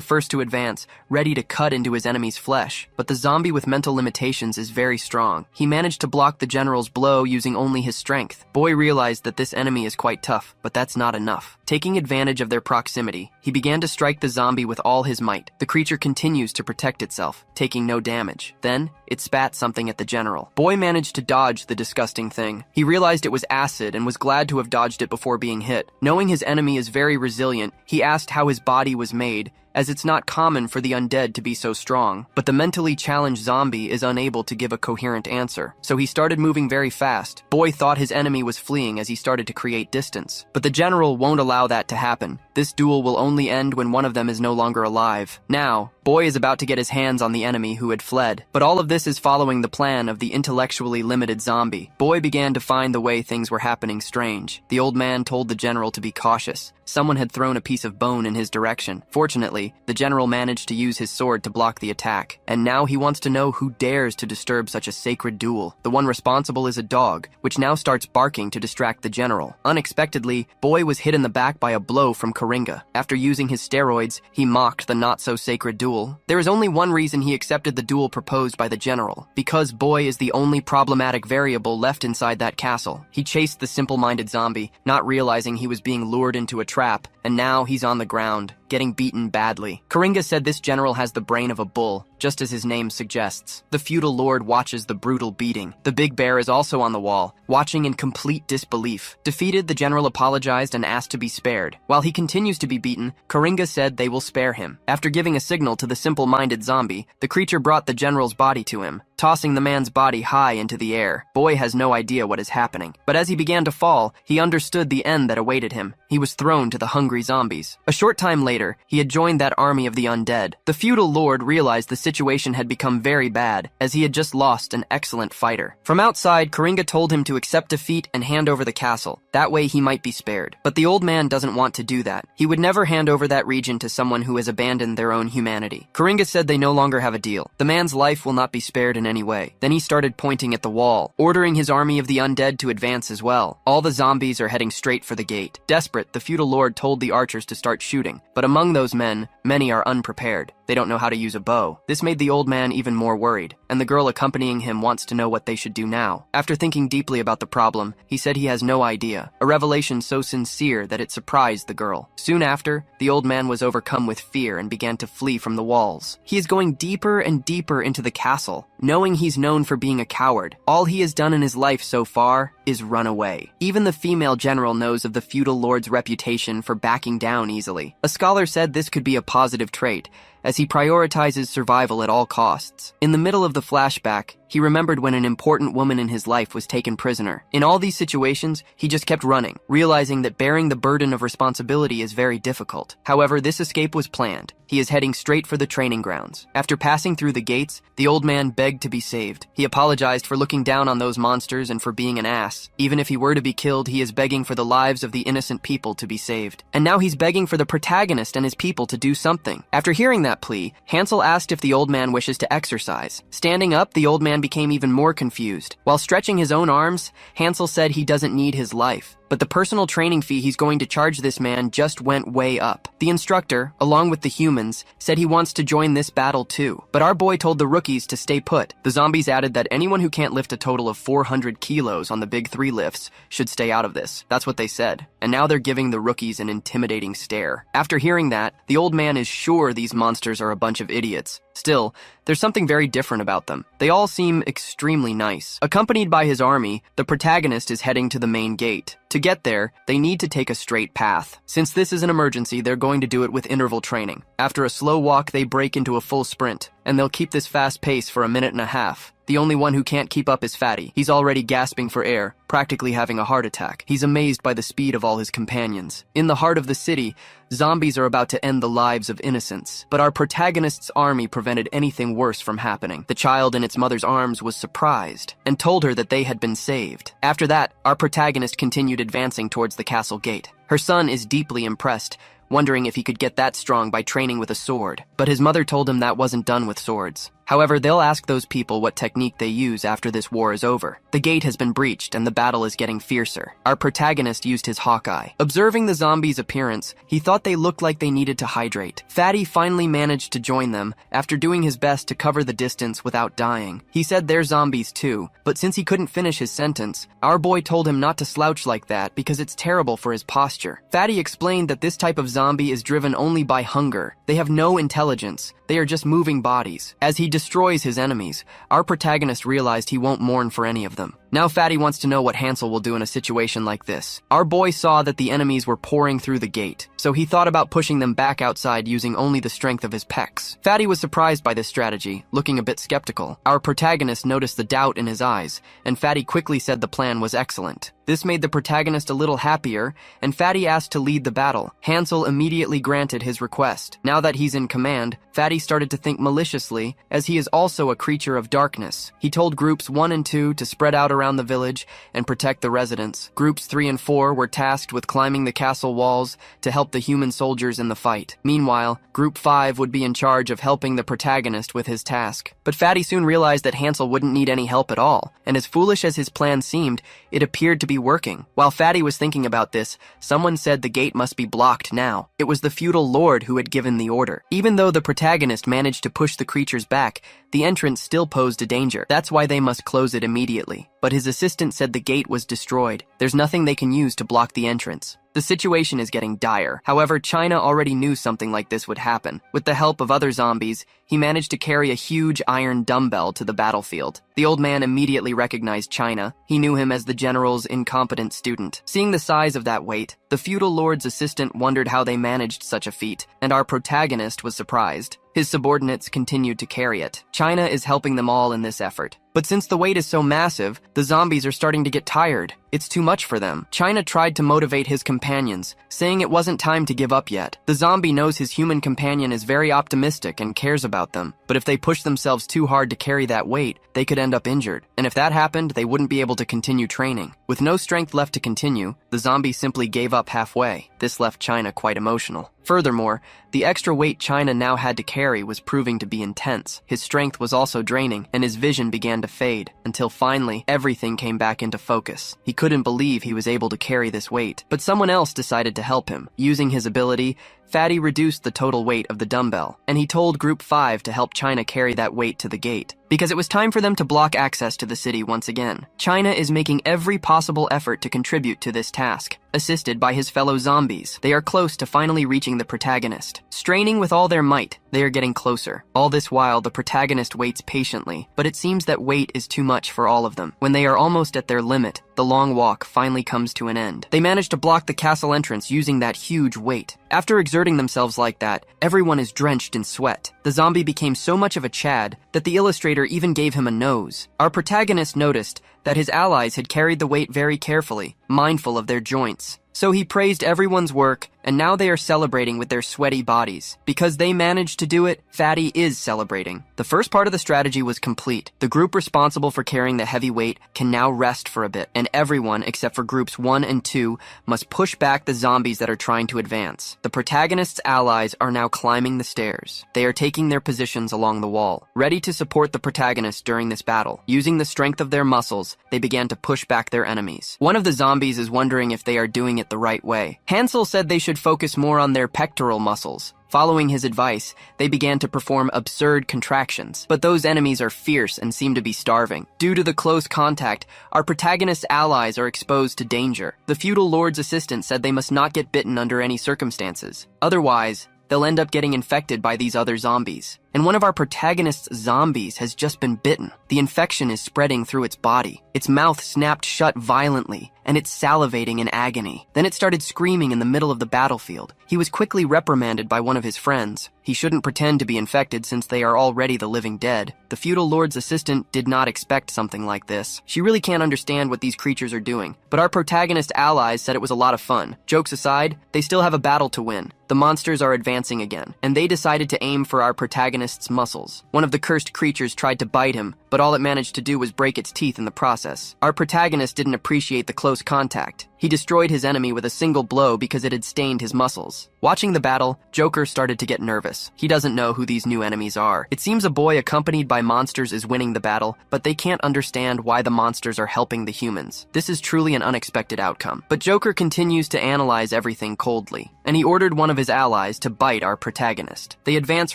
first to advance, ready to cut into his enemy's flesh, but the zombie with mental limitations is very strong. He managed to block the general's blow using only his strength. Boy realized that this enemy is quite tough, but that's not enough. Taking advantage of their proximity, he began to strike the zombie with all his might. The creature continues to protect itself, taking no damage. Then, it spat something at the general. Boy managed to dodge the disgusting thing. He realized it was acid and was glad to have dodged it before being hit. Knowing his enemy is very resilient, he asked how his body was made, as it's not common for the undead to be so strong. But the mentally challenged zombie is unable to give a coherent answer, so he started moving very fast. Boy thought his enemy was fleeing as he started to create distance. But the general won't allow that to happen. This duel will only end when one of them is no longer alive. Now, Boy is about to get his hands on the enemy who had fled. But all of this is following the plan of the intellectually limited zombie. Boy began to find the way things were happening strange. The old man told the general to be cautious. Someone had thrown a piece of bone in his direction. Fortunately, the general managed to use his sword to block the attack. And now he wants to know who dares to disturb such a sacred duel. The one responsible is a dog, which now starts barking to distract the general. Unexpectedly, Boy was hit in the back by a blow from Karinga. After using his steroids, he mocked the not-so-sacred duel. There is only one reason he accepted the duel proposed by the general. Because Boy is the only problematic variable left inside that castle. He chased the simple-minded zombie, not realizing he was being lured into a trap, and now he's on the ground, getting beaten badly. Coringa said this general has the brain of a bull, just as his name suggests. The feudal lord watches the brutal beating. The big bear is also on the wall, watching in complete disbelief. Defeated, the general apologized and asked to be spared. While he continues to be beaten, Coringa said they will spare him. After giving a signal to the simple-minded zombie, the creature brought the general's body to him, tossing the man's body high into the air. Boy has no idea what is happening. But as he began to fall, he understood the end that awaited him. He was thrown to the hungry zombies. A short time later, he had joined that army of the undead. The feudal lord realized the situation had become very bad, as he had just lost an excellent fighter. From outside, Coringa told him to accept defeat and hand over the castle. That way he might be spared. But the old man doesn't want to do that. He would never hand over that region to someone who has abandoned their own humanity. Coringa said they no longer have a deal. The man's life will not be spared in any way. Then he started pointing at the wall, ordering his army of the undead to advance as well. All the zombies are heading straight for the gate. Desperate, the feudal lord told the archers to start shooting. But among those men, many are unprepared. They don't know how to use a bow. This made the old man even more worried, and the girl accompanying him wants to know what they should do now. After thinking deeply about the problem, he said he has no idea, a revelation so sincere that it surprised the girl. Soon after, the old man was overcome with fear and began to flee from the walls. He is going deeper and deeper into the castle, knowing he's known for being a coward. All he has done in his life so far is run away. Even the female general knows of the feudal lord's reputation for backing down easily. A scholar said this could be a positive trait, as he prioritizes survival at all costs. In the middle of the flashback, he remembered when an important woman in his life was taken prisoner. In all these situations, he just kept running, realizing that bearing the burden of responsibility is very difficult. However, this escape was planned. He is heading straight for the training grounds. After passing through the gates, the old man begged to be saved. He apologized for looking down on those monsters and for being an ass. Even if he were to be killed, he is begging for the lives of the innocent people to be saved. And now he's begging for the protagonist and his people to do something. After hearing that plea, Hansel asked if the old man wishes to exercise. Standing up, the old man became even more confused. While stretching his own arms, Hansel said he doesn't need his life. But the personal training fee he's going to charge this man just went way up. The instructor, along with the humans, said he wants to join this battle too. But our boy told the rookies to stay put. The zombies added that anyone who can't lift a total of 400 kilos on the big 3 lifts should stay out of this. That's what they said. And now they're giving the rookies an intimidating stare. After hearing that, the old man is sure these monsters are a bunch of idiots. Still, there's something very different about them. They all seem extremely nice. Accompanied by his army, the protagonist is heading to the main gate. To get there, they need to take a straight path. Since this is an emergency, they're going to do it with interval training. After a slow walk, they break into a full sprint, and they'll keep this fast pace for 1.5 minutes. The only one who can't keep up is Fatty. He's already gasping for air, practically having a heart attack. He's amazed by the speed of all his companions. In the heart of the city, zombies are about to end the lives of innocents. But our protagonist's army prevented anything worse from happening. The child in its mother's arms was surprised and told her that they had been saved. After that, our protagonist continued advancing towards the castle gate. Her son is deeply impressed, wondering if he could get that strong by training with a sword. But his mother told him that wasn't done with swords. However, they'll ask those people what technique they use after this war is over. The gate has been breached and the battle is getting fiercer. Our protagonist used his Hawkeye. Observing the zombies' appearance, he thought they looked like they needed to hydrate. Fatty finally managed to join them after doing his best to cover the distance without dying. He said they're zombies too, but since he couldn't finish his sentence, our boy told him not to slouch like that because it's terrible for his posture. Fatty explained that this type of zombie is driven only by hunger. They have no intelligence. They are just moving bodies. As he destroys his enemies, our protagonist realized he won't mourn for any of them. Now Fatty wants to know what Hansel will do in a situation like this. Our boy saw that the enemies were pouring through the gate, so he thought about pushing them back outside using only the strength of his pecs. Fatty was surprised by this strategy, looking a bit skeptical. Our protagonist noticed the doubt in his eyes, and Fatty quickly said the plan was excellent. This made the protagonist a little happier, and Fatty asked to lead the battle. Hansel immediately granted his request. Now that he's in command, Fatty started to think maliciously, as he is also a creature of darkness. He told groups 1 and 2 to spread out around the village and protect the residents. Groups 3 and 4 were tasked with climbing the castle walls to help the human soldiers in the fight. Meanwhile, Group 5 would be in charge of helping the protagonist with his task. But Fatty soon realized that Hansel wouldn't need any help at all, and as foolish as his plan seemed, it appeared to be working. While Fatty was thinking about this, someone said the gate must be blocked now. It was the feudal lord who had given the order. Even though the protagonist managed to push the creatures back, the entrance still posed a danger. That's why they must close it immediately. But his assistant said the gate was destroyed. There's nothing they can use to block the entrance. The situation is getting dire. However, China already knew something like this would happen. With the help of other zombies, he managed to carry a huge iron dumbbell to the battlefield. The old man immediately recognized China. He knew him as the general's incompetent student. Seeing the size of that weight, the feudal lord's assistant wondered how they managed such a feat, and our protagonist was surprised. His subordinates continued to carry it. China is helping them all in this effort. But since the weight is so massive, the zombies are starting to get tired. It's too much for them. China tried to motivate his companions, saying it wasn't time to give up yet. The zombie knows his human companion is very optimistic and cares about them. But if they push themselves too hard to carry that weight, they could end up injured. And if that happened, they wouldn't be able to continue training. With no strength left to continue, the zombie simply gave up halfway. This left China quite emotional. Furthermore, the extra weight China now had to carry was proving to be intense. His strength was also draining, and his vision began to fade, until finally, everything came back into focus. He couldn't believe he was able to carry this weight. But someone else decided to help him. Using his ability, Fatty reduced the total weight of the dumbbell, and he told Group 5 to help China carry that weight to the gate, because it was time for them to block access to the city once again. China is making every possible effort to contribute to this task. Assisted by his fellow zombies, they are close to finally reaching the protagonist. Straining with all their might, they are getting closer. All this while, the protagonist waits patiently, but it seems that wait is too much for all of them. When they are almost at their limit, the long walk finally comes to an end. They manage to block the castle entrance using that huge weight. After exerting themselves like that, everyone is drenched in sweat. The zombie became so much of a Chad that the illustrator even gave him a nose. Our protagonist noticed that his allies had carried the weight very carefully, mindful of their joints. So he praised everyone's work, and now they are celebrating with their sweaty bodies. Because they managed to do it, Fatty is celebrating. The first part of the strategy was complete. The group responsible for carrying the heavy weight can now rest for a bit, and everyone, except for groups 1 and 2, must push back the zombies that are trying to advance. The protagonist's allies are now climbing the stairs. They are taking their positions along the wall, ready to support the protagonist during this battle. Using the strength of their muscles, they began to push back their enemies. One of the zombies is wondering if they are doing it the right way. Hansel said they should focus more on their pectoral muscles. Following his advice, they began to perform absurd contractions. But those enemies are fierce and seem to be starving. Due to the close contact, our protagonist's allies are exposed to danger. The feudal lord's assistant said they must not get bitten under any circumstances. Otherwise, they'll end up getting infected by these other zombies. And one of our protagonist's zombies has just been bitten. The infection is spreading through its body. Its mouth snapped shut violently, and it's salivating in agony. Then it started screaming in the middle of the battlefield. He was quickly reprimanded by one of his friends. He shouldn't pretend to be infected since they are already the living dead. The feudal lord's assistant did not expect something like this. She really can't understand what these creatures are doing. But our protagonist allies said it was a lot of fun. Jokes aside, they still have a battle to win. The monsters are advancing again, and they decided to aim for our protagonist's muscles. One of the cursed creatures tried to bite him, but all it managed to do was break its teeth in the process. Our protagonist didn't appreciate the close contact. He destroyed his enemy with a single blow because it had stained his muscles. Watching the battle, Joker started to get nervous. He doesn't know who these new enemies are. It seems a boy accompanied by monsters is winning the battle, but they can't understand why the monsters are helping the humans. This is truly an unexpected outcome. But Joker continues to analyze everything coldly, and he ordered one of his allies to bite our protagonist. They advance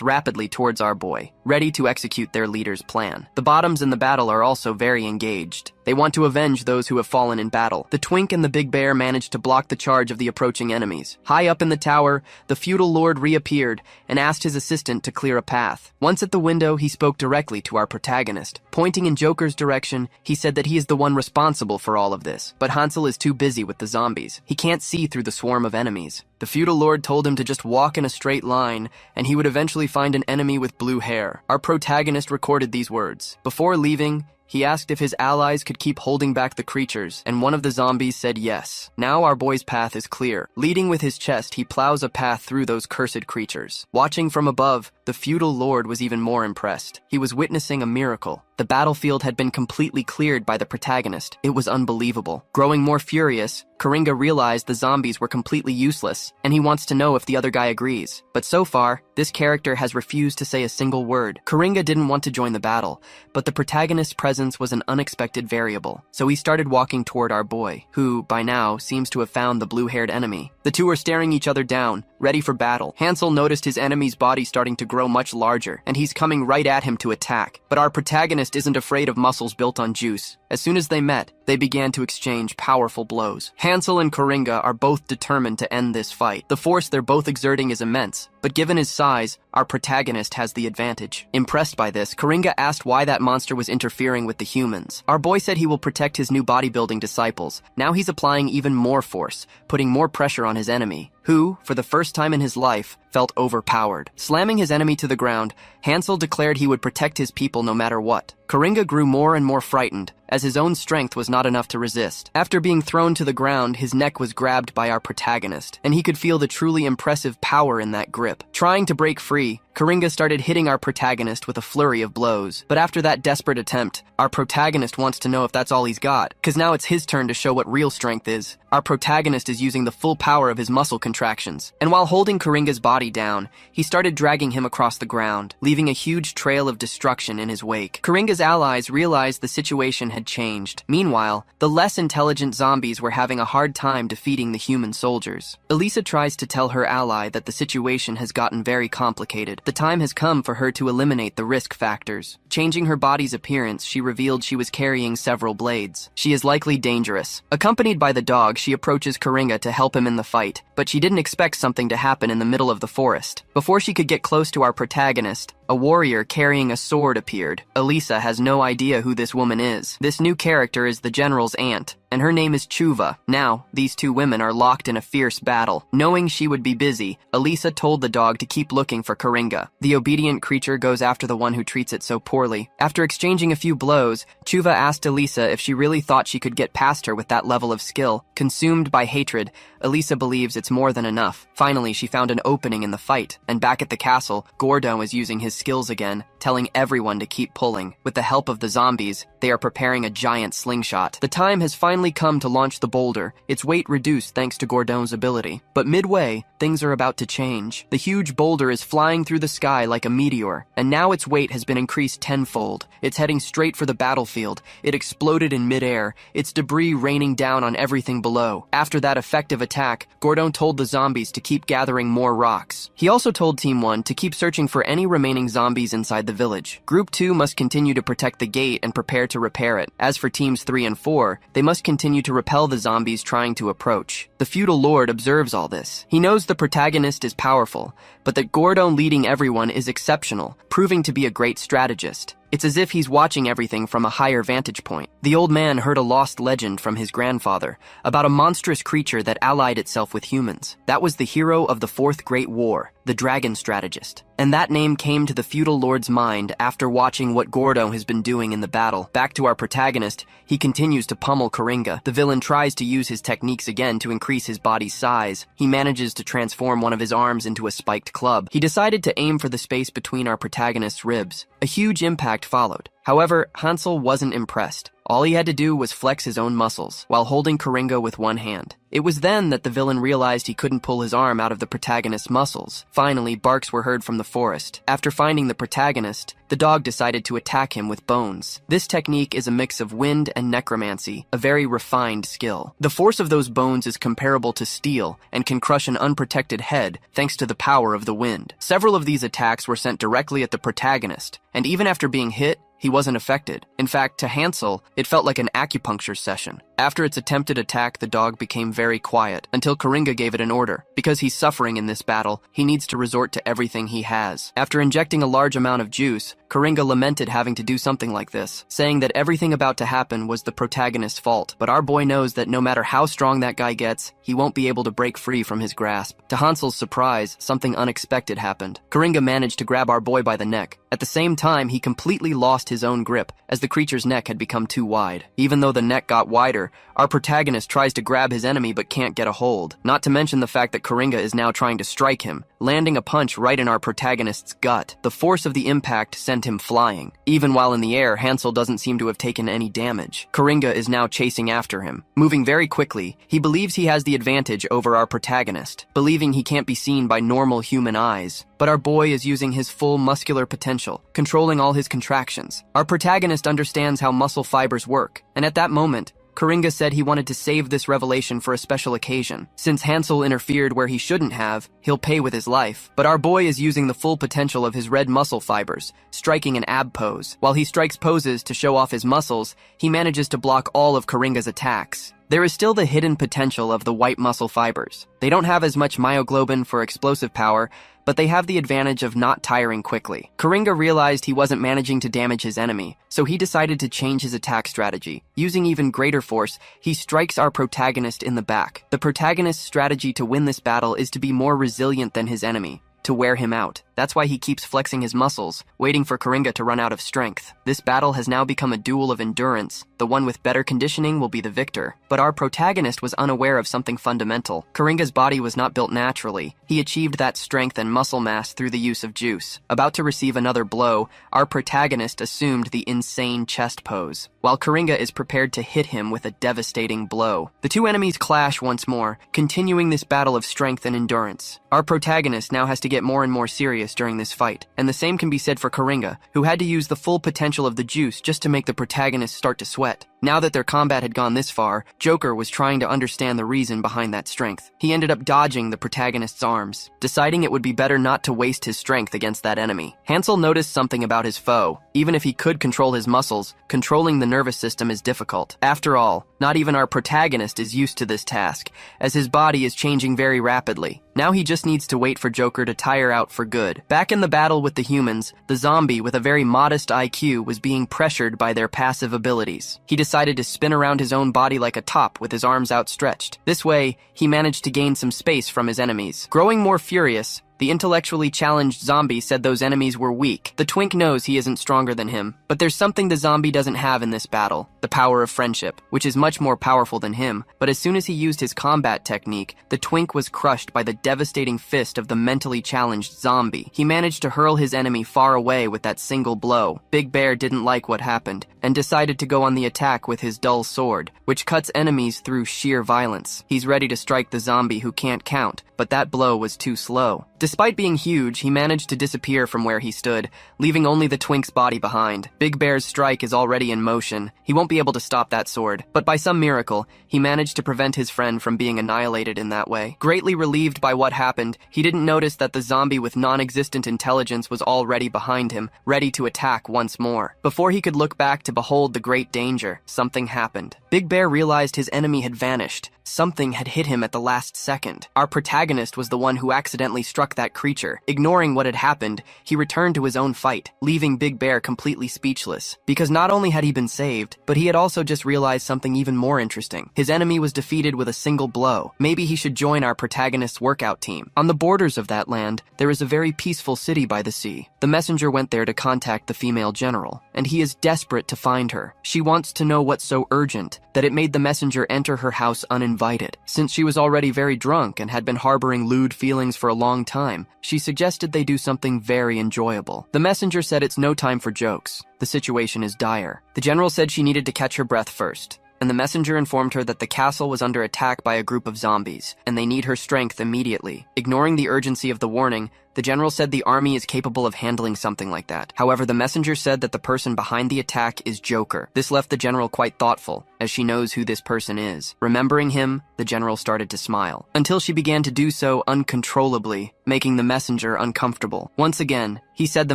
rapidly towards our boy, ready to execute their leader's plan. The bottoms in the battle are also very engaged. They want to avenge those who have fallen in battle. The Twink and the Big Bear managed to block the charge of the approaching enemies. High up in the tower, the feudal lord reappeared and asked his assistant to clear a path. Once at the window, he spoke directly to our protagonist. Pointing in Joker's direction, he said that he is the one responsible for all of this. But Hansel is too busy with the zombies. He can't see through the swarm of enemies. The feudal lord told him to just walk in a straight line, and he would eventually find an enemy with blue hair. Our protagonist recorded these words. Before leaving, he asked if his allies could keep holding back the creatures, and one of the zombies said yes. Now our boy's path is clear. Leading with his chest, he plows a path through those cursed creatures. Watching from above, the feudal lord was even more impressed. He was witnessing a miracle. The battlefield had been completely cleared by the protagonist. It was unbelievable. Growing more furious, Coringa realized the zombies were completely useless, and he wants to know if the other guy agrees. But so far, this character has refused to say a single word. Coringa didn't want to join the battle, but the protagonist's presence was an unexpected variable. So he started walking toward our boy, who, by now, seems to have found the blue-haired enemy. The two are staring each other down, ready for battle. Hansel noticed his enemy's body starting to grow much larger, and he's coming right at him to attack. But our protagonist isn't afraid of muscles built on juice. As soon as they met, they began to exchange powerful blows. Hansel and Coringa are both determined to end this fight. The force they're both exerting is immense, but given his size, our protagonist has the advantage. Impressed by this, Coringa asked why that monster was interfering with the humans. Our boy said he will protect his new bodybuilding disciples. Now he's applying even more force, putting more pressure on his enemy, who, for the first time in his life, felt overpowered. Slamming his enemy to the ground, Hansel declared he would protect his people no matter what. Coringa grew more and more frightened, as his own strength was not enough to resist. After being thrown to the ground, his neck was grabbed by our protagonist, and he could feel the truly impressive power in that grip. Trying to break free, Coringa started hitting our protagonist with a flurry of blows. But after that desperate attempt, our protagonist wants to know if that's all he's got, cause now it's his turn to show what real strength is. Our protagonist is using the full power of his muscle contractions, and while holding Coringa's body down, he started dragging him across the ground, leaving a huge trail of destruction in his wake. Coringa's allies realized the situation had changed. Meanwhile, the less intelligent zombies were having a hard time defeating the human soldiers. Elisa tries to tell her ally that the situation has gotten very complicated. The time has come for her to eliminate the risk factors. Changing her body's appearance, she revealed she was carrying several blades. She is likely dangerous. Accompanied by the dog, she approaches Coringa to help him in the fight, but she didn't expect something to happen in the middle of the forest. Before she could get close to our protagonist, a warrior carrying a sword appeared. Elisa has no idea who this woman is. This new character is the general's aunt, and her name is Chuva. Now, these two women are locked in a fierce battle. Knowing she would be busy, Elisa told the dog to keep looking for Coringa. The obedient creature goes after the one who treats it so poorly. After exchanging a few blows, Chuva asked Elisa if she really thought she could get past her with that level of skill. Consumed by hatred, Elisa believes it's more than enough. Finally, she found an opening in the fight, and back at the castle, Gordo is using his skills again, telling everyone to keep pulling. With the help of the zombies, they are preparing a giant slingshot. The time has finally come to launch the boulder, its weight reduced thanks to Gordon's ability. But midway, things are about to change. The huge boulder is flying through the sky like a meteor, and now its weight has been increased tenfold. It's heading straight for the battlefield. It exploded in midair, its debris raining down on everything below. After that effective attack, Gordon told the zombies to keep gathering more rocks. He also told Team 1 to keep searching for any remaining zombies inside the village. Group 2 must continue to protect the gate and prepare to repair it. As for Teams 3 and 4, they must continue to repel the zombies trying to approach. The feudal lord observes all this. He knows the protagonist is powerful, but that Gordon leading everyone is exceptional, proving to be a great strategist. It's as if he's watching everything from a higher vantage point. The old man heard a lost legend from his grandfather about a monstrous creature that allied itself with humans. That was the hero of the Fourth Great War, the dragon strategist. And that name came to the feudal lord's mind after watching what Gordo has been doing in the battle. Back to our protagonist, he continues to pummel Coringa. The villain tries to use his techniques again to increase his body's size. He manages to transform one of his arms into a spiked club. He decided to aim for the space between our protagonist's ribs. A huge impact followed. However, Hansel wasn't impressed. All he had to do was flex his own muscles, while holding Coringa with one hand. It was then that the villain realized he couldn't pull his arm out of the protagonist's muscles. Finally, barks were heard from the forest. After finding the protagonist, the dog decided to attack him with bones. This technique is a mix of wind and necromancy, a very refined skill. The force of those bones is comparable to steel and can crush an unprotected head thanks to the power of the wind. Several of these attacks were sent directly at the protagonist, and even after being hit, he wasn't affected. In fact, to Hansel, it felt like an acupuncture session. After its attempted attack, the dog became very quiet, until Coringa gave it an order. Because he's suffering in this battle, he needs to resort to everything he has. After injecting a large amount of juice, Coringa lamented having to do something like this, saying that everything about to happen was the protagonist's fault. But our boy knows that no matter how strong that guy gets, he won't be able to break free from his grasp. To Hansel's surprise, something unexpected happened. Coringa managed to grab our boy by the neck. At the same time, he completely lost his own grip, as the creature's neck had become too wide. Even though the neck got wider, our protagonist tries to grab his enemy but can't get a hold. Not to mention the fact that Coringa is now trying to strike him, landing a punch right in our protagonist's gut. The force of the impact sent him flying. Even while in the air, Hansel doesn't seem to have taken any damage. Coringa is now chasing after him. Moving very quickly, he believes he has the advantage over our protagonist, believing he can't be seen by normal human eyes. But our boy is using his full muscular potential, controlling all his contractions. Our protagonist understands how muscle fibers work, and at that moment, Coringa said he wanted to save this revelation for a special occasion. Since Hansel interfered where he shouldn't have, he'll pay with his life. But our boy is using the full potential of his red muscle fibers, striking an ab pose. While he strikes poses to show off his muscles, he manages to block all of Coringa's attacks. There is still the hidden potential of the white muscle fibers. They don't have as much myoglobin for explosive power, but they have the advantage of not tiring quickly. Coringa realized he wasn't managing to damage his enemy, so he decided to change his attack strategy. Using even greater force, he strikes our protagonist in the back. The protagonist's strategy to win this battle is to be more resilient than his enemy, to wear him out. That's why he keeps flexing his muscles, waiting for Coringa to run out of strength. This battle has now become a duel of endurance. The one with better conditioning will be the victor. But our protagonist was unaware of something fundamental. Coringa's body was not built naturally. He achieved that strength and muscle mass through the use of juice. About to receive another blow, our protagonist assumed the insane chest pose, while Coringa is prepared to hit him with a devastating blow. The two enemies clash once more, continuing this battle of strength and endurance. Our protagonist now has to get more and more serious during this fight, and the same can be said for Coringa, who had to use the full potential of the juice just to make the protagonist start to sweat. Now that their combat had gone this far, Joker was trying to understand the reason behind that strength. He ended up dodging the protagonist's arms, deciding it would be better not to waste his strength against that enemy. Hansel noticed something about his foe. Even if he could control his muscles, controlling the nervous system is difficult. After all, not even our protagonist is used to this task, as his body is changing very rapidly. Now he just needs to wait for Joker to tire out for good. Back in the battle with the humans, the zombie with a very modest IQ was being pressured by their passive abilities. He decided to spin around his own body like a top with his arms outstretched. This way, he managed to gain some space from his enemies. Growing more furious, the intellectually challenged zombie said those enemies were weak. The twink knows he isn't stronger than him, but there's something the zombie doesn't have in this battle: the power of friendship, which is much more powerful than him. But as soon as he used his combat technique, the twink was crushed by the devastating fist of the mentally challenged zombie. He managed to hurl his enemy far away with that single blow. Big Bear didn't like what happened, and decided to go on the attack with his dull sword, which cuts enemies through sheer violence. He's ready to strike the zombie who can't count, but that blow was too slow. Despite being huge, he managed to disappear from where he stood, leaving only the twink's body behind. Big Bear's strike is already in motion. He won't be able to stop that sword, but by some miracle, he managed to prevent his friend from being annihilated in that way. Greatly relieved by what happened, he didn't notice that the zombie with non-existent intelligence was already behind him, ready to attack once more. Before he could look back to behold the great danger, something happened. Big Bear realized his enemy had vanished. Something had hit him at the last second. Our protagonist was the one who accidentally struck that creature. Ignoring what had happened, he returned to his own fight, leaving Big Bear completely speechless. Because not only had he been saved, but he had also just realized something even more interesting. His enemy was defeated with a single blow. Maybe he should join our protagonist's workout team. On the borders of that land, there is a very peaceful city by the sea. The messenger went there to contact the female general, and he is desperate to find her. She wants to know what's so urgent that it made the messenger enter her house uninvited. Since she was already very drunk and had been harboring lewd feelings for a long time, she suggested they do something very enjoyable. The messenger said it's no time for jokes. The situation is dire. The general said she needed to catch her breath first, and the messenger informed her that the castle was under attack by a group of zombies, and they need her strength immediately. Ignoring the urgency of the warning, the general said the army is capable of handling something like that. However, the messenger said that the person behind the attack is Joker. This left the general quite thoughtful, as she knows who this person is. Remembering him, the general started to smile, until she began to do so uncontrollably, making the messenger uncomfortable. Once again, he said the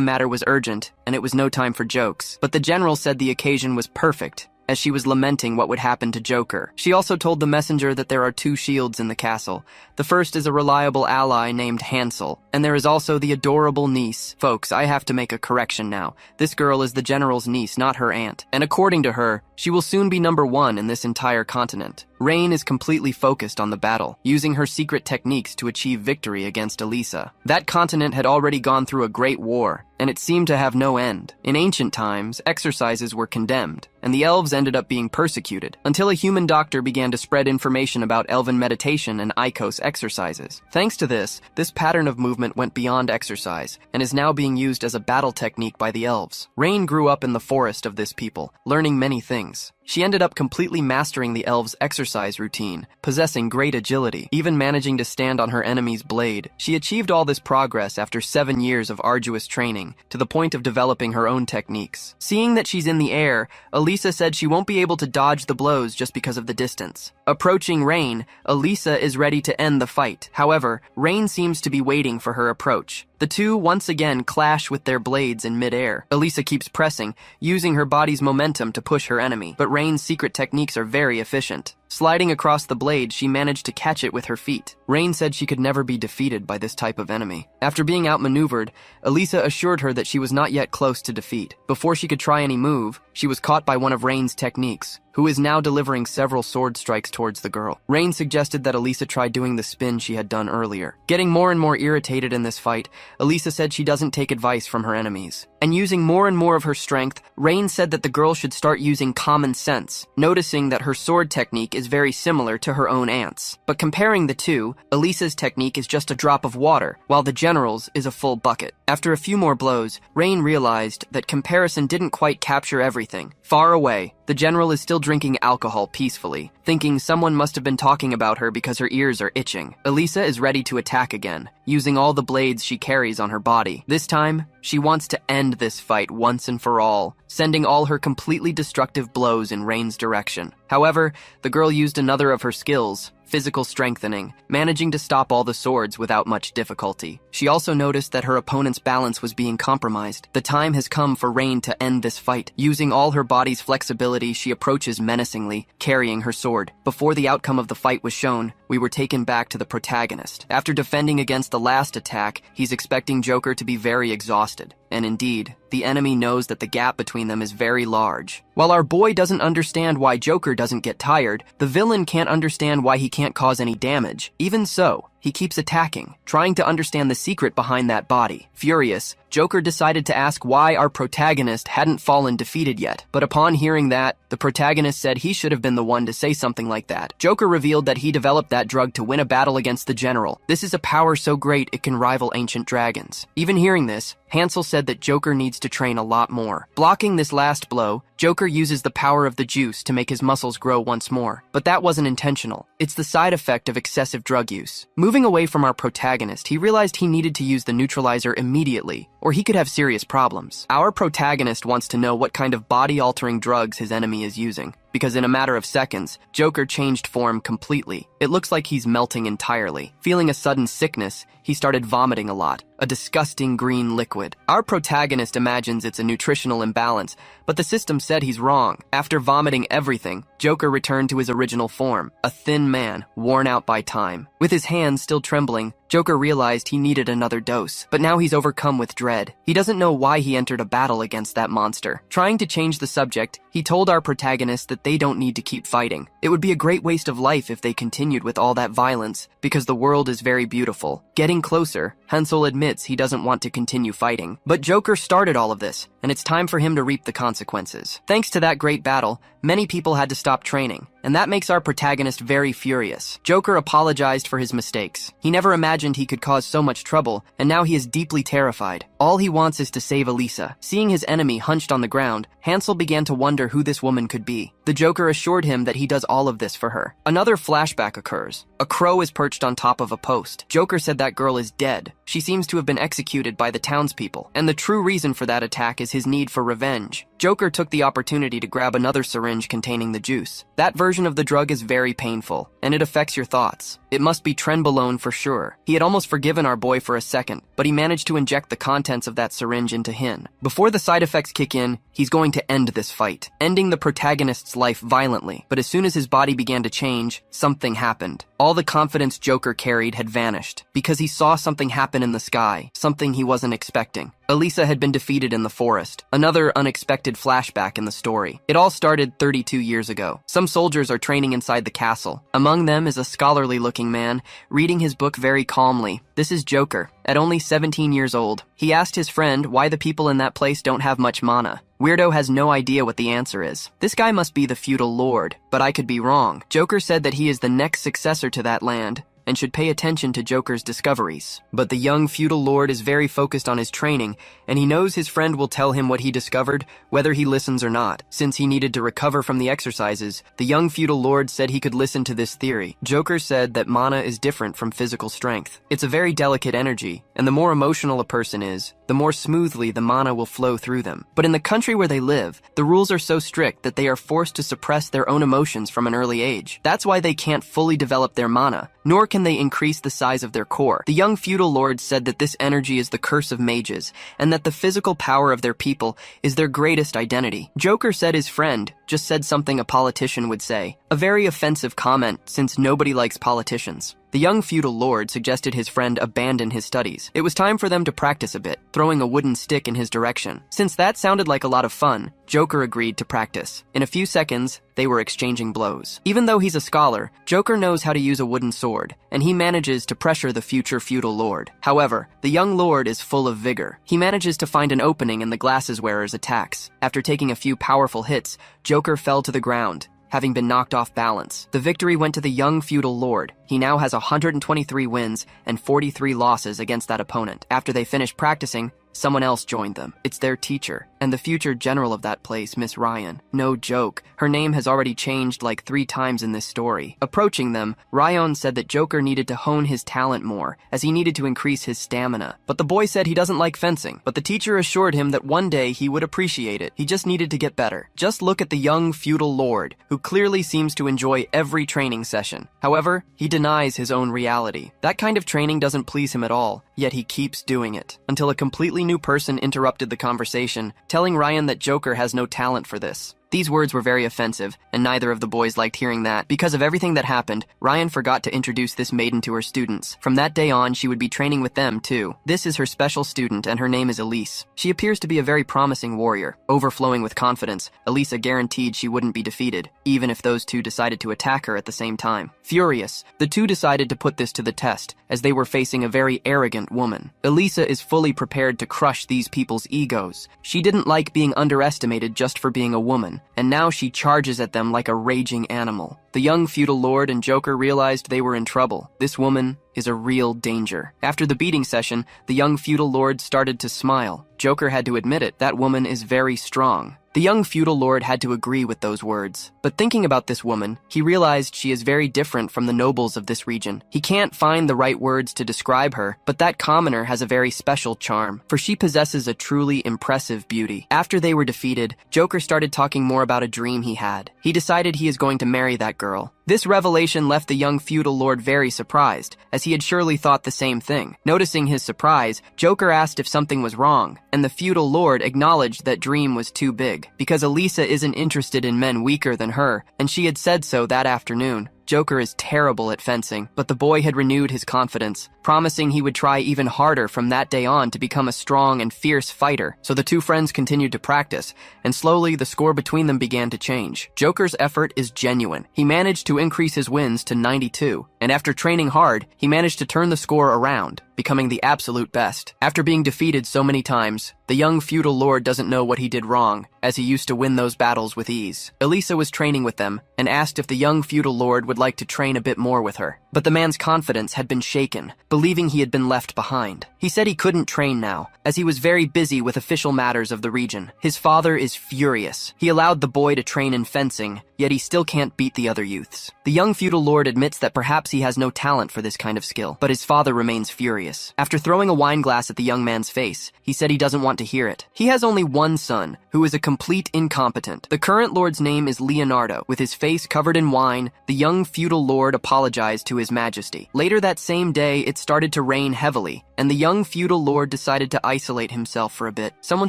matter was urgent, and it was no time for jokes. But the general said the occasion was perfect, as she was lamenting what would happen to Joker. She also told the messenger that there are two shields in the castle. The first is a reliable ally named Hansel, and there is also the adorable niece. Folks, I have to make a correction now. This girl is the general's niece, not her aunt. And according to her, she will soon be #1 in this entire continent. Rain is completely focused on the battle, using her secret techniques to achieve victory against Elisa. That continent had already gone through a great war, and it seemed to have no end. In ancient times, exercises were condemned, and the elves ended up being persecuted, until a human doctor began to spread information about elven meditation and Ikos exercises. Thanks to this pattern of movement went beyond exercise, and is now being used as a battle technique by the elves. Rain grew up in the forest of this people, learning many things. She ended up completely mastering the elves' exercise routine, possessing great agility, even managing to stand on her enemy's blade. She achieved all this progress after 7 years of arduous training, to the point of developing her own techniques. Seeing that she's in the air, Elisa said she won't be able to dodge the blows just because of the distance. Approaching Rain, Elisa is ready to end the fight. However, Rain seems to be waiting for her approach. The two once again clash with their blades in midair. Elisa keeps pressing, using her body's momentum to push her enemy, but Rain's secret techniques are very efficient. Sliding across the blade, she managed to catch it with her feet. Rain said she could never be defeated by this type of enemy. After being outmaneuvered, Elisa assured her that she was not yet close to defeat. Before she could try any move, she was caught by one of Rain's techniques, who is now delivering several sword strikes towards the girl. Rain suggested that Elisa try doing the spin she had done earlier. Getting more and more irritated in this fight, Elisa said she doesn't take advice from her enemies. And using more and more of her strength, Rain said that the girl should start using common sense, noticing that her sword technique is very similar to her own aunt's. But comparing the two, Elisa's technique is just a drop of water, while the general's is a full bucket. After a few more blows, Rain realized that comparison didn't quite capture everything. Far away, the general is still drinking alcohol peacefully, thinking someone must have been talking about her because her ears are itching. Elisa is ready to attack again, using all the blades she carries on her body. This time, she wants to end this fight once and for all, sending all her completely destructive blows in Rain's direction. However, the girl used another of her skills, physical strengthening, managing to stop all the swords without much difficulty. She also noticed that her opponent's balance was being compromised. The time has come for Rain to end this fight. Using all her body's flexibility, she approaches menacingly, carrying her sword. Before the outcome of the fight was shown, we were taken back to the protagonist. After defending against the last attack, he's expecting Joker to be very exhausted. And indeed, the enemy knows that the gap between them is very large. While our boy doesn't understand why Joker doesn't get tired, the villain can't understand why he can't cause any damage. Even so, he keeps attacking, trying to understand the secret behind that body. Furious, Joker decided to ask why our protagonist hadn't fallen defeated yet. But upon hearing that, the protagonist said he should have been the one to say something like that. Joker revealed that he developed that drug to win a battle against the general. This is a power so great it can rival ancient dragons. Even hearing this, Hansel said that Joker needs to train a lot more. Blocking this last blow, Joker uses the power of the juice to make his muscles grow once more. But that wasn't intentional. It's the side effect of excessive drug use. Moving away from our protagonist, he realized he needed to use the neutralizer immediately, or he could have serious problems. Our protagonist wants to know what kind of body-altering drugs his enemy is using, because in a matter of seconds, Joker changed form completely. It looks like he's melting entirely. Feeling a sudden sickness, he started vomiting a lot, a disgusting green liquid. Our protagonist imagines it's a nutritional imbalance, but the system said he's wrong. After vomiting everything, Joker returned to his original form, a thin man, worn out by time. With his hands still trembling, Joker realized he needed another dose, but now he's overcome with dread. He doesn't know why he entered a battle against that monster. Trying to change the subject, he told our protagonist that they don't need to keep fighting. It would be a great waste of life if they continued with all that violence, because the world is very beautiful. Getting closer, Hansel admits he doesn't want to continue fighting. But Joker started all of this, and it's time for him to reap the consequences. Thanks to that great battle, many people had to stop training, and that makes our protagonist very furious. Joker apologized for his mistakes. He never imagined he could cause so much trouble, and now he is deeply terrified. All he wants is to save Elisa. Seeing his enemy hunched on the ground, Hansel began to wonder who this woman could be. The Joker assured him that he does all of this for her. Another flashback occurs. A crow is perched on top of a post. Joker said that girl is dead. She seems to have been executed by the townspeople, and the true reason for that attack is his need for revenge. Joker took the opportunity to grab another syringe containing the juice. That version of the drug is very painful, and it affects your thoughts. It must be trenbolone for sure. He had almost forgiven our boy for a second, but he managed to inject the contents of that syringe into him. Before the side effects kick in, he's going to end this fight, ending the protagonist's life violently. But as soon as his body began to change, something happened. All the confidence Joker carried had vanished, because he saw something happen in the sky, something he wasn't expecting. Elisa had been defeated in the forest, another unexpected flashback in the story. It all started 32 years ago. Some soldiers are training inside the castle. Among them is a scholarly-looking man, reading his book very calmly. This is Joker, at only 17 years old. He asked his friend why the people in that place don't have much mana. Weirdo has no idea what the answer is. This guy must be the feudal lord, but I could be wrong. Joker said that he is the next successor to that land, and should pay attention to Joker's discoveries. But the young feudal lord is very focused on his training, and he knows his friend will tell him what he discovered, whether he listens or not. Since he needed to recover from the exercises, the young feudal lord said he could listen to this theory. Joker said that mana is different from physical strength. It's a very delicate energy, and the more emotional a person is, the more smoothly the mana will flow through them. But in the country where they live, the rules are so strict that they are forced to suppress their own emotions from an early age. That's why they can't fully develop their mana, nor can they increase the size of their core. The young feudal lord said that this energy is the curse of mages, and that the physical power of their people is their greatest identity. Joker said his friend just said something a politician would say, a very offensive comment since nobody likes politicians. The young feudal lord suggested his friend abandon his studies. It was time for them to practice a bit, throwing a wooden stick in his direction. Since that sounded like a lot of fun, Joker agreed to practice. In a few seconds, they were exchanging blows. Even though he's a scholar, Joker knows how to use a wooden sword, and he manages to pressure the future feudal lord. However, the young lord is full of vigor. He manages to find an opening in the glasses wearer's attacks. After taking a few powerful hits, Joker fell to the ground, having been knocked off balance. The victory went to the young feudal lord. He now has 123 wins and 43 losses against that opponent. After they finished practicing, someone else joined them. It's their teacher, and the future general of that place, Miss Ryan. No joke, her name has already changed like 3 times in this story. Approaching them, Ryan said that Joker needed to hone his talent more, as he needed to increase his stamina. But the boy said he doesn't like fencing, but the teacher assured him that one day he would appreciate it. He just needed to get better. Just look at the young feudal lord, who clearly seems to enjoy every training session. However, he denies his own reality. That kind of training doesn't please him at all, yet he keeps doing it, until a completely new person interrupted the conversation, telling Ryan that Joker has no talent for this. These words were very offensive, and neither of the boys liked hearing that. Because of everything that happened, Ryan forgot to introduce this maiden to her students. From that day on, she would be training with them, too. This is her special student, and her name is Elise. She appears to be a very promising warrior. Overflowing with confidence, Elisa guaranteed she wouldn't be defeated, even if those two decided to attack her at the same time. Furious, the two decided to put this to the test, as they were facing a very arrogant woman. Elisa is fully prepared to crush these people's egos. She didn't like being underestimated just for being a woman, and now she charges at them like a raging animal. The young feudal lord and Joker realized they were in trouble. This woman is a real danger. After the beating session, the young feudal lord started to smile. Joker had to admit it, that woman is very strong. The young feudal lord had to agree with those words. But thinking about this woman, he realized she is very different from the nobles of this region. He can't find the right words to describe her, but that commoner has a very special charm, for she possesses a truly impressive beauty. After they were defeated, Joker started talking more about a dream he had. He decided he is going to marry that girl. This revelation left the young feudal lord very surprised, as he had surely thought the same thing. Noticing his surprise, Joker asked if something was wrong, and the feudal lord acknowledged that dream was too big, because Elisa isn't interested in men weaker than her, and she had said so that afternoon. Joker is terrible at fencing, but the boy had renewed his confidence, promising he would try even harder from that day on to become a strong and fierce fighter. So the two friends continued to practice, and slowly the score between them began to change. Joker's effort is genuine. He managed to increase his wins to 92, and after training hard, he managed to turn the score around, becoming the absolute best. After being defeated so many times, the young feudal lord doesn't know what he did wrong, as he used to win those battles with ease. Elisa was training with them, and asked if the young feudal lord would like to train a bit more with her. But the man's confidence had been shaken, believing he had been left behind. He said he couldn't train now, as he was very busy with official matters of the region. His father is furious. He allowed the boy to train in fencing, yet he still can't beat the other youths. The young feudal lord admits that perhaps he has no talent for this kind of skill, but his father remains furious. After throwing a wine glass at the young man's face, he said he doesn't want to hear it. He has only one son, who is a complete incompetent. The current lord's name is Leonardo. With his face covered in wine, the young feudal lord apologized to his majesty. Later that same day, it started to rain heavily, and the young feudal lord decided to isolate himself for a bit. Someone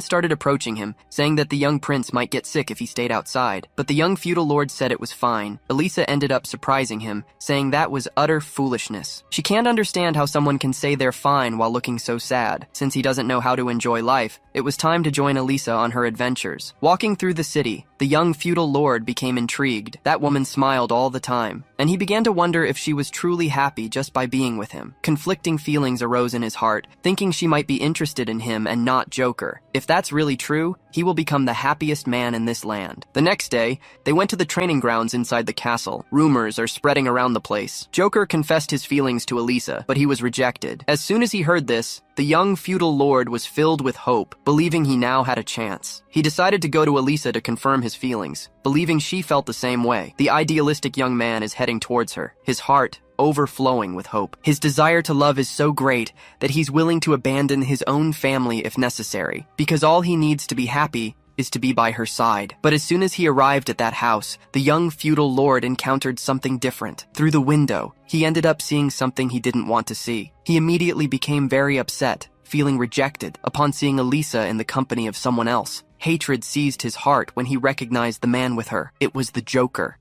started approaching him, saying that the young prince might get sick if he stayed outside, but the young feudal lord said it was fine. Elisa ended up surprising him, saying that was utter foolishness. She can't understand how someone can say they're fine while looking so sad. Since he doesn't know how to enjoy life, it was time to join Elisa on her adventures. Walking through the city, The young feudal lord became intrigued. That woman smiled all the time, and he began to wonder if she was truly happy just by being with him. Conflicting feelings arose in his heart, thinking she might be interested in him and not Joker. If that's really true, he will become the happiest man in this land. The next day, they went to the training grounds inside the castle. Rumors are spreading around the place. Joker confessed his feelings to Elisa, but he was rejected. As soon as he heard this, the young feudal lord was filled with hope, believing he now had a chance. He decided to go to Elisa to confirm his feelings, believing she felt the same way. The idealistic young man is heading towards her, his heart overflowing with hope. His desire to love is so great that he's willing to abandon his own family if necessary, because all he needs to be happy is to be by her side. But as soon as he arrived at that house, the young feudal lord encountered something different. Through the window, he ended up seeing something he didn't want to see. He immediately became very upset, feeling rejected upon seeing Elisa in the company of someone else. Hatred seized his heart when he recognized the man with her. It was the Joker.